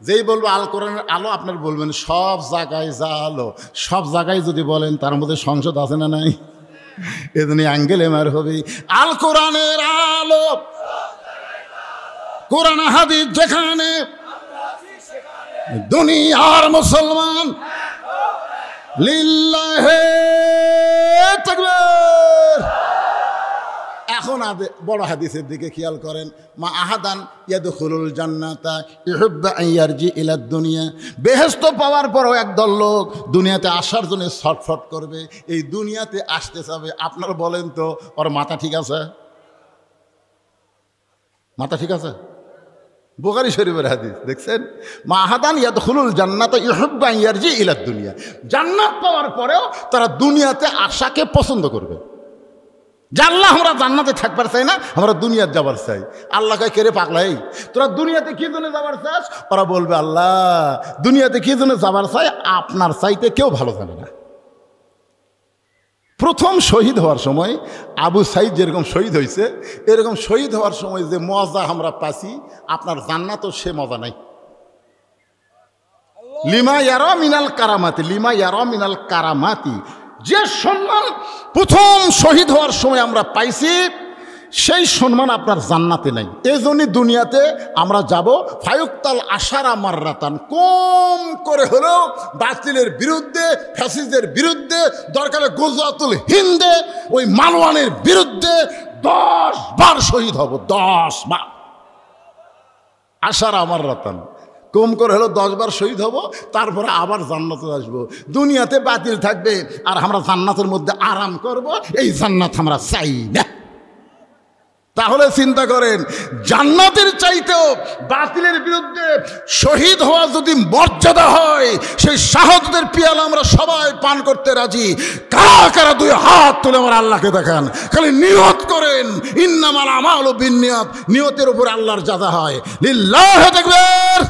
যেই বলবো আল কোরআনের আলো, আপনার বলবেন সব জায়গায় যা আলো। সব জায়গায় যদি বলেন তার মধ্যে সংসদ আছে না নাই? এজন্য অ্যাঙ্গেলে মার হবে। আল কোরআনের আলো, কোরআন হাদিস যেখানে, দুনিয়ার মুসলমান লিল্লাহে তাকবীর। এখন বড় হাদিসের দিকে খেয়াল করেন। মা আহাদান ইয়াদখুলুল জান্নাতা ইউহিব্বু আন ইয়ারজি ইলা দুনিয়া। বেহেশত পাওয়ার পরও একদল লোক দুনিয়াতে আসার জন্য ছটফট করবে, এই দুনিয়াতে আসতে চাবে। আপনারা বলেন তো ওর মাথা ঠিক আছে? মাথা ঠিক আছে? বুখারী শরীফের হাদিস দেখছেন, মা আহাদান ইয়াদখুলুল জান্নাতা ইউহিব্বু আন ইয়ারজি ইলা দুনিয়া। জান্নাত পাওয়ার পরেও তারা দুনিয়াতে আসাকে পছন্দ করবে। জানলা আমরা জান্নাতে থাকবার চাই না, আমরা দুনিয়াতে যাবার চাই। আল্লাহ কয়, কে রে পাগলাই, তোরা দুনিয়াতে কি জন্য যাবার চাস? ওরা বলবে, আল্লাহ দুনিয়াতে কি জন্য যাবার চাই আপনার চাইতে কেউ ভালো জানে না। প্রথম শহীদ হওয়ার সময় আবু সাইদ যেরকম শহীদ হয়েছে, এরকম শহীদ হওয়ার সময় যে মজা আমরা পাচ্ছি, আপনার জান্নাতও সে মজা নাই। লিমা ইয়ারা মিনাল কারামাতি, লিমা ইয়ারা মিনাল কারামাতি, যে সম্মান প্রথম শহীদ হওয়ার সময় আমরা পাইছি, সেই সম্মান আপনার জান্নাতে নাই। এই জন্যই দুনিয়াতে আমরা যাব ফায়ুক্তাল আশারা মাররাতান, কম করে হলেও বাতিলের বিরুদ্ধে, ফ্যাসিস্টদের বিরুদ্ধে, দরকারে গুজরাতুল হিন্দে ওই মালওয়ানের বিরুদ্ধে 10 বার শহীদ হব। 10 বার আশারা মাররাতান, কম করে হলো 10 বার শহীদ হব, তারপরে আবার জান্নাতে আসবো। দুনিয়াতে বাতিল থাকবে আর আমরা জান্নাতের মধ্যে আরাম করব, এই জান্নাত আমরা চাই না। তাহলে চিন্তা করেন, জান্নাতের চাইতেও বাতিলের বিরুদ্ধে শহীদ হওয়া যদি মর্যাদা হয়, সেই শাহাদাতের পিয়ালা আমরা সবাই পান করতে রাজি। কারা কারা 2 হাত তুলে আমার আল্লাহকে দেখান, খালি নিয়ত করেন, ইন্নামাল আমালু বিন্নিয়াত, নিয়তের উপর আল্লাহর জাযা হয়। লিল্লাহি তাকবীর,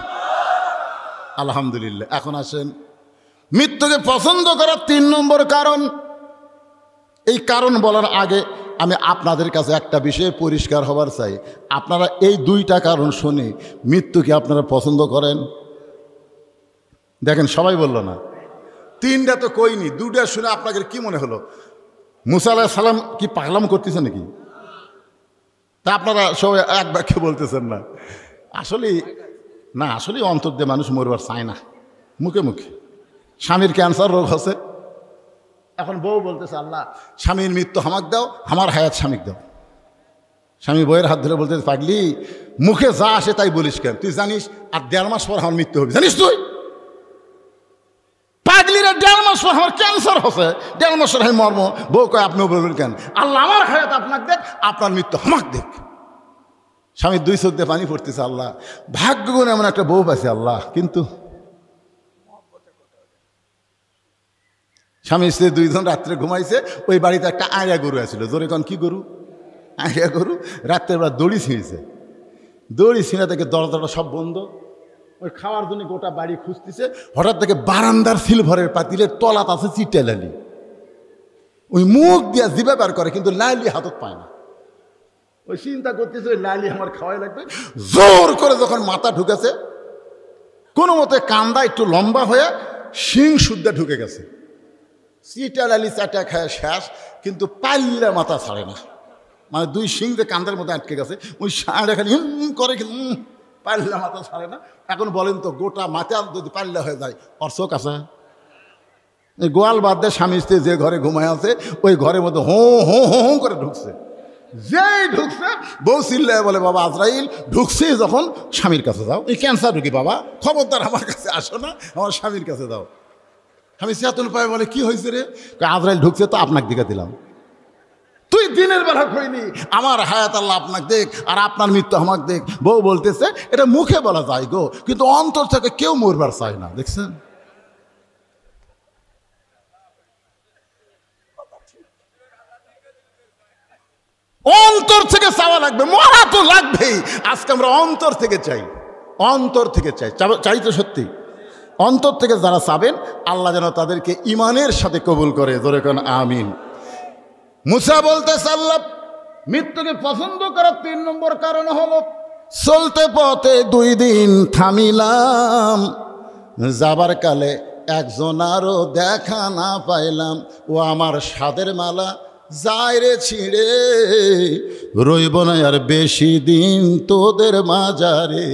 আলহামদুলিল্লাহ। এখন আসেন মৃত্যুকে পছন্দ করার 3 নম্বর কারণ। এই কারণ বলার আগে আমি আপনাদের কাছে একটা বিষয়ে পরিষ্কার হবার চাই। আপনারা এই 2টা কারণ শুনে মৃত্যুকে আপনারা পছন্দ করেন? দেখেন সবাই বলল না, 3টা তো কইনি, 2টা শুনে আপনাদের কি মনে হলো? মুসা আলাইহিস সালাম কি পাগলাম করতেছে নাকি? তা আপনারা সবাই এক বাক্যে বলতেছেন না। আসলে অন্তর দিয়ে মানুষ মরবার চায় না, মুখে মুখে। স্বামীর ক্যান্সার রোগ হচ্ছে, এখন বউ বলতেছে, আল্লাহ স্বামীর মৃত্যু আমাকে দাও, আমার হায়াত স্বামীকে দাও। স্বামী বউয়ের হাত ধরে বলতেছে, পাগলি মুখে যা আসে তাই বলিস কেন? তুই জানিস আর 1.5 মাস পর আমার মৃত্যু হবে, জানিস তুই? পাগলিরা 1.5 মাস পর আমার ক্যান্সার হচ্ছে, 1.5 মাস পর আমি মর্ম। বউ কয়, আপনিও বলবেন কেন? আল্লাহ আমার হায়াত আপনাকে দেখ, আপনার মৃত্যু আমাকে দেখ। স্বামীর 2 চোখ দিয়ে পানি পড়তেছে, আল্লাহ ভাগ্য গুণে এমন একটা বউ পাইছে আল্লাহ। কিন্তু স্বামী স্ত্রী 2 জন রাত্রে ঘুমাইছে, ওই বাড়িতে একটা আড়িয়া গরু আছিল। জোরে কন, কি গরু? আড়িয়া গরু। রাত্রের বেলা দড়ি ছিঁড়েছে, দড়ি ছিঁড়া থেকে দরজাটা সব বন্ধ, ওই খাওয়ার জন্য গোটা বাড়ি খুঁজতেছে। হঠাৎ থেকে বারান্দার সিলভারের পাতিলের তলাত আছে চিটে লালি, ওই মুখ দিয়া জিভে বার করে, কিন্তু লালি হাতত পায় না। ওই চিন্তা করতেছে, ওই লালি আমার খাওয়াই লাগবে। জোর করে যখন মাথা ঢুকেছে, কোনো মতে কান্দা একটু লম্বা হয়ে শিং শুদ্ধা ঢুকে গেছে। চিটা লালি চাটা খায় শেষ, কিন্তু পাল্লা মাথা ছাড়ে না। মানে 2 শিং যে কান্দার মধ্যে আটকে গেছে, ওই সাড়ে খালি করে, পাল্লা মাথা ছাড়ে না। এখন বলেন তো, গোটা মাথা যদি পাল্লা হয়ে যায়, ওর চোখ আছে? এই গোয়াল বাদ দিয়ে স্বামী স্ত্রী যে ঘরে ঘুমায় আছে, ওই ঘরের মধ্যে হো হো হো হো করে ঢুকছে। যেই ঢুকছে, বউ চিল্লায় বলে, বাবা আজরাইল ঢুকছে যখন, স্বামীর কাছে যাও। এই ক্যান্সার ঢুকি বাবা, খবরদার আমার কাছে আসো না, আমার স্বামীর কাছে দাও। স্বামী চেতন পায়, বলে কি হয়েছে রে? আজরাইল ঢুকছে তো আপনাকে দিকে দিলাম। তুই দিনের বেলা কইনি আমার হায়াত আল্লাহ আপনাকে দেখ আর আপনার মৃত্যু আমাকে দেখ। বউ বলতেছে, এটা মুখে বলা যায় গো, কিন্তু অন্তর থেকে কেউ মরবার চায় না। দেখছেন? অন্তর থেকে চাওয়া লাগবে, মরা তো লাগবেই। আজকে আমরা অন্তর থেকে চাই, অন্তর থেকে চাই। চাই তো সত্যি অন্তর থেকে যারা চাবেন, আল্লাহ যেন তাদেরকে ঈমানের সাথে কবুল করে। জোরে কোন আমিন। মুসা বলতেছে, আল্লাহ মৃত্যুকে পছন্দ করার 3 নম্বর কারণ হলো, চলতে পথে 2 দিন থামিলাম, যাবার কালে একজন আরও দেখা না পাইলাম। ও আমার স্বাদের মালা যায় রে ছিঁড়ে, রইব না আর বেশি দিন তোদের মাজারে।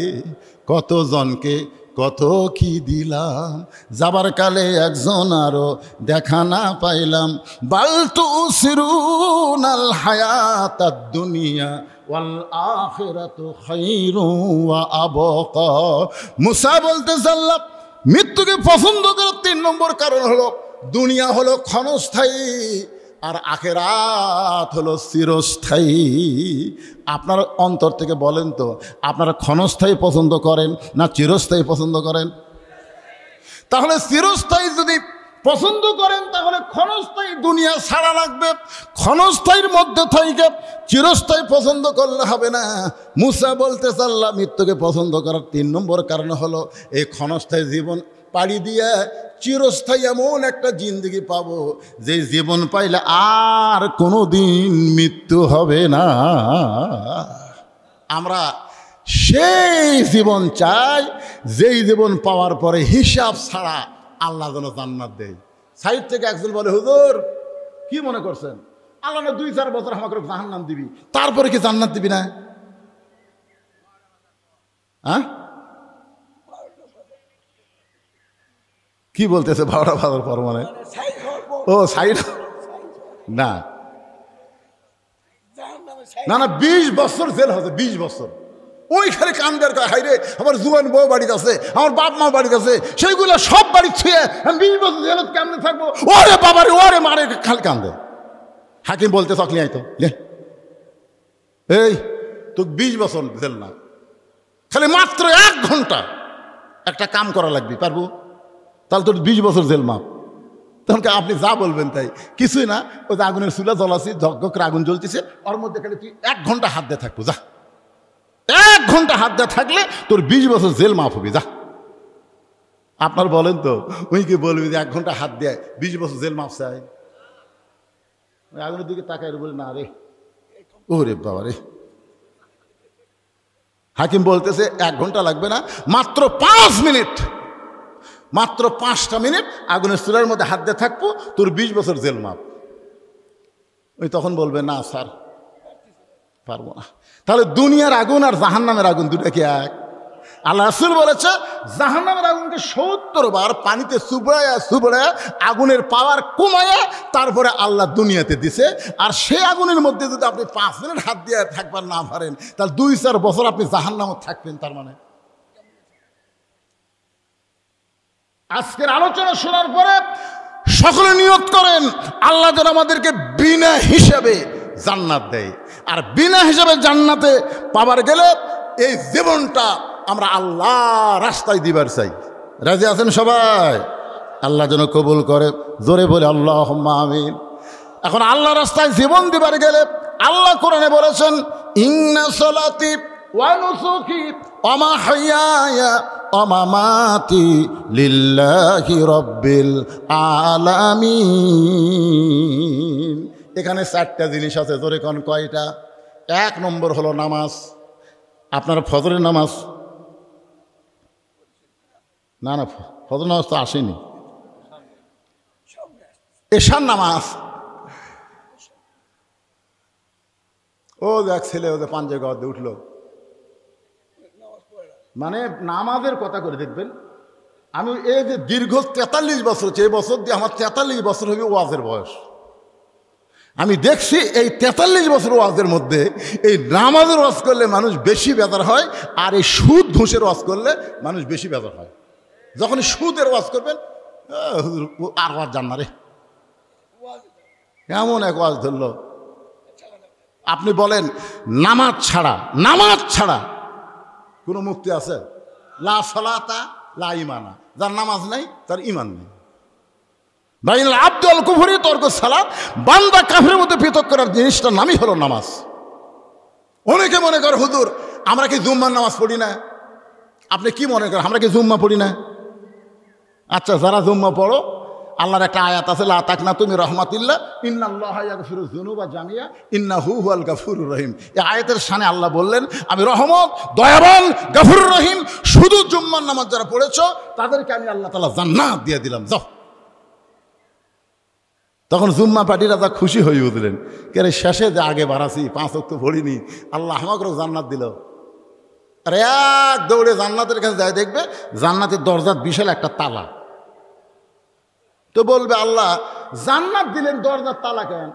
কতজনকে কত কি দিলাম, যাবার কালে একজন আরো দেখা না পাইলাম। বাল তুসিরুনাল হায়াতাদ দুনিয়া ওয়াল আখিরাতু খায়রুন ওয়া আবকা। মুসা বলতেছে আল্লাহ মৃত্যুকে পছন্দ করার 3 নম্বর কারণ হলো দুনিয়া হলো ক্ষণস্থায়ী আর আখিরাত হলো চিরস্থায়ী। আপনার অন্তর থেকে বলেন তো, আপনারা ক্ষণস্থায়ী পছন্দ করেন না চিরস্থায়ী পছন্দ করেন? তাহলে চিরস্থায়ী যদি পছন্দ করেন তাহলে ক্ষণস্থায়ী দুনিয়া ছাড়া লাগবে। ক্ষণস্থায়ীর মধ্যে থেকে চিরস্থায়ী পছন্দ করলে হবে না। মুসা বলতেছে আল্লাহ মৃত্যুকে পছন্দ করার 3 নম্বর কারণ হলো এই ক্ষণস্থায়ী জীবন পাড়ি দিয়ে চিরস্থায়ী এমন একটা জিন্দগি পাবো যে জীবন পাইলে আর কোনো দিন মৃত্যু হবে না। আমরা সেই জীবন চাই যেই জীবন পাওয়ার পরে হিসাব ছাড়া আল্লাহ যেন জান্নাত দেয়। সাইড থেকে একজন বলে হুজুর কি মনে করছেন আল্লাহ না 2-4 বছর আমাকে জাহান্নাম দিবি, তারপরে কি জান্নাত দিবি না? হ্যাঁ কি বলতেছে 12টা বাজার পর মানে? ও সাইড না না না 20 বছর জেল হবে, 20 বছর। ওইখানে কান্দার হাই রে আমার জুয়ান বউ বাড়িতে আছে, আমার বাপ মা বাড়িতে আছে, সেইগুলো সব বাড়ি ছুঁয়ে আমি 20 বছর জেলত কেমনে থাকবো? ওরে বাবারে ওরে মারে খালি কান্দে। হাকিম বলতে চকলি আইতো এই তো 20 বছর জেল না, খালি মাত্র 1 ঘন্টা একটা কাম করা লাগবে, পারবো? তাহলে তোর 20 বছর জেল মাপ। তখন আপনি যা বলবেন তাই, কিছুই না, ওই যে আগুনের চুলা জ্বলাছি, ঝক করে আগুন জ্বলতেছে, ওর মধ্যে খালি তুই 1 ঘন্টা হাত দিয়ে থাকবো, যা 1 ঘন্টা হাত দিয়ে থাকলে তোর 20 বছর জেল মাফ হবে, যা। আপনার বলেন তো উনি কি বলবি যে 1 ঘন্টা হাত দেয় 20 বছর জেল মাফ চাই? আগুনের দিকে তাকায় বলে না রে, ওরে বাবা রে। হাকিম বলতেছে 1 ঘন্টা লাগবে না, মাত্র 5 মিনিট, মাত্র 5টা মিনিট আগুনের চুলার মধ্যে হাত দিয়ে থাকবো, তোর 20 বছর জেল মাপ। ওই তখন বলবে না স্যার পারবো না। তাহলে দুনিয়ার আগুন আর জাহান্নামের আগুন দুটা কি এক? আল্লাহ রাসূল বলেছে জাহান্নামের আগুনকে 70 বার পানিতে চুবড়ায়া আগুনের পাওয়ার কমায়া তারপরে আল্লাহ দুনিয়াতে দিছে। আর সেই আগুনের মধ্যে যদি আপনি 5 মিনিট হাত দিয়ে থাকবার না পারেন তাহলে 2-4 বছর আপনি জাহান্নামে থাকবেন। তার মানে আজকের আলোচনা শোনার পরে সকলে নিয়ত করেন আল্লাহ যেন আমাদেরকে বিনা হিসাবে জান্নাত দেয়। আর বিনা হিসাবে জান্নাতে পাবার গেলে এই জীবনটা আমরা আল্লাহ রাস্তায় দিবার চাই। রাজি আছেন সবাই? আল্লাহ যেন কবুল করে, জোরে বলে আল্লাহুম্মা আমিন। এখন আল্লাহ রাস্তায় জীবন দিবার গেলে আল্লাহ কোরআনে বলেছেন ইন্না সলাতি ওয়া নুসুকি ওয়া মাহইয়ায়া ওয়া মামাতি লিল্লাহি রাব্বিল আলামিন। এখানে 4টা জিনিস আছে, জোরে কোন কয়টা? 1 নম্বর হলো নামাজ। আপনার ফজরের নামাজ না না ফজর নামাজ তো আসেনি, এশার নামাজ। ও দেখ ছেলে ওদের পাঞ্জে গাওয়াতে উঠলো, মানে নামাজের কথা করে দেখবেন। আমি এই যে দীর্ঘ 43 বছর, এই বছর দিয়ে আমার 43 বছর হবে ওয়াজের বয়স। আমি দেখছি এই 43 বছর ওয়াজের মধ্যে এই নামাজের ওয়াজ করলে মানুষ বেশি বেজার হয়, আর এই সুদ ঘুষের ওয়াজ করলে মানুষ বেশি বেজার হয়। যখন সুদের ওয়াজ করবেন আর ওয়াজ জান না রে, এমন এক ওয়াজ ধরলো। আপনি বলেন নামাজ ছাড়া কোনো মুক্তি আছে? লা সালাতা লা ঈমানা, যার নামাজ নাই তার ঈমান নেই। বাইনাল আবদি ওয়াল কুফরি তরকুস সালাত, বান্দা কাফেরের মধ্যে পৃথক করার জিনিসটার নামই হলো নামাজ। অনেকে মনে করে হুজুর আমরা কি জুম্মার নামাজ পড়ি না? আপনি কি মনে করেন আমরা কি জুম্মা পড়ি না? আচ্ছা যারা জুম্মা পড়ো, আল্লাহর একটা আয়াত আছে লা তাকনাতু মির রাহমাতিল্লাহ ইন্নাল্লাহা ইয়াগফিরুয যুনুবা জামিয়া ইন্নাহু হুয়াল গাফুরুর রহিম। এই আয়াতের শানে আল্লাহ বললেন আমি রহমত, দয়াবান, গাফুরুর রহিম। শুধু জুম্মার নামাজ যারা পড়েছো তাদেরকে আমি আল্লাহ তাআলা জান্নাত দিয়ে দিলাম। যাও, তখন জুম্মা পার্টি রাজা খুশি হয়ে উঠলেন, কে শেষে যে আগে বাড়াছি 5 ওয়াক্ত পড়িনি, আল্লাহ আমাকেও জান্নাত দিল। আর এক দৌড়ে জান্নাতের কাছে যায়, দেখবে জান্নাতের দরজার বিশাল একটা তালা। তো বলবে আল্লাহ জান্নাত দিলেন, দরজার তালা কেন?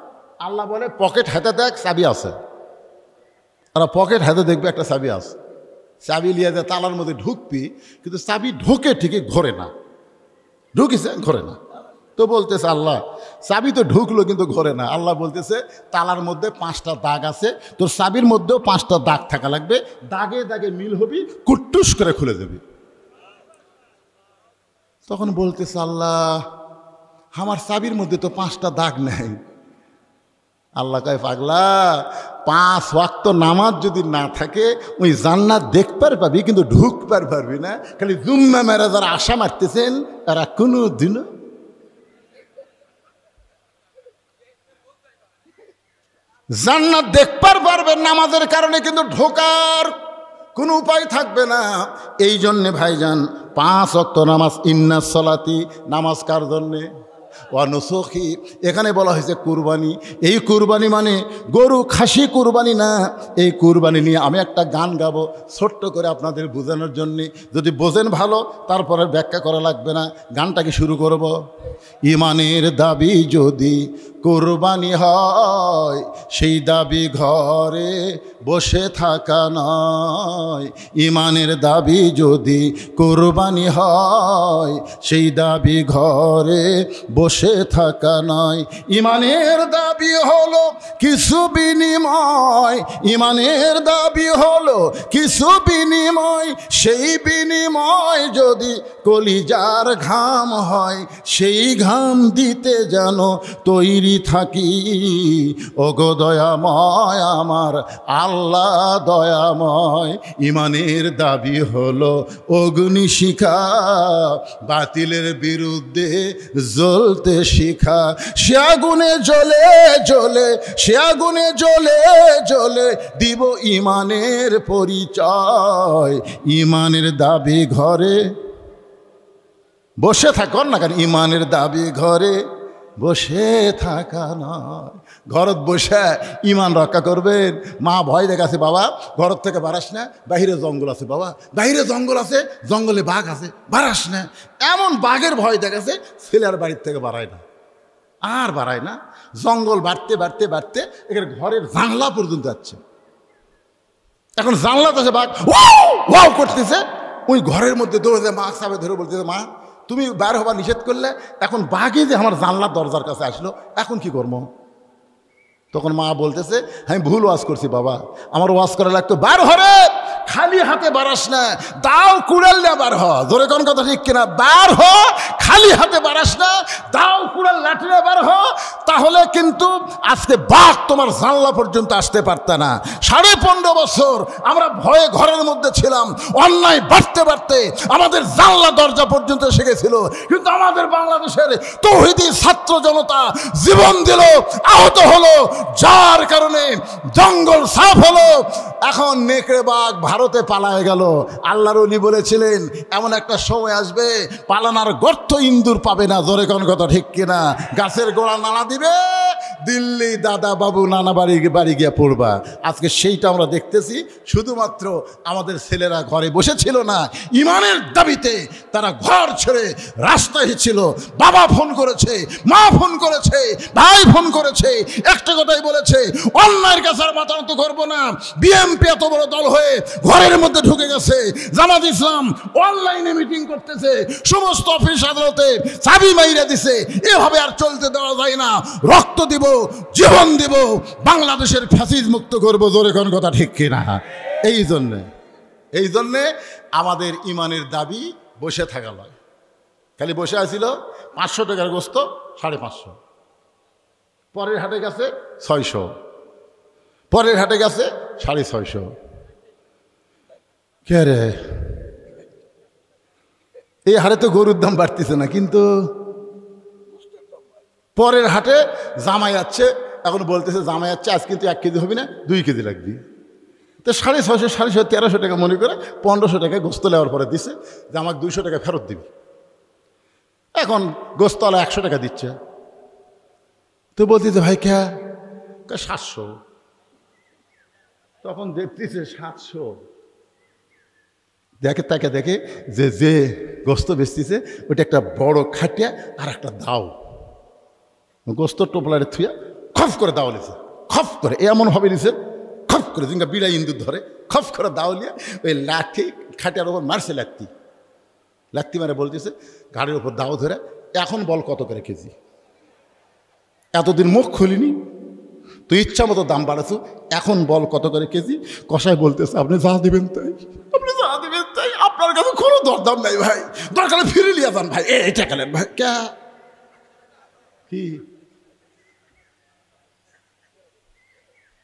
আল্লাহ বলে পকেট হাতে দেখ, চাবি আছে। আর পকেট হাতে দেখবে একটা চাবি আছে, চাবি লিয়ে যায় তালার মধ্যে ঢুকবি, কিন্তু চাবি ঢোকে ঠিকই ঘোরে না, ঢুকিছে ঘোরে না। তো বলতেছে আল্লাহ চাবি তো ঢুকলো কিন্তু ঘোরে না। আল্লাহ বলতেছে তালার মধ্যে 5টা দাগ আছে, তোর চাবির মধ্যেও 5টা দাগ থাকা লাগবে, দাগে দাগে মিল হবি, কুট্টুস করে খুলে যাবি। তখন বলতেছে আল্লাহ আমার চাবির মধ্যে তো 5টা দাগ নেই। আল্লাহ কয় পাগলা, 5 ওয়াক্ত নামাজ যদি না থাকে ওই জান্নাত দেখবার পাবি, কিন্তু ঢুকবার পারবি না। খালি জুম্মা মেরা যারা আশা মারতেছেন তারা কোনো দিনও জান্নাত দেখবার পারবেন নামাজের কারণে, কিন্তু ঢোকার কোনো উপায় থাকবে না। এই জন্যে ভাইজান 5 ওয়াক্ত নামাজ, ইন্নাস সালাতি, নামাজ কার জন্যে? ওয়া নুসুখি, এখানে বলা হয়েছে কুরবানি। এই কুরবানি মানে গরু খাসি কুরবানি না। এই কুরবানি নিয়ে আমি একটা গান গাবো ছোট্ট করে আপনাদের বোঝানোর জন্যে, যদি বোঝেন ভালো, তারপরে ব্যাখ্যা করা লাগবে না। গানটাকে শুরু করব। ইমানের দাবি যদি কুরবানি হয়, সেই দাবি ঘরে বসে থাকা নয়। ইমানের দাবি যদি কুরবানি হয়, সেই দাবি ঘরে বসে থাকা নয়। ইমানের দাবি হলো কিছু বিনিময়, ইমানের দাবি হলো কিছু বিনিময়। সেই বিনিময় যদি কলিজার ঘাম হয়, সেই ঘাম দিতে যেন তৈরি থাকি। ওগো দয়াময় আমার আল্লাহ দয়াময়, ইমানের দাবি হলো অগ্নিশিখা, বাতিলের বিরুদ্ধে জ্বলতে শিখা। সে আগুনে জ্বলে জ্বলে, সে আগুনে জ্বলে জ্বলে দিব ইমানের পরিচয়। ইমানের দাবি ঘরে বসে থাকুন না কেন? ইমানের দাবি ঘরে বসে থাকা নয়। ঘরত বসে ইমান রক্ষা করবেন। মা ভয় দেখাছে, বাবা ঘর থেকে বাড়াস না, বাহিরে জঙ্গল আছে, বাবা বাহিরে জঙ্গল আছে, জঙ্গলে বাঘ আছে, বাড়াস না। এমন বাঘের ভয় দেখাছে, ছেলের বাড়ির থেকে বাড়ায় না, আর বাড়ায় না। জঙ্গল বাড়তে বাড়তে বাড়তে এখানে ঘরের জানলা পর্যন্ত যাচ্ছে। এখন জানলাতে আছে বাঘ ওয়াও করতেছে, ওই ঘরের মধ্যে দৌড়ে যায়, মা সাবে ধরে বলতেছে, মা তুমি বাইর হবার নিষেধ করলে, এখন বাঘে যে আমার জানলার দরজার কাছে আসলো, এখন কি করবো? তখন মা বলতেছে, আমি ভুল ওয়াজ করছি বাবা, আমার ওয়াজ করা লাগতো, বার হরে খালি হাতে বাড়াস না, দাও কুড়াল না বার হ। জোরে কোন কথা ঠিক কিনা? বার হ, খালি হাতে বাড়াস না, দাও কুড়াল লাঠি না বার হ। তাহলে কিন্তু আজকে বাঘ তোমার জানলা পর্যন্ত আসতে পারত না। 15.5 বছর আমরা ভয়ে ঘরের মধ্যে ছিলাম, অন্যায় বাড়তে বাড়তে আমাদের জানলা দরজা পর্যন্ত এসে গেছিল। কিন্তু আমাদের বাংলাদেশের তৌহিদি ছাত্র জনতা জীবন দিল, আহত হলো, যার কারণে জঙ্গল সাফ হলো। এখন নেকড়ে বাঘ ভারতে পালায় গেল। আল্লাহর ওলি বলেছিলেন এমন একটা সময় আসবে পালানার গর্ত ইন্দুর পাবে না। জোরে কোন কথা ঠিক কিনা? গাছের গোড়া নানা দিবে, দিল্লি দাদা বাবু নানা বাড়ি গিয়ে পড়বা। আজকে সেইটা আমরা দেখতেছি। শুধুমাত্র আমাদের ছেলেরা ঘরে বসেছিল না, ইমানের দাবিতে তারা ঘর ছেড়ে রাস্তায় ছিল। বাবা ফোন করেছে, মা ফোন করেছে, ভাই ফোন করেছে, একটা কথাই বলেছে, অন্যায়ের কাছে আর মাথা নত করবো না। বিএমপি এত বড় দল হয়ে ঘরের মধ্যে ঢুকে গেছে, জামাত ইসলাম অনলাইনে মিটিং করতেছে, সমস্ত অফিস আদালতে চাবি মাইরা দিছে। এভাবে আর চলতে দেওয়া যায় না। রক্ত দিব, জীবন দিব, বাংলাদেশের ফ্যাসিজ মুক্ত করবো। জোরে কোন কথা ঠিক কিনা? এই জন্যে আমাদের ইমানের দাবি বসে থাকা নয়। খালি বসে আছিল 500 টাকার গোস্ত 550, পরের হাটে গেছে 600, পরের হাটে গেছে 650। কে রে, এই হারে তো গরুর দাম বাড়তেছে না, কিন্তু পরের হাটে জামাই যাচ্ছে, এখন বলতেছে জামাই যাচ্ছে আজ কিন্তু 1 কেজি হবে না, 2 কেজি লাগবে। তো 650, 1300 টাকা মনে করে 1500 টাকায় গোস্ত নেওয়ার পরে দিছে যে আমাকে 200 টাকা ফেরত দিবি। এখন গোস্তওয়ালা 100 টাকা দিচ্ছে। তো বলতেছে ভাই কে? 700। তখন দেখতেছে 700। দেখে তাকে দেখে যে যে গোস্ত বেচতেছে ওটা একটা বড় খাটিয়া আর একটা দাও, গোস্ত টোপলারে থুয়া খফ করে দাও নিছে, খফ করে এমনভাবে নিছে, খফ করে জিঙ্গা বিড়া ইন্দুর ধরে খফ করে দাও নিয়ে ওই লাঠি খাটিয়ার ওপর মারছে, লাত্তি মারে বলতেছে গাড়ির ওপর দাও ধরে, এখন বল কত করে কেজি? এতদিন মুখ খুলিনি, তুই ইচ্ছা মতো দাম বাড়াছো, এখন বল কত করে কেজি? কসাই বলতেছে আপনি যা দিবেন তাই, আপনি যা দিবেন তাই, আপনার কাছে কোনো দরদাম নাই ভাই, দরকারে ফিরে নিয়ে যান ভাই, এটা কেন ভাই? কে কি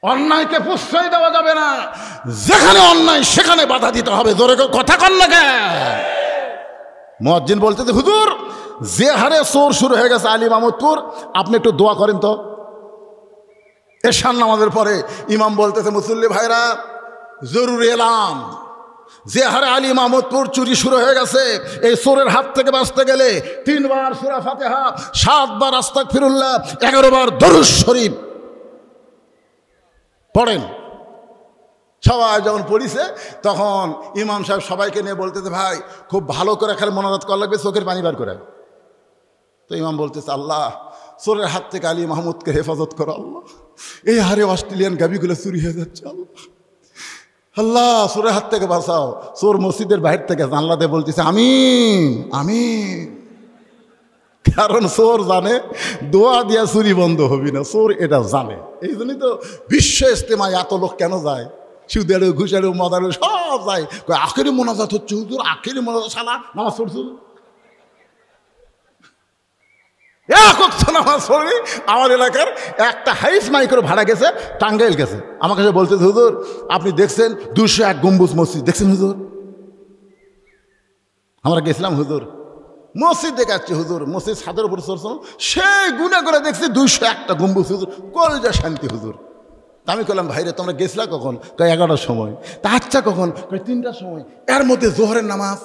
অন্যায়কে প্রশ্রয় দেওয়া যাবে না, যেখানে অন্যায় সেখানে বাধা দিতে হবে। জোরে কথা কন না কে? মুয়াজ্জিন বলতেছে হুজুর যে হারে চোর শুরু হয়ে গেছে আলী মাহমুদপুর, আপনি একটু দোয়া করেন তো। এশার নামাজের পরে ইমাম বলতেছে মুসল্লি ভাইরা জরুরি এলাম, যে হারে আলী মাহমুদপুর চুরি শুরু হয়ে গেছে, এই চোরের হাত থেকে বাঁচতে গেলে 3 বার সূরা ফাতিহা, 7 বার আস্তাগফিরুল্লাহ, 11 বার দরুদ শরীফ পড়েন। সবাই যখন পড়িছে তখন ইমাম সাহেব সবাইকে নিয়ে বলতেছে ভাই খুব ভালো করে খালি মোনাজাত করা লাগবে, চোখের পানি বার করে। তো ইমাম বলতেছে আল্লাহ চোরের হাত থেকে আলী মাহমুদকে হেফাজত করো আল্লাহ, এই হারে অস্ট্রেলিয়ান গাবিগুলো চুরি হয়ে যাচ্ছে আল্লাহ, আল্লাহ চোরের হাত থেকে বাঁচাও। চোর মসজিদের বাহির থেকে জানলা দিয়ে বলতেছে আমিন আমিন, কারণ চোর জানে দোয়া দিয়া চুরি বন্ধ হবি না, চোর এটা জানে। এই জন্যই তো বিশ্ব ইজতেমায় এত লোক কেন যায়, সুদেরও ঘুষেরও মদারও সব যায়, আখেরি মোনাজাত হচ্ছে হুজুর, আখেরি মোনাজাত, শালা নামাজ পড়ছু নামাজ পড়বি। আমার এলাকার একটা হাইস মাইক্রো ভাড়া গেছে, টাঙ্গাইল গেছে, আমার কাছে বলতেছে হুজুর আপনি দেখছেন 201 গম্বুজ মসজিদ দেখছেন হুজুর? আমরা গেছিলাম হুজুর, মসজিদ দেখাচ্ছে হুজুর, মসজিদ ছাদের উপর চলছিল, সেই গুণে করে দেখছি 201টা গম্বুজ হুজুর, কলজা শান্তি হুজুর। তা আমি বললাম ভাইরে তোমরা গেছিলা কখন? কয় 11টার সময়। তা আচ্ছা কখন? কয় 3টার সময়। এর মধ্যে জোহরের নামাজ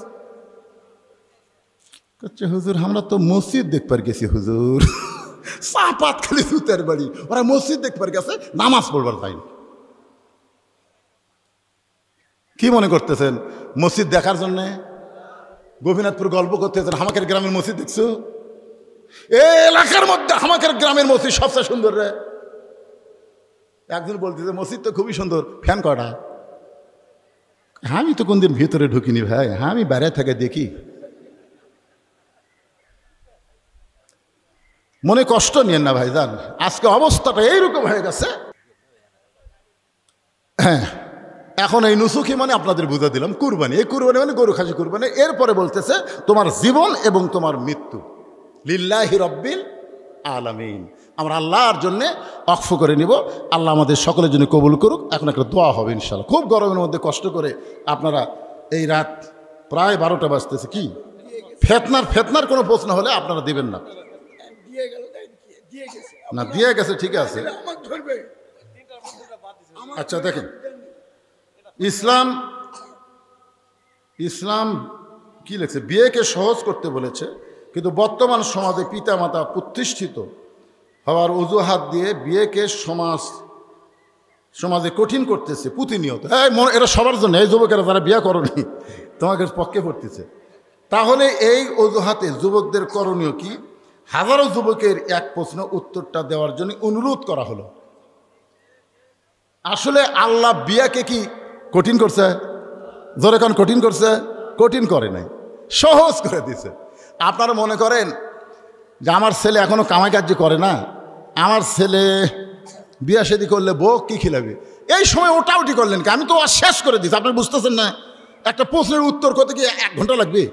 করছে হুজুর, আমরা তো মসজিদ দেখবার গেছি হুজুর, চাপাত খালি সুতের বাড়ি, ওরা মসজিদ দেখবার গেছে, নামাজ পড়বার তাই। কি মনে করতেছেন মসজিদ দেখার জন্যে গোপীনাথপুর গল্প করতেছেন হামাকের গ্রামের মসজিদ দেখছো? এই এলাকার মধ্যে হামাকের গ্রামের মসজিদ সবচেয়ে সুন্দর রে। একজন বলতেছে মসজিদ তো খুবই সুন্দর, ফ্যান কটা? আমি তো কোনদিন ভিতরে ঢুকিনি ভাই, আমি বাইরে থেকে দেখি। মনে কষ্ট নিয়েন না ভাইজান, আজকে অবস্থাটা এইরকম হয়ে গেছে। হ্যাঁ এখন এই নুসুখি মানে আপনাদের বুঝা দিলাম কুরবানি, এই কুরবানি মানে গরু খাসি কুরবানি। এরপরে বলতেছে তোমার জীবন এবং তোমার মৃত্যু লিল্লাহি রব্বিল আলামিন, আমরা আল্লাহর জন্যে অক্ফ করে নিব। আল্লাহ আমাদের সকলের জন্য কবুল করুক। এখন একটা দোয়া হবে ইনশাল্লাহ। খুব গরমের মধ্যে কষ্ট করে আপনারা এই রাত প্রায় 12টা বাজতেছে, কি ফেতনার কোনো প্রশ্ন হলে আপনারা দিবেন না, না দিয়ে গেছে ঠিক আছে। আচ্ছা দেখেন ইসলাম কি লেখছে, বিয়েকে সহজ করতে বলেছে, কিন্তু বর্তমান সমাজে পিতামাতা প্রতিষ্ঠিত হওয়ার অজুহাত দিয়ে বিয়েকে সমাজে কঠিন করতেছে প্রতিনিয়ত। এটা সবার জন্য, এই যুবকেরা যারা বিয়ে করনি তোমাকে পক্ষে পড়তেছে। তাহলে এই অজুহাতে যুবকদের করণীয় কি? হাজারো যুবকের এক প্রশ্ন উত্তরটা দেওয়ার জন্য অনুরোধ করা হলো। আসলে আল্লাহ বিয়াকে কি কঠিন করছে? জোরে কোন কঠিন করছে? কঠিন করে নাই, সহজ করে দিছে। আপনারা মনে করেন যে আমার ছেলে এখনো কামাই কার্য করে না, আমার ছেলে বিয়া শাদী করলে বউ কি খিলাবে, এই সময় ওটাউটি করলেন কি? আমি তো আর শেষ করে দিচ্ছি, আপনি বুঝতেছেন না? একটা প্রশ্নের উত্তর করতে কি 1 ঘন্টা লাগবে?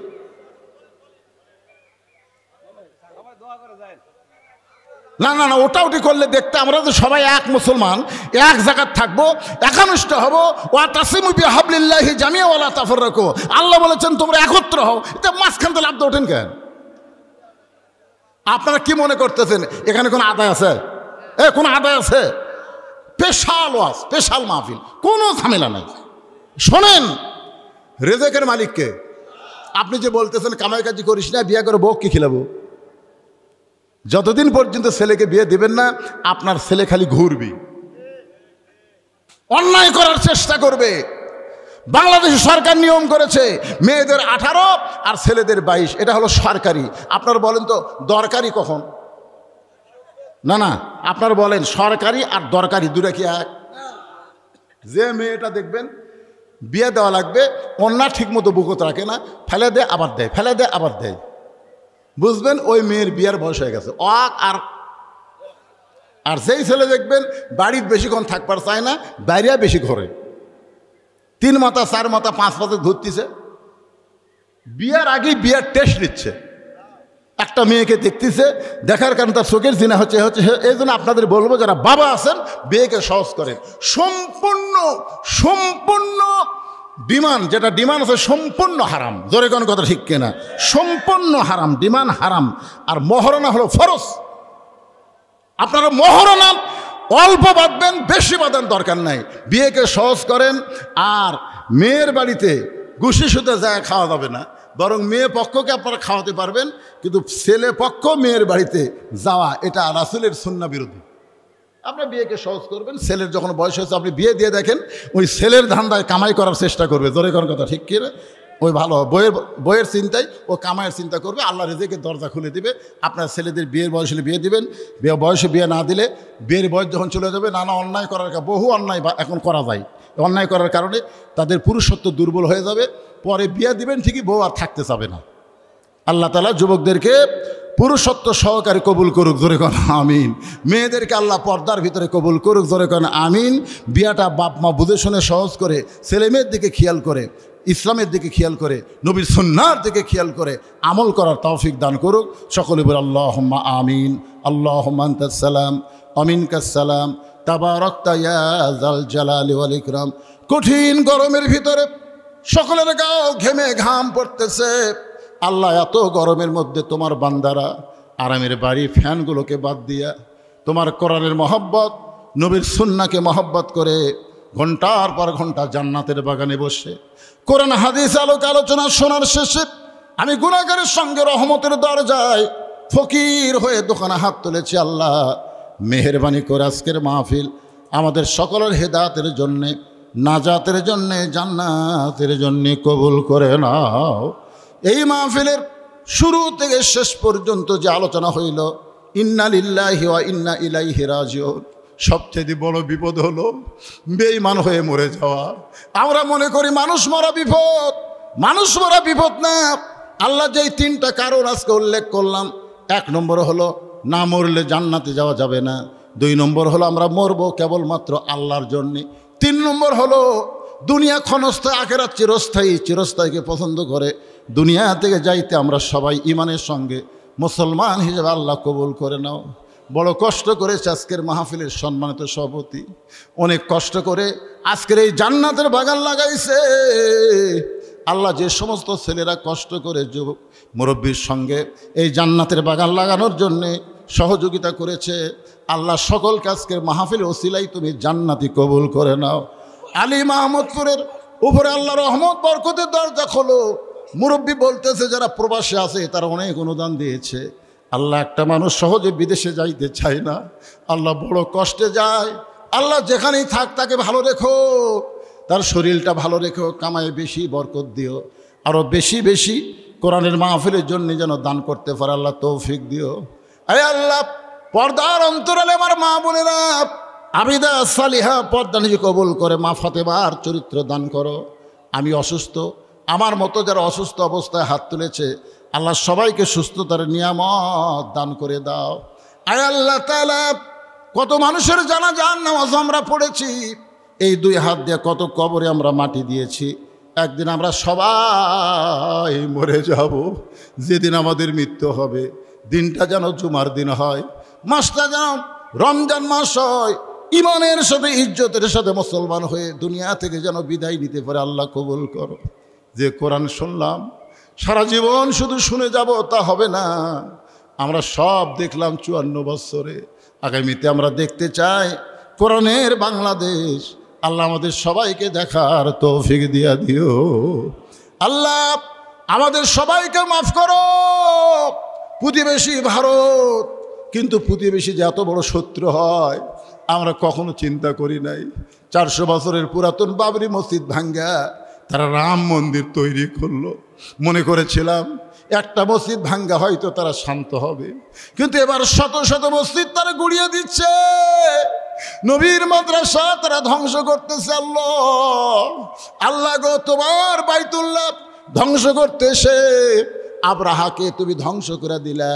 না না না, ওটাউটি করলে দেখতে আমরা তো সবাই এক মুসলমান, এক জায়গায় থাকবো, একানুষ্ঠ হবো। ওয়াতাসিমু বিহাবলিল্লাহি জামিআ ওয়ালা তাফাররাকু, আল্লাহ বলেছেন তোমরা একত্র হও। এটা মাঝখান থেকে লাভ ওঠেন কেন? আপনারা কি মনে করতেছেন এখানে কোনো আদায় আছে? কোনো আদায় আছে? স্পেশাল ওয়াজ, স্পেশাল মাহফিল, কোনো ঝামেলা নাই। শোনেন, রেজেকের মালিককে। আপনি যে বলতেছেন কামাই কাজি করিস না, বিয়ে করে বউ কি খিলাবো? যতদিন পর্যন্ত ছেলেকে বিয়ে দিবেন না, আপনার ছেলে খালি ঘুরবে, অন্যায় করার চেষ্টা করবে। বাংলাদেশ সরকার নিয়ম করেছে মেয়েদের 18 আর ছেলেদের 22, এটা হলো সরকারি। আপনারা বলেন তো দরকারি কখন? না না, আপনারা বলেন সরকারি আর দরকারি দুটা কি এক? যে মেয়েটা দেখবেন বিয়ে দেওয়া লাগবে, অন্যা ঠিক মতো বুকত রাখে না, ফেলে দেয় আবার দেয়, ফেলে দেয় আবার দেয়, বুঝবেন ওই মেয়ের বিয়ের বয়স হয়ে গেছে। আর যেই ছেলে দেখবেন বাড়ির বেশিক্ষণ থাকবার চায় না, বাইরে বেশি ঘরে, 3 মাথা 4 মাথা 5 মাথা ধরতেছে, বিয়ের আগেই বিয়ের টেস্ট নিচ্ছে, একটা মেয়েকে দেখতেছে, দেখার কারণে তার চোখের জিনা হচ্ছে। এই জন্য আপনাদের বলবো যারা বাবা আছেন বিয়েকে সহজ করেন। সম্পূর্ণ ডিমান্ড, যেটা ডিমান্ড আছে সম্পূর্ণ হারাম। জোরে কোন কথা ঠিক কিনা? সম্পূর্ণ হারাম, ডিমান্ড হারাম। আর মহারণা হলো ফরজ। আপনারা মহারণা অল্প বাঁধবেন, বেশি বাঁধার দরকার নাই। বিয়েকে সহজ করেন। আর মেয়ের বাড়িতে ঘুষি সুতে যায় খাওয়া যাবে না, বরং মেয়ে পক্ষকে আপনারা খাওয়াতে পারবেন, কিন্তু ছেলে পক্ষ মেয়ের বাড়িতে যাওয়া এটা রাসূলের সুন্নাহ বিরোধী। আপনার বিয়েকে সহজ করবেন। ছেলের যখন বয়স হয়েছে আপনি বিয়ে দিয়ে দেখেন, ওই ছেলের ধান্দায় কামাই করার চেষ্টা করবে। জোরে কোন কথা ঠিক কি? ওই ভালো বইয়ের চিন্তায় ও কামাইয়ের চিন্তা করবে। আল্লাহ রিজিকের দরজা খুলে দিবে। আপনার ছেলেদের বিয়ের বয়স হলে বিয়ে দিবেন, বয়সে বিয়ে না দিলে বিয়ের বয়স যখন চলে যাবে, নানা অন্যায় করার, বহু অন্যায় এখন করা যায়, অন্যায় করার কারণে তাদের পুরুষত্ব দুর্বল হয়ে যাবে। পরে বিয়ে দিবেন ঠিকই, বউ আর থাকতে চাবে না। আল্লাহ তাআলা যুবকদেরকে পুরুষত্ব সহকারে কবুল করুক, জোরে কোন আমিন। মেয়েদেরকে আল্লাহ পর্দার ভিতরে কবুল করুক, জোরে কোন আমিন। বিয়াটা বাপ মা বুঝে শুনে সহজ করে, ছেলে মেয়ের দিকে খেয়াল করে, ইসলামের দিকে খেয়াল করে, নবীর সুন্নাহর দিকে খেয়াল করে আমল করার তৌফিক দান করুক। সকলে বলে আল্লাহুম্মা আমিন। আল্লাহুম্মা আনতাস সালাম আমিনকাস সালাম তাবারাকতা ইয়া যাল জালালি ওয়াল ইকরাম। কঠিন গরমের ভিতরে সকলের গাও ঘেমে ঘাম পড়তেছে। আল্লাহ, এত গরমের মধ্যে তোমার বান্দারা আরামের বাড়ি ফ্যানগুলোকে বাদ দিয়া তোমার কোরআনের মহব্বত, নবীর সুন্নাহকে মহব্বত করে ঘন্টার পর ঘন্টা জান্নাতের বাগানে বসে কোরআন হাদিস আলোক আলোচনা শোনার শেষে আমি গুনাহগারের সঙ্গে রহমতের দরজায় ফকির হয়ে দোকানে হাত তুলেছি। আল্লাহ, মেহেরবানি করে আজকের মাহফিল আমাদের সকলের হেদায়েতের জন্যে, নাজাতের জন্যে, জান্নাতের জন্যে কবুল করে নাও। এই মাহফিলের শুরু থেকে শেষ পর্যন্ত যে আলোচনা হইল, ইন্না লিল্লাহি ওয়া ইন্না ইলাইহি রাজিউন, সবচেয়ে বড় বিপদ হলো বেঈমান হয়ে মরে যাওয়া। আমরা মনে করি মানুষ মরা বিপদ, মানুষ মরা বিপদ না। আল্লাহ যেই 3টা কারণ আজকে উল্লেখ করলাম, 1 নম্বর হলো না মরলে জান্নাতে যাওয়া যাবে না, 2 নম্বর হলো আমরা মরবো কেবলমাত্র আল্লাহর জন্যে, 3 নম্বর হলো দুনিয়া ক্ষণস্থায়ী, আখিরাত চিরস্থায়ী, চিরস্থায়ীকে পছন্দ করে দুনিয়া থেকে যাইতে আমরা সবাই ইমানের সঙ্গে মুসলমান হিসেবে আল্লাহ কবুল করে নাও। বড় কষ্ট করেছে আজকের মাহফিলের সম্মানিত সভাপতি, অনেক কষ্ট করে আজকের এই জান্নাতের বাগান লাগাইছে। আল্লাহ, যে সমস্ত ছেলেরা কষ্ট করে যুবক মুরব্বীর সঙ্গে এই জান্নাতের বাগান লাগানোর জন্যে সহযোগিতা করেছে, আল্লাহ সকলকে আজকের মাহফিল ওসিলাই তুমি জান্নাতি কবুল করে নাও। আলী মাহমুদপুরের উপরে আল্লাহ রহমত বরকতের দরজা খোলো। মুরব্বী বলতেছে যারা প্রবাসে আছে তারা অনেক অনুদান দিয়েছে। আল্লাহ, একটা মানুষ সহজে বিদেশে যাইতে চায় না, আল্লাহ বড় কষ্টে যায়। আল্লাহ, যেখানেই থাক তাকে ভালো রেখো, তার শরীরটা ভালো রেখো, কামায় বেশি বরকত দিও, আরও বেশি বেশি কোরআনের মাহফিলের জন্য যেন দান করতে পারে আল্লাহ তৌফিক দিও। আরে আল্লাহ, পর্দার অন্তরালে আমার মা বোনেরা আবিদা সালিহা পর্দা নিজে কবুল করে মা ফাতেমার চরিত্র দান করো। আমি অসুস্থ, আমার মতো যারা অসুস্থ অবস্থায় হাত তুলেছে, আল্লাহ সবাইকে সুস্থতার নিয়ামত দান করে দাও। আয় আল্লাহ তাআলা, কত মানুষের জানাজার নামাজ আমরা পড়েছি, এই 2 হাত দিয়ে কত কবরে আমরা মাটি দিয়েছি। একদিন আমরা সবাই মরে যাব। যেদিন আমাদের মৃত্যু হবে, দিনটা যেন জুমার দিন হয়, মাসটা যেন রমজান মাস হয়, ইমানের সাথে ইজ্জতের সাথে মুসলমান হয়ে দুনিয়া থেকে যেন বিদায় নিতে পারে। আল্লাহ কবুল করো। যে কোরআন শুনলাম সারা জীবন শুধু শুনে যাব তা হবে না। আমরা সব দেখলাম 54 বছরে, আগামীতে আমরা দেখতে চাই কোরআনের বাংলাদেশ। আল্লাহ আমাদের সবাইকে দেখার তৌফিক দিয়া দিও। আল্লাহ আমাদের সবাইকে মাফ করো। প্রতিবেশী ভারত কিন্তু প্রতিবেশী যে এত বড় শত্রু হয় আমরা কখনো চিন্তা করি নাই। 400 বছরের পুরাতন বাবরি মসজিদ ভাঙ্গা তারা রাম মন্দির তৈরি করলো। মনে করেছিলাম একটা মসজিদ ভাঙ্গা হয়তো তারা শান্ত হবে, কিন্তু এবার শত শত মসজিদ তারা গুড়িয়ে দিচ্ছে। নবীর মাদ্রাসা তারা ধ্বংস করতেছে। আল্লাহ গো, তোমার বাইতুল্লাহ ধ্বংস করতেছে, আব্রাহাকে তুমি ধ্বংস করে দিলা।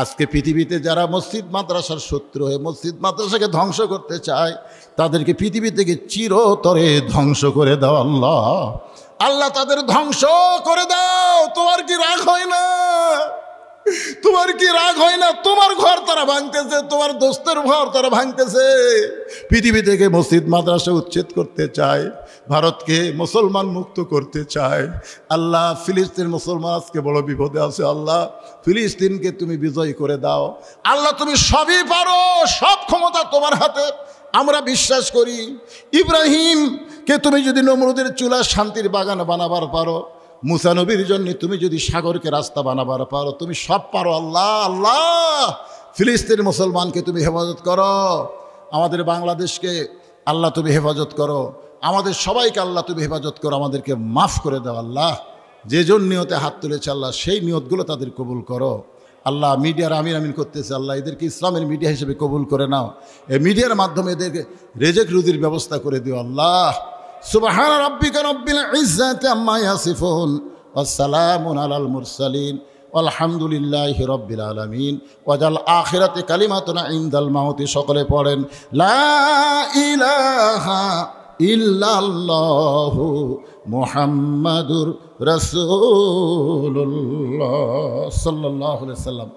আজকে পৃথিবীতে যারা মসজিদ মাদ্রাসার শত্রু হয়ে মসজিদ মাদ্রাসাকে ধ্বংস করতে চায় তাদেরকে পৃথিবী থেকে চিরতরে ধ্বংস করে দাও আল্লাহ। আল্লাহ তাদের ধ্বংস করে দাও। তোমার কি রাগ হয় না? তোমার কি রাগ হয় না? তোমার ঘর তারা ভাঙতেছে, তোমার দোস্তের ঘর তারা ভাঙতেছে। পৃথিবী থেকে মসজিদ মাদ্রাসা উচ্ছেদ করতে চায়, ভারতকে মুসলমান মুক্ত করতে চায়। আল্লাহ, ফিলিস্তিন মুসলমান আজকে বড় বিপদে আছে। আল্লাহ, ফিলিস্তিনকে তুমি বিজয় করে দাও। আল্লাহ, তুমি সবই পারো, সব ক্ষমতা তোমার হাতে। আমরা বিশ্বাস করি ইব্রাহিমকে তুমি যদি নমরুদের চুলা শান্তির বাগান বানাবার পারো, মুসা নবীর জন্য তুমি যদি সাগরকে রাস্তা বানাবার পারো, তুমি সব পারো আল্লাহ। আল্লাহ, ফিলিস্তিন মুসলমানকে তুমি হেফাজত করো, আমাদের বাংলাদেশকে আল্লাহ তুমি হেফাজত করো, আমাদের সবাইকে আল্লাহ তুমি হেফাজত করো, আমাদেরকে মাফ করে দাও আল্লাহ। যে জন নিয়তে হাত তুলেছে আল্লাহ সেই নিয়তগুলো তাদের কবুল করো আল্লাহ। মিডিয়ার আমিন আমিন করতেছে আল্লাহ, এদেরকে ইসলামের মিডিয়া হিসেবে কবুল করে নাও। এই মিডিয়ার মাধ্যমে এদেরকে রেজেক রুজির ব্যবস্থা করে দিও আল্লাহ। সুবহান রাব্বিকা রাব্বিল ইজ্জাতি আম্মা ইয়াসিফুন ওয়া সালামুন আলাল মুরসালিন আলহামদুলিল্লাহি রাব্বিল আলামিন। ওয়াজাল আখিরাতে কালিমাতুনা ইনদাল মাউতি। সকলে পড়েন লা ইলাহা ইল্লাল্লাহু মুহাম্মাদুর রাসূলুল্লাহ সাল্লাল্লাহু আলাইহি ওয়াসাল্লাম।